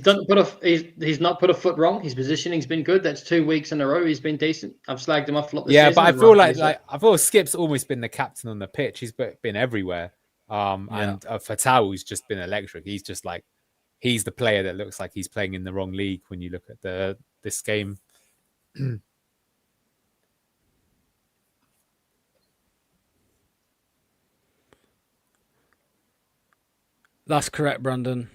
He's not put a foot wrong. His positioning's been good. That's 2 weeks in a row. He's been decent. I've slagged him off a lot this Yeah, season. but I feel I feel Skip's almost been the captain on the pitch. He's been everywhere. And Fatawu's just been electric. He's just like, he's the player that looks like he's playing in the wrong league when you look at this game. That's correct, Brandon.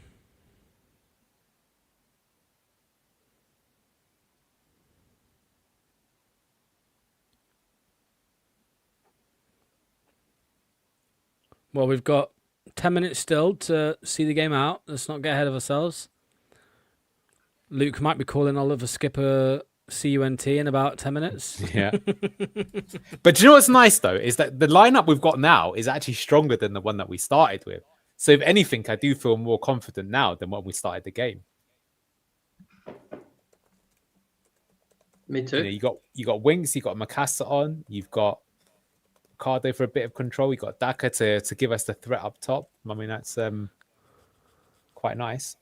Well, we've got 10 minutes still to see the game out. Let's not get ahead of ourselves. Luke might be calling Oliver Skipper CUNT in about 10 minutes. Yeah. But do you know what's nice, though, is that the lineup we've got now is actually stronger than the one that we started with. So if anything, I do feel more confident now than when we started the game. Me too. You got Winks, you got Macassa on, you've got Ricardo for a bit of control, you got Daka to give us the threat up top. I mean, that's quite nice.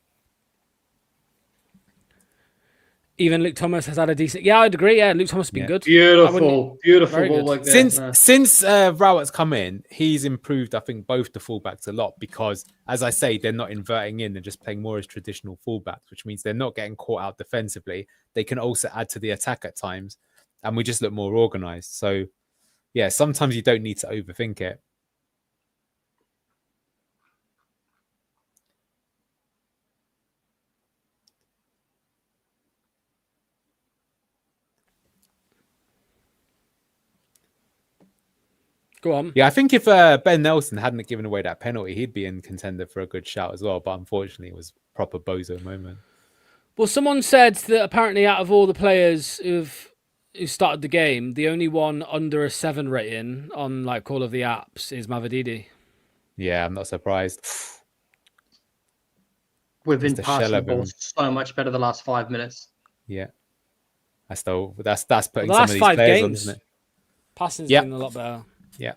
Even Luke Thomas has had a decent... Yeah, I'd agree. Yeah, Luke Thomas has been good. Beautiful Very ball good. like that. Since Rowett's come in, he's improved, I think, both the fullbacks a lot because, as I say, they're not inverting in. They're just playing more as traditional fullbacks, which means they're not getting caught out defensively. They can also add to the attack at times, and we just look more organised. So, yeah, sometimes you don't need to overthink it. Go on. Yeah, I think if Ben Nelson hadn't given away that penalty, he'd be in contender for a good shout as well. But unfortunately, it was a proper bozo moment. Well, someone said that apparently out of all the players who started the game, the only one under a 7 rating on like all of the apps is Mavididi. Yeah, I'm not surprised. We've been passing the ball so much better the last 5 minutes. Yeah, that's putting the some last of these 5 players games, on, isn't it? Passing's been a lot better. Yeah.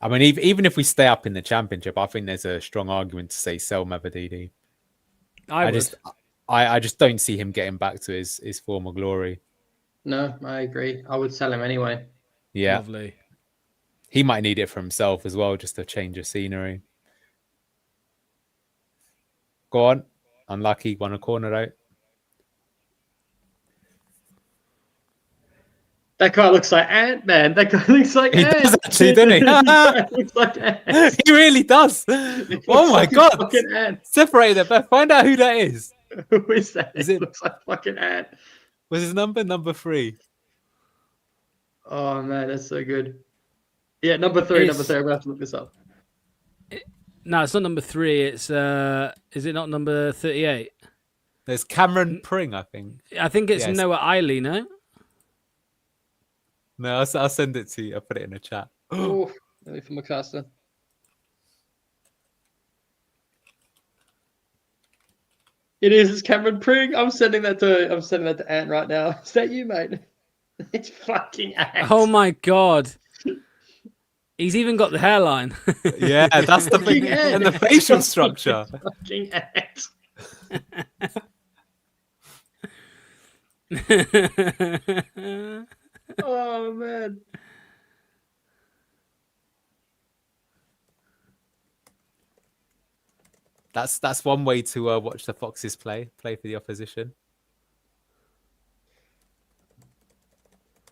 I mean, even if we stay up in the championship, I think there's a strong argument to say sell Mavididi. I just don't see him getting back to his former glory. No, I agree. I would sell him anyway. Yeah. Lovely. He might need it for himself as well, just a change of scenery. Go on. Unlucky, won a corner out. That guy looks like Ant-Man. That guy looks like He Ant. does actually, doesn't he? Looks like Ant. He really does. Oh my God. Fucking Ant. Separate them, but find out who that is. Who is that? Is It it- looks like fucking Ant. Was his number 3? Oh man, that's so good. Yeah, number 3. It's- Number 3. I'm gonna have to look this up. No, it's not number 3. It's is it not number 38? There's Cameron Pring, I think. I think it's Yes. Noah Eiley, no? No, I'll send it to you. I'll put it in the chat. Oh, let me for Macassa. It is. It's Cameron Pring. I'm sending that to Ant right now. Is that you, mate? It's fucking Ant. Oh my God. He's even got the hairline. Yeah, that's the thing. Fucking Ant. And the facial structure. Fucking Ant. Oh man. That's one way to watch the Foxes play for the opposition.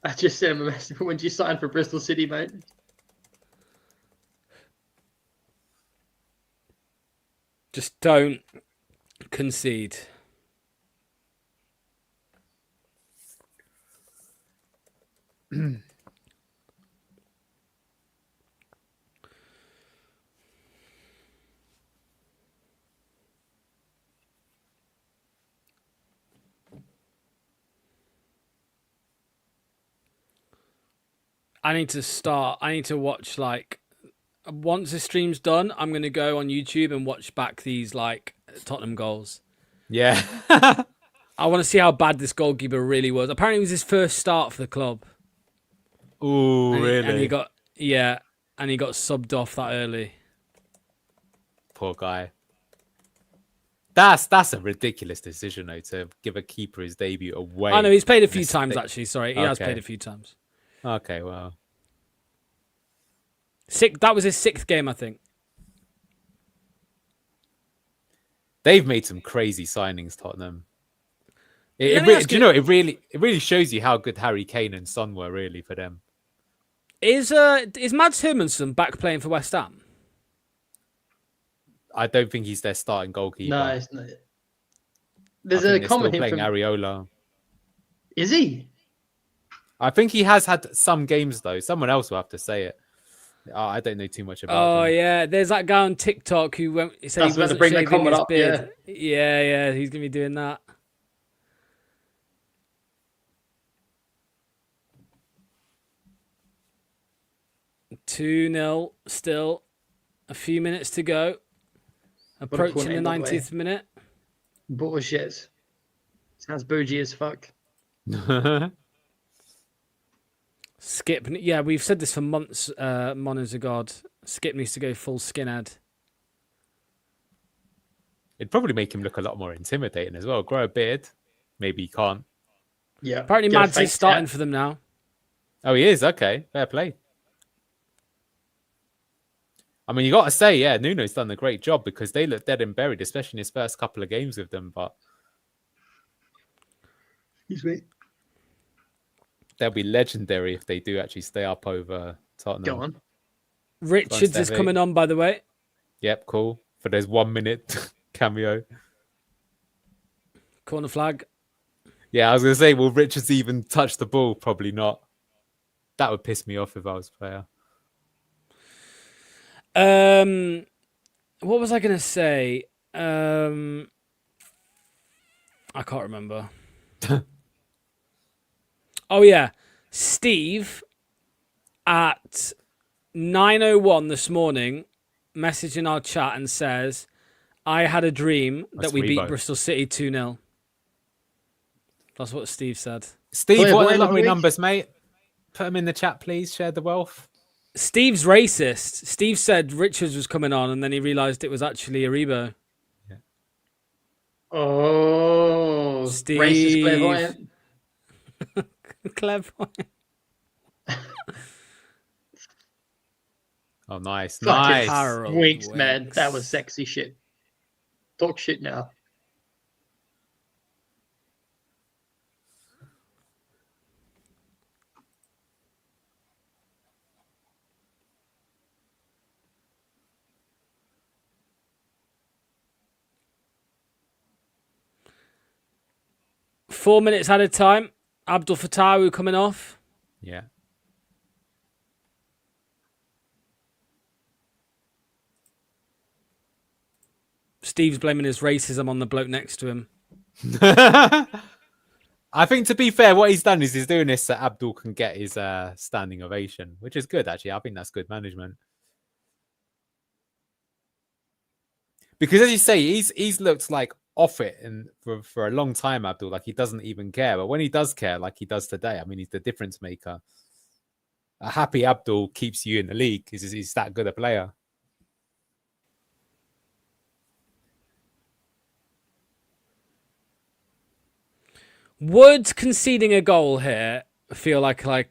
I just sent him a message. When did you sign for Bristol City, mate? Just don't concede. I need to start. I need to watch like once the stream's done. I'm gonna go on YouTube and watch back these like Tottenham goals. Yeah. I want to see how bad this goalkeeper really was. Apparently, it was his first start for the club. Oh, really? And he got subbed off that early. Poor guy. That's a ridiculous decision, though, to give a keeper his debut away. I know he's played a few times actually. Sorry, he has played a few times. Okay, well, That was his 6th game, I think. they've made some crazy signings, Tottenham. Do you know it really shows you how good Harry Kane and Son were really for them. Is Mads Hermansen back playing for West Ham? I don't think he's their starting goalkeeper. No, it's not. There's I a think they're comment still here playing from... Areola. Is he? I think he has had some games though. Someone else will have to say it. I don't know too much about him. Oh yeah, there's that guy on TikTok who said That's he wasn't bring the shaving comment his up, beard. Yeah, he's gonna be doing that. Two 0 still. A few minutes to go. Approaching the 90th minute. Bullshit. Sounds bougie as fuck. Skip. Yeah, we've said this for months, Monos of God. Skip needs to go full skinhead. It'd probably make him look a lot more intimidating as well. Grow a beard. Maybe he can't. Yeah. Apparently Mads is starting for them now. Oh, he is? Okay. Fair play. I mean, you got to say, yeah, Nuno's done a great job because they look dead and buried, especially in his first couple of games with them. But Excuse me. They'll be legendary if they do actually stay up over Tottenham. Go on. Richards is coming on, by the way. Yep, cool. For there's 1 minute cameo. Corner flag. Yeah, I was going to say, will Richards even touch the ball? Probably not. That would piss me off if I was a player. What was I going to say? I can't remember. Oh, yeah. Steve at 9:01 this morning messaging our chat and says, I had a dream that we beat Bristol City 2-0. That's what Steve said. Steve, what are the lottery numbers, mate? Put them in the chat, please. Share the wealth. Steve's racist. Steve said Richards was coming on and then he realised it was actually Aribo. Yeah. Oh, Steve. Racist clairvoyant. Clairvoyant. Oh, nice. Fucking Nice. Winks, man. That was sexy shit. Talk shit now. Four minutes at a time. Abdul Fattahu coming off. Yeah. Steve's blaming his racism on the bloke next to him. I think, to be fair, what he's done is he's doing this so Abdul can get his standing ovation, which is good, actually. I think that's good management. Because, as you say, he's looked like off it and for a long time, Abdul. Like, he doesn't even care. But when he does care, like he does today, I mean, he's the difference maker. A happy Abdul keeps you in the league because he's that good a player. Would conceding a goal here feel like a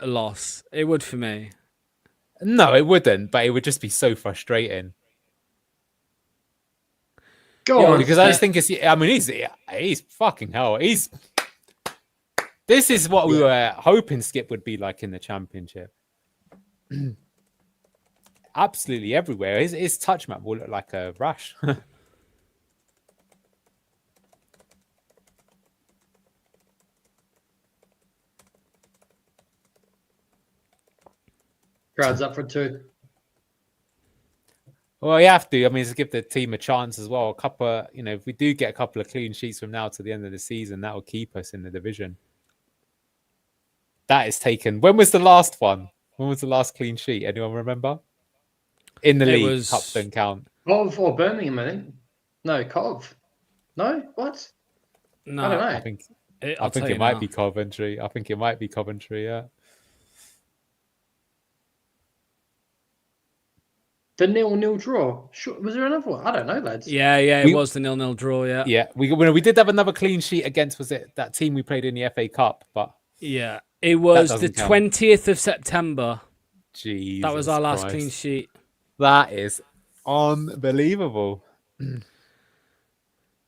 loss? It would for me. No, it wouldn't, but it would just be so frustrating. Go on. Because I just think he's fucking hell. This is what we were hoping Skip would be like in the Championship. Absolutely everywhere. His touch map will look like a rash. Crowd's up for 2. Well, you have to. I mean, to give the team a chance as well. If we do get a couple of clean sheets from now to the end of the season, that will keep us in the division. that is taken. When was the last one? When was the last clean sheet? Anyone remember? In the league, Cup don't count. Cov or Birmingham, I think. No, Cov. No, what? No, I don't know. I think it might be Coventry. I think it might be Coventry. Yeah. The 0-0 draw. Sure, was there another one? I don't know, lads. Yeah, it was the 0-0 draw. Yeah, yeah. We did have another clean sheet against. Was it that team we played in the FA Cup? But yeah, it was the 20th of September. Jesus, that was our last Christ. clean sheet. That is unbelievable.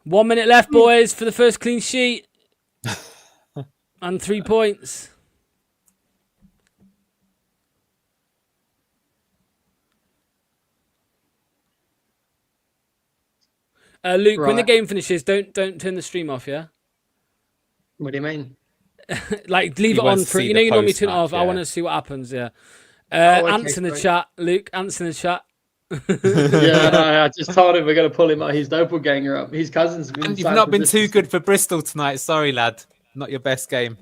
1 minute left, boys, for the first clean sheet. And 3 points. Luke, when the game finishes, don't turn the stream off, yeah? What do you mean? Like, leave it on for... You know you normally turn it off. Yeah. I want to see what happens, yeah. Ants in the chat. Luke, Ants in the chat. Yeah, no, I just told him we're going to pull him out. His doppelganger up. His cousin's been... And you've not been too good for Bristol tonight. Sorry, lad. Not your best game.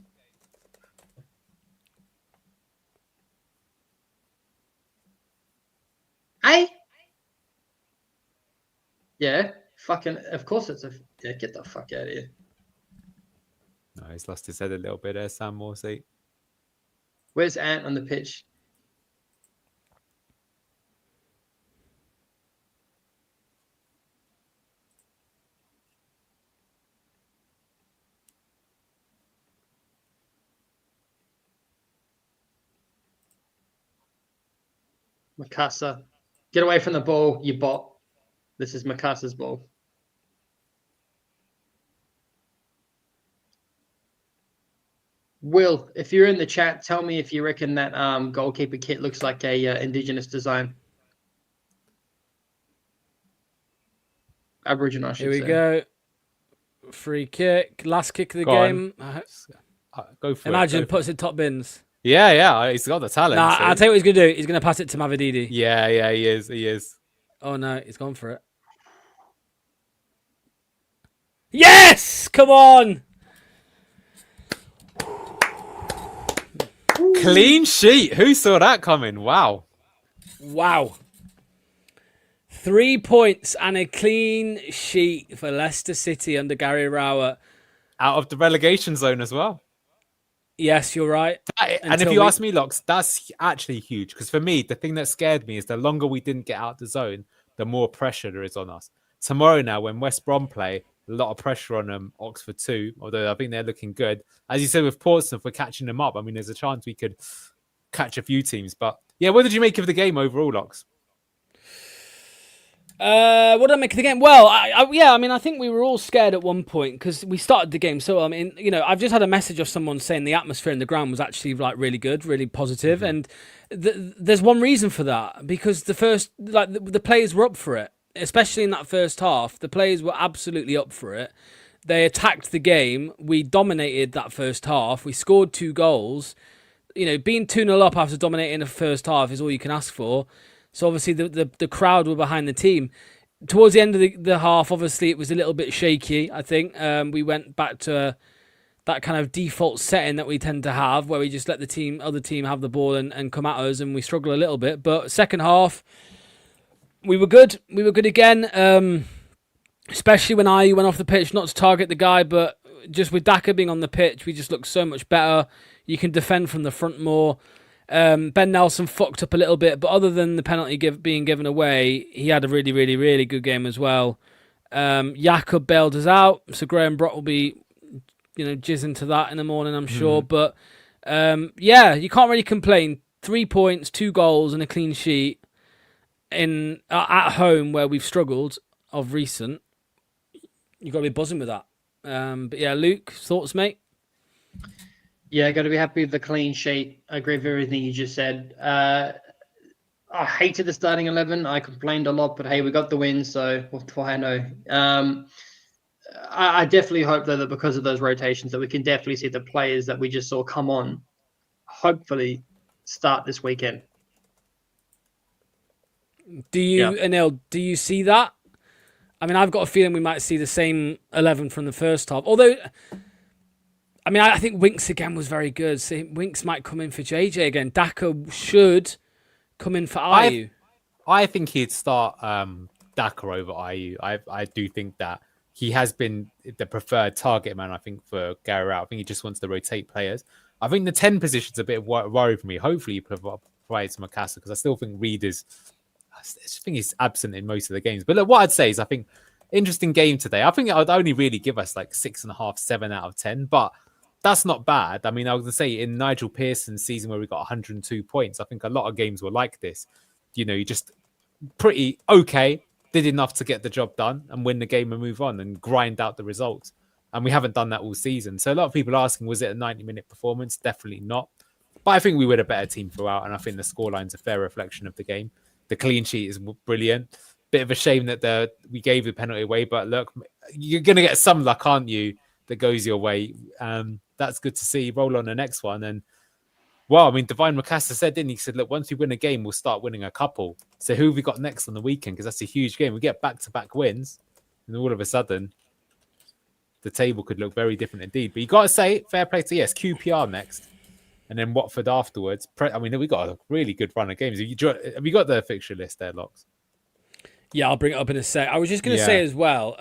Hey? Yeah, fucking... Of course it's a... Yeah, get the fuck out of here. No, he's lost his head a little bit there, Sam Morsey. Where's Ant on the pitch? Mikasa. Get away from the ball, you bot. This is Mikasa's ball. Will, if you're in the chat, tell me if you reckon that goalkeeper kit looks like a indigenous design. Aboriginal, I should say. Here we go. Free kick. Last kick of the game. Go for Imagine puts it top bins. Yeah, he's got the talent. Nah, I'll tell you what he's going to do. He's going to pass it to Mavididi. Yeah, he is. Oh, no, he's gone for it. Yes! Come on! Clean sheet. Who saw that coming? Wow. 3 points and a clean sheet for Leicester City under Gary Rowett. Out of the relegation zone as well. Yes, you're right. And if you ask me, Locks, that's actually huge. Because for me, the thing that scared me is the longer we didn't get out the zone, the more pressure there is on us. Tomorrow now, when West Brom play, a lot of pressure on them, Oxford too, although I think they're looking good. As you said with Portsmouth, we're catching them up. I mean, there's a chance we could catch a few teams. But yeah, what did you make of the game overall, Locks? What did I make of the game? Well, I think we were all scared at one point because we started the game. So, I mean, I've just had a message of someone saying the atmosphere in the ground was actually like really good, really positive. And there's one reason for that, because the players were up for it, especially in that first half. The players were absolutely up for it. They attacked the game. We dominated that first half. We scored 2 goals. Being 2-0 up after dominating the first half is all you can ask for. So obviously the crowd were behind the team. Towards the end of the half, obviously it was a little bit shaky, I think. We went back to that kind of default setting that we tend to have, where we just let the other team have the ball and come at us, and we struggle a little bit. But second half, we were good. We were good again, especially when I went off the pitch, not to target the guy, but just with Daka being on the pitch, we just looked so much better. You can defend from the front more. Ben Nelson fucked up a little bit, but other than the penalty being given away, he had a really, really, really good game as well. Jakob bailed us out, so Graham Brock will be, jizzing to that in the morning, I'm sure. But you can't really complain. 3 points, 2 goals, and a clean sheet at home where we've struggled of recent. You've got to be buzzing with that. But yeah, Luke, thoughts, mate? Yeah, got to be happy with the clean sheet. I agree with everything you just said. I hated the starting 11. I complained a lot, but hey, we got the win, so what do I know? I definitely hope, though, that because of those rotations, that we can definitely see the players that we just saw come on, hopefully start this weekend. Anil, do you see that? I mean, I've got a feeling we might see the same 11 from the first half. Although, I mean, I think Winks again was very good. So Winks might come in for JJ again. Daka should come in for Ayew. I think he'd start Daka over Ayew. I do think that he has been the preferred target man, I think, for Gary Rowett. I think he just wants to rotate players. I think the 10 position's a bit of worry for me. Hopefully he provides Macassar, because I still think I think he's absent in most of the games. But look, what I'd say is I think interesting game today. I think I'd only really give us like 6.5, 7 out of 10. But that's not bad. I mean, I was going to say in Nigel Pearson's season where we got 102 points, I think a lot of games were like this. You know, you just pretty okay, did enough to get the job done and win the game and move on and grind out the results. And we haven't done that all season. So a lot of people are asking, was it a 90-minute performance? Definitely not. But I think we were a better team throughout, and I think the scoreline's a fair reflection of the game. The clean sheet is brilliant. Bit of a shame that we gave the penalty away, but look, you're going to get some luck, aren't you, that goes your way. That's good to see. Roll on the next one. And, well, I mean, Divine Macassar said, didn't he? He said, look, once we win a game, we'll start winning a couple. So who have we got next on the weekend? Because that's a huge game. We get back-to-back wins, and all of a sudden, the table could look very different indeed. But you got to say, fair play to, yes, QPR next, and then Watford afterwards. I mean, we got a really good run of games. Have you got the fixture list there, Locks? Yeah, I'll bring it up in a sec. I was just going to say as well,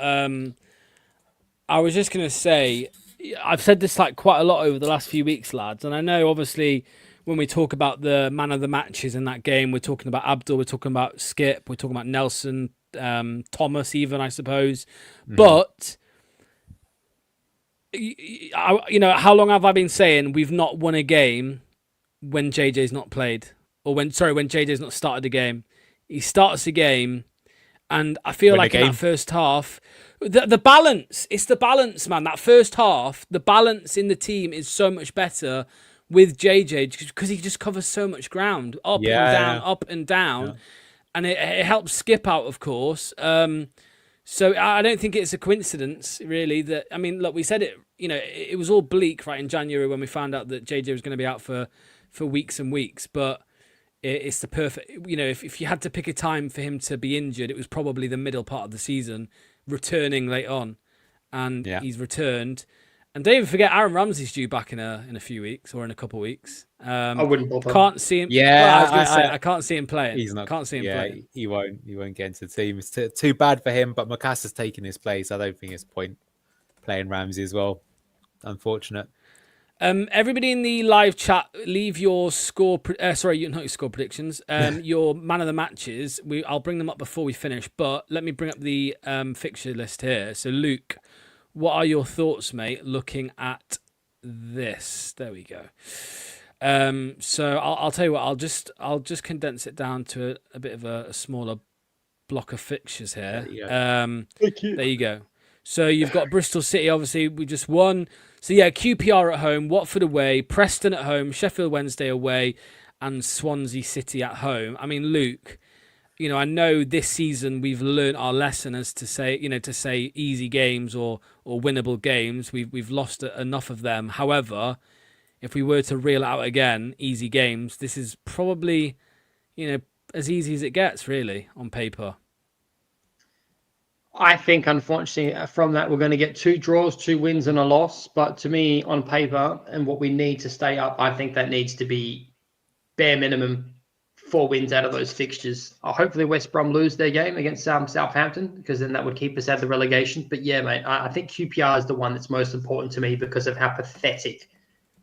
I've said this like quite a lot over the last few weeks, lads, and I know obviously when we talk about the man of the matches in that game, we're talking about Abdul, we're talking about Skip, we're talking about Nelson, Thomas even, I suppose. But you know, how long have I been saying we've not won a game when JJ's not played, or when JJ's not started a game? He starts a game, and I feel like in that first half, the balance, it's the balance, man. That first half, the balance in the team is so much better with JJ because he just covers so much ground, up and down, and it helps Skip out, of course. So I don't think it's a coincidence, really, that, I mean, look, we said it, you know, it was all bleak, right, in January when we found out that JJ was going to be out for weeks and weeks, but it's the perfect, you know, if you had to pick a time for him to be injured, it was probably the middle part of the season, returning late on, and he's returned. And don't even forget, Aaron Ramsey's due back in a few weeks or in a couple of weeks. I wouldn't bother. Can't see him. Yeah, well, I was going to say I can't see him playing. He's not. Can't see him playing. He won't get into the team. It's too bad for him. But Macassar's taking his place. I don't think it's point playing Ramsey as well. Unfortunate. Everybody in the live chat, leave your score. Not your score predictions. Your man of the matches. I'll bring them up before we finish. But let me bring up the fixture list here. So Luke, what are your thoughts, mate, looking at this? There we go. So I'll tell you what, I'll just condense it down to a bit of a smaller block of fixtures here. There you go. So you've got Bristol City, obviously, we just won. So yeah, QPR at home, Watford away, Preston at home, Sheffield Wednesday away, and Swansea City at home. I mean, Luke, you know, I know this season we've learned our lesson as to say easy games or winnable games. We've lost enough of them. However, if we were to reel out again, easy games, this is probably, you know, as easy as it gets, really, on paper. I think, unfortunately, from that, we're going to get 2 draws, 2 wins and a loss. But to me, on paper, and what we need to stay up, I think that needs to be bare minimum 4 wins out of those fixtures. Hopefully West Brom lose their game against Southampton, because then that would keep us out of the relegation. But yeah, mate, I think QPR is the one that's most important to me because of how pathetic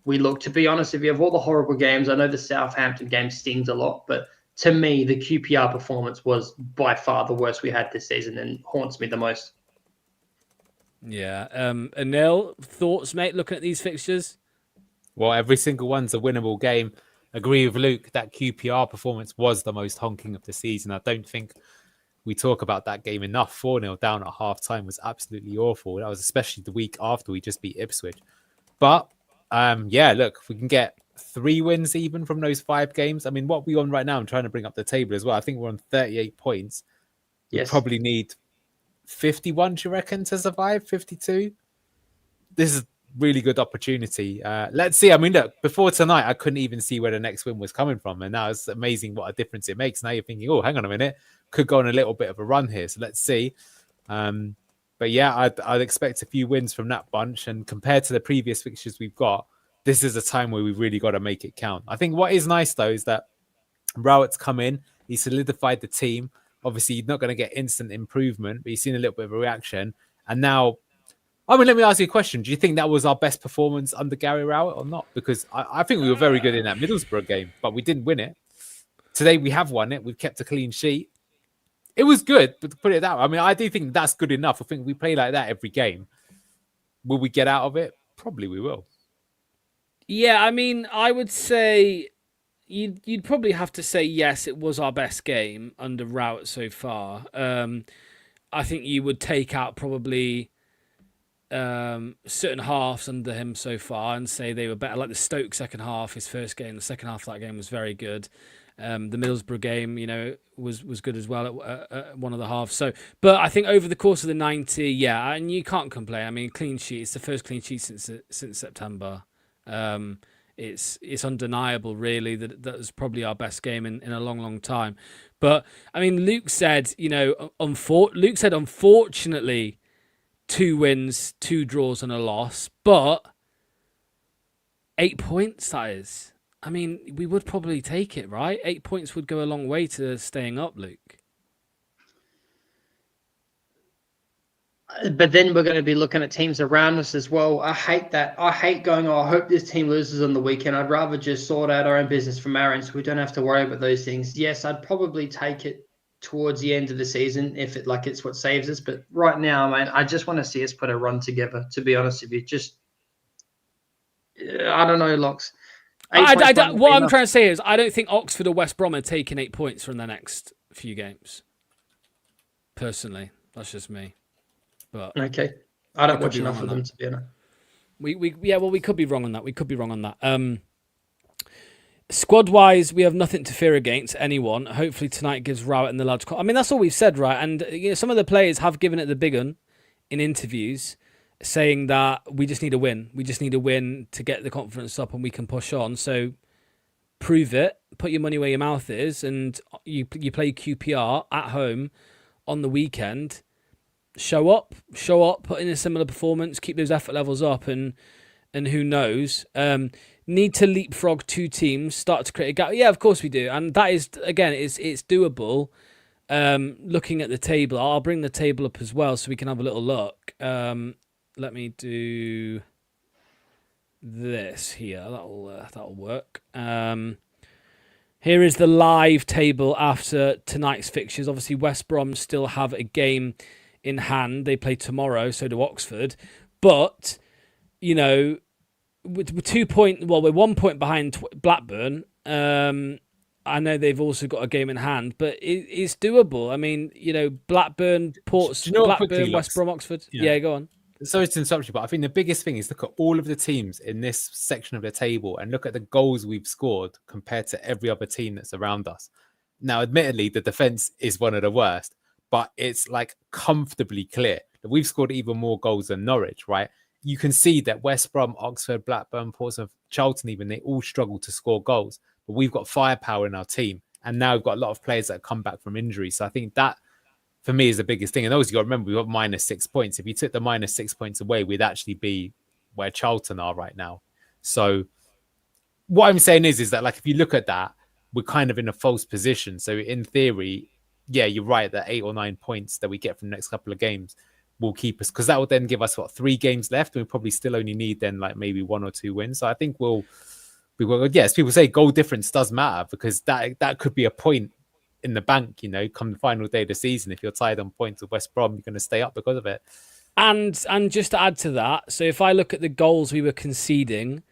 we look. To be honest, if you have all the horrible games, I know the Southampton game stings a lot, but to me, the QPR performance was by far the worst we had this season and haunts me the most. Yeah. Anil, thoughts, mate, looking at these fixtures? Well, every single one's a winnable game. Agree with Luke, that QPR performance was the most honking of the season. I don't think we talk about that game enough. 4-0 down at half-time was absolutely awful. That was especially the week after we just beat Ipswich. But, look, if we can get 3 wins even from those 5 games. I mean, what are we on right now? I'm trying to bring up the table as well. I think we're on 38 points. Yes. We probably need 51, do you reckon, to survive? 52? This is a really good opportunity. Let's see. I mean, look, before tonight, I couldn't even see where the next win was coming from. And now it's amazing what a difference it makes. Now you're thinking, oh, hang on a minute. Could go on a little bit of a run here. So let's see. But yeah, I'd expect a few wins from that bunch. And compared to the previous fixtures we've got, this is a time where we've really got to make it count. I think what is nice, though, is that Rowett's come in. He solidified the team. Obviously, you're not going to get instant improvement, but you've seen a little bit of a reaction. And now, I mean, let me ask you a question. Do you think that was our best performance under Gary Rowett or not? Because I think we were very good in that Middlesbrough game, but we didn't win it. Today, we have won it. We've kept a clean sheet. It was good, but to put it that way, I mean, I do think that's good enough. I think we play like that every game. Will we get out of it? Probably we will. Yeah, I mean, I would say you'd probably have to say yes, it was our best game under Rowett so far. I think you would take out probably certain halves under him so far and say they were better. Like the Stoke second half, his first game, the second half of that game was very good. The Middlesbrough game, was good as well at one of the halves. So, but I think over the course of the 90, yeah, and you can't complain. I mean, clean sheet. It's the first clean sheet since September. It's undeniable, really, that was probably our best game in a long, long time. But I mean, Luke said, unfortunately, 2 wins, 2 draws, and a loss, but 8 points. That is. I mean, we would probably take it, right? 8 points would go a long way to staying up, Luke. But then we're going to be looking at teams around us as well. I hate that. I hate going, I hope this team loses on the weekend. I'd rather just sort out our own business from our end so we don't have to worry about those things. Yes, I'd probably take it towards the end of the season if it's what saves us. But right now, man, I just want to see us put a run together, to be honest with you. I don't know, Locks. What I'm trying to say is I don't think Oxford or West Brom are taking 8 points from the next few games. Personally, that's just me. But okay, I don't watch enough of them to be honest. We could be wrong on that. Squad wise, we have nothing to fear against anyone. Hopefully tonight gives Rowett and the lads. I mean, that's all we've said, right? And some of the players have given it the big un in interviews, saying that we just need a win. We just need a win to get the confidence up, and we can push on. So prove it. Put your money where your mouth is, and you play QPR at home on the weekend. Show up, put in a similar performance, keep those effort levels up, and who knows? Need to leapfrog 2 teams, start to create a gap. Yeah, of course we do, and that is again, it's doable. Looking at the table, I'll bring the table up as well so we can have a little look. Let me do this here. That'll work. Here is the live table after tonight's fixtures. Obviously, West Brom still have a game in hand. They play tomorrow, so do Oxford. But, we're 1 point behind Blackburn. I know they've also got a game in hand, but it's doable. I mean, Blackburn, Blackburn, West Brom, Oxford. Yeah, go on. Sorry to interrupt you, but I think the biggest thing is look at all of the teams in this section of the table and look at the goals we've scored compared to every other team that's around us. Now, admittedly, the defense is one of the worst, but it's like comfortably clear that we've scored even more goals than Norwich, right? You can see that West Brom, Oxford, Blackburn, Portsmouth, Charlton even, they all struggle to score goals. But we've got firepower in our team. And now we've got a lot of players that have come back from injury. So I think that, for me, is the biggest thing. And also, you got to remember, we've got -6 points. If you took the -6 points away, we'd actually be where Charlton are right now. So what I'm saying is that, like, if you look at that, we're kind of in a false position. So in theory, yeah, you're right that 8 or 9 points that we get from the next couple of games will keep us, because that will then give us 3 games left, and we probably still only need then like maybe 1 or 2 wins. So I think yes, people say goal difference does matter, because that could be a point in the bank, come the final day of the season. If you're tied on points with West Brom, you're going to stay up because of it. And just to add to that, so if I look at the goals we were conceding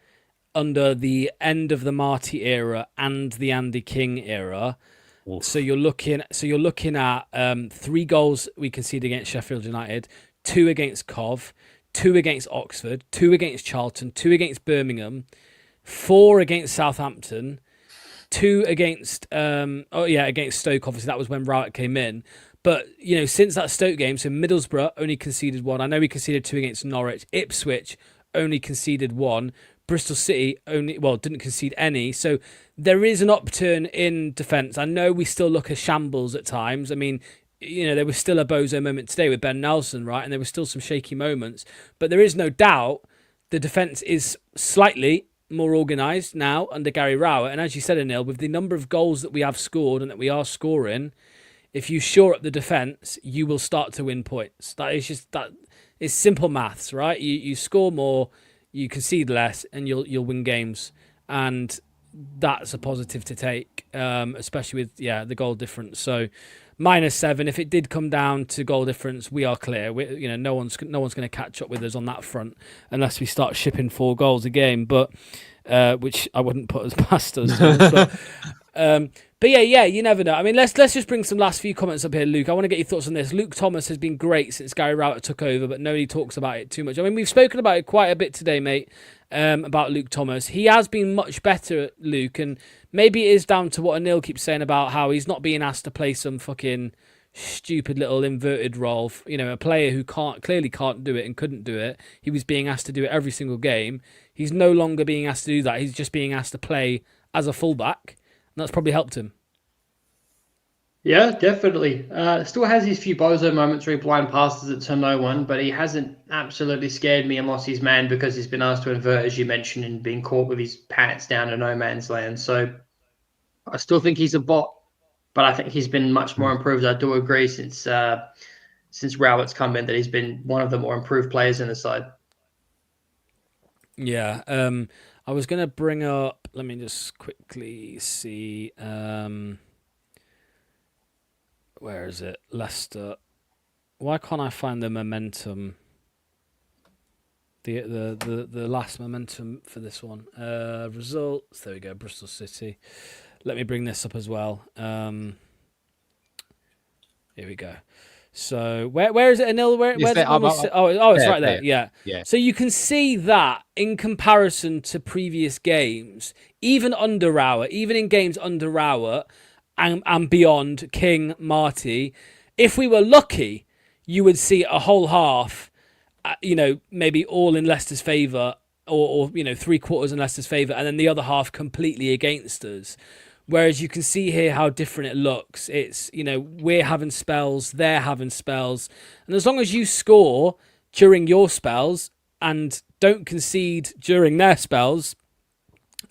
under the end of the Marty era and the Andy King era, oof. So you're looking at 3 goals we conceded against Sheffield United, 2 against Cov, 2 against Oxford, 2 against Charlton, 2 against Birmingham, 4 against Southampton, 2 against against Stoke. Obviously, that was when Rowett came in. But since that Stoke game, so Middlesbrough only conceded 1. I know we conceded 2 against Norwich. Ipswich only conceded 1. Bristol City didn't concede any. So there is an upturn in defence. I know we still look a shambles at times. I mean, there was still a bozo moment today with Ben Nelson, right? And there was still some shaky moments. But there is no doubt the defence is slightly more organised now under Gary Rowett. And as you said, Anil, with the number of goals that we have scored and that we are scoring, if you shore up the defence, you will start to win points. That is simple maths, right? You score more, you concede less, and you'll win games. And that's a positive to take, especially with the goal difference. So -7. If it did come down to goal difference, we are clear. No one's going to catch up with us on that front unless we start shipping 4 goals a game. But which I wouldn't put as past us. But yeah, you never know. I mean, let's just bring some last few comments up here, Luke. I want to get your thoughts on this. Luke Thomas has been great since Gary Rowett took over, but nobody talks about it too much. I mean, we've spoken about it quite a bit today, mate. About Luke Thomas. He has been much better, Luke, and maybe it is down to what Anil keeps saying about how he's not being asked to play some fucking stupid little inverted role. A player who clearly can't do it and couldn't do it. He was being asked to do it every single game. He's no longer being asked to do that. He's just being asked to play as a fullback, and that's probably helped him. Yeah, definitely. Still has his few bozo moments where he blind passes it to no one, but he hasn't absolutely scared me and lost his man because he's been asked to invert, as you mentioned, and being caught with his pants down to no man's land. So I still think he's a bot, but I think he's been much more improved. I do agree since Rowett's come in that he's been one of the more improved players in the side. Yeah, I was going to bring up, let me just quickly see, where is it? Leicester. Why can't I find the momentum? The last momentum for this one. Results. There we go. Bristol City. Let me bring this up as well. Here we go. So where is it, Anil? It's right there. Yeah. So you can see that in comparison to previous games, even under Rowett, even in games under Rowett, and beyond, King, Marty, if we were lucky, you would see a whole half, maybe all in Leicester's favour, or 3/4 in Leicester's favour, and then the other half completely against us. Whereas you can see here how different it looks. It's, we're having spells, they're having spells. And as long as you score during your spells and don't concede during their spells,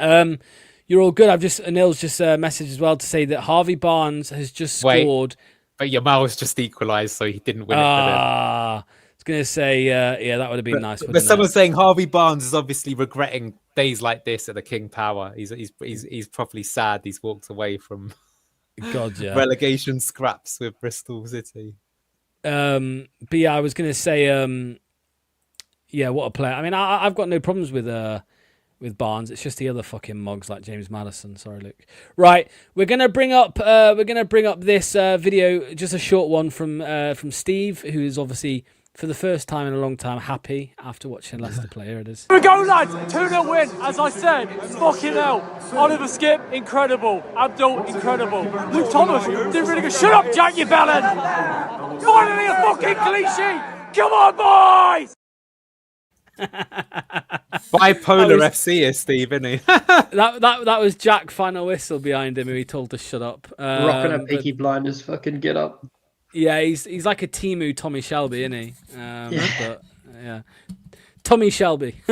you're all good. Anil's just messaged as well to say that Harvey Barnes has just scored. But Yamal's just equalised, so he didn't win it for them. I was going to say, that would have been nice. But someone's saying Harvey Barnes is obviously regretting days like this at the King Power. He's probably sad he's walked away from relegation scraps with Bristol City. But yeah, I was going to say, what a player. I mean, I've got no problems with Barnes. It's just the other fucking mugs like James Maddison. Sorry, Luke. Right, we're gonna bring up this video, just a short one from Steve, who is obviously for the first time in a long time happy after watching Leicester play. Here it is. Here we go, lads. 2-0 win. As I said, fucking hell. Oliver Skip, incredible. Abdul, incredible. Luke Thomas, did really good. Shut up, Jack, you bellend. Finally a fucking cliche. Come on, boys. Bipolar FC is Steve, isn't he? that was Jack final whistle behind him, who he told to shut up. Rocking a Peaky Blinders fucking get up. Yeah, he's like a Timu Tommy Shelby, isn't he? But yeah, Tommy Shelby.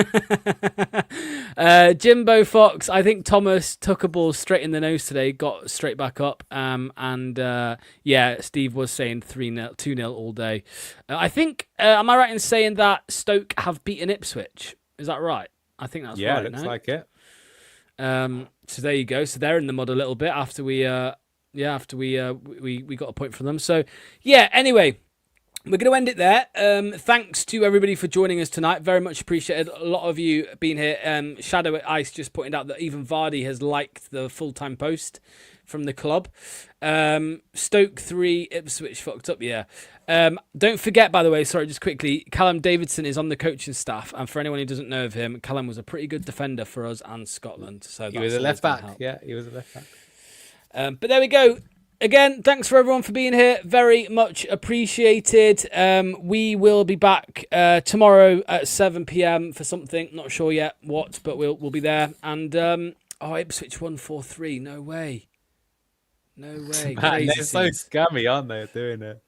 Jimbo Fox. I think Thomas took a ball straight in the nose today, got straight back up. Steve was saying 3-0, 2-0 all day. I think. Am I right in saying that Stoke have beaten Ipswich? Is that right? I think that's right. Yeah, looks like it. So there you go. So they're in the mud a little bit after we got a point from them. So yeah. Anyway, we're going to end it there. Thanks to everybody for joining us tonight. Very much appreciated. A lot of you being here. Shadow at Ice just pointed out that even Vardy has liked the full-time post from the club. Stoke 3, Ipswich fucked up, yeah. Don't forget, by the way, sorry, just quickly, Callum Davidson is on the coaching staff. And for anyone who doesn't know of him, Callum was a pretty good defender for us and Scotland. So he was a left back. Yeah, he was a left back. But there we go. Again, thanks for everyone for being here. Very much appreciated. We will be back tomorrow at 7 p.m. for something. Not sure yet what, but we'll be there. And Ipswich won 4-3. No way. Man, they're so scummy, aren't they, doing it?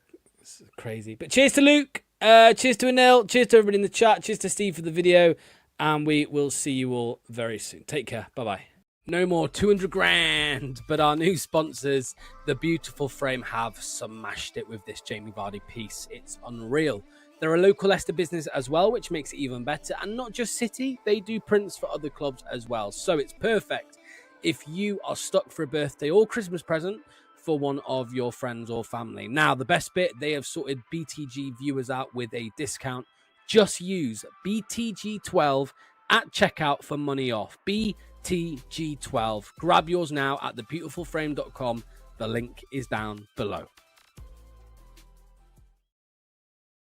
It's crazy. But cheers to Luke. Cheers to Anil. Cheers to everybody in the chat. Cheers to Steve for the video. And we will see you all very soon. Take care. Bye-bye. No more 200 grand. But our new sponsors, The Beautiful Frame, have smashed it with this Jamie Vardy piece. It's unreal. They're a local Leicester business as well, which makes it even better. And not just City, they do prints for other clubs as well. So it's perfect if you are stuck for a birthday or Christmas present for one of your friends or family. Now, the best bit, they have sorted BTG viewers out with a discount. Just use BTG12 at checkout for money off. BTG12. Grab yours now at thebeautifulframe.com. The link is down below.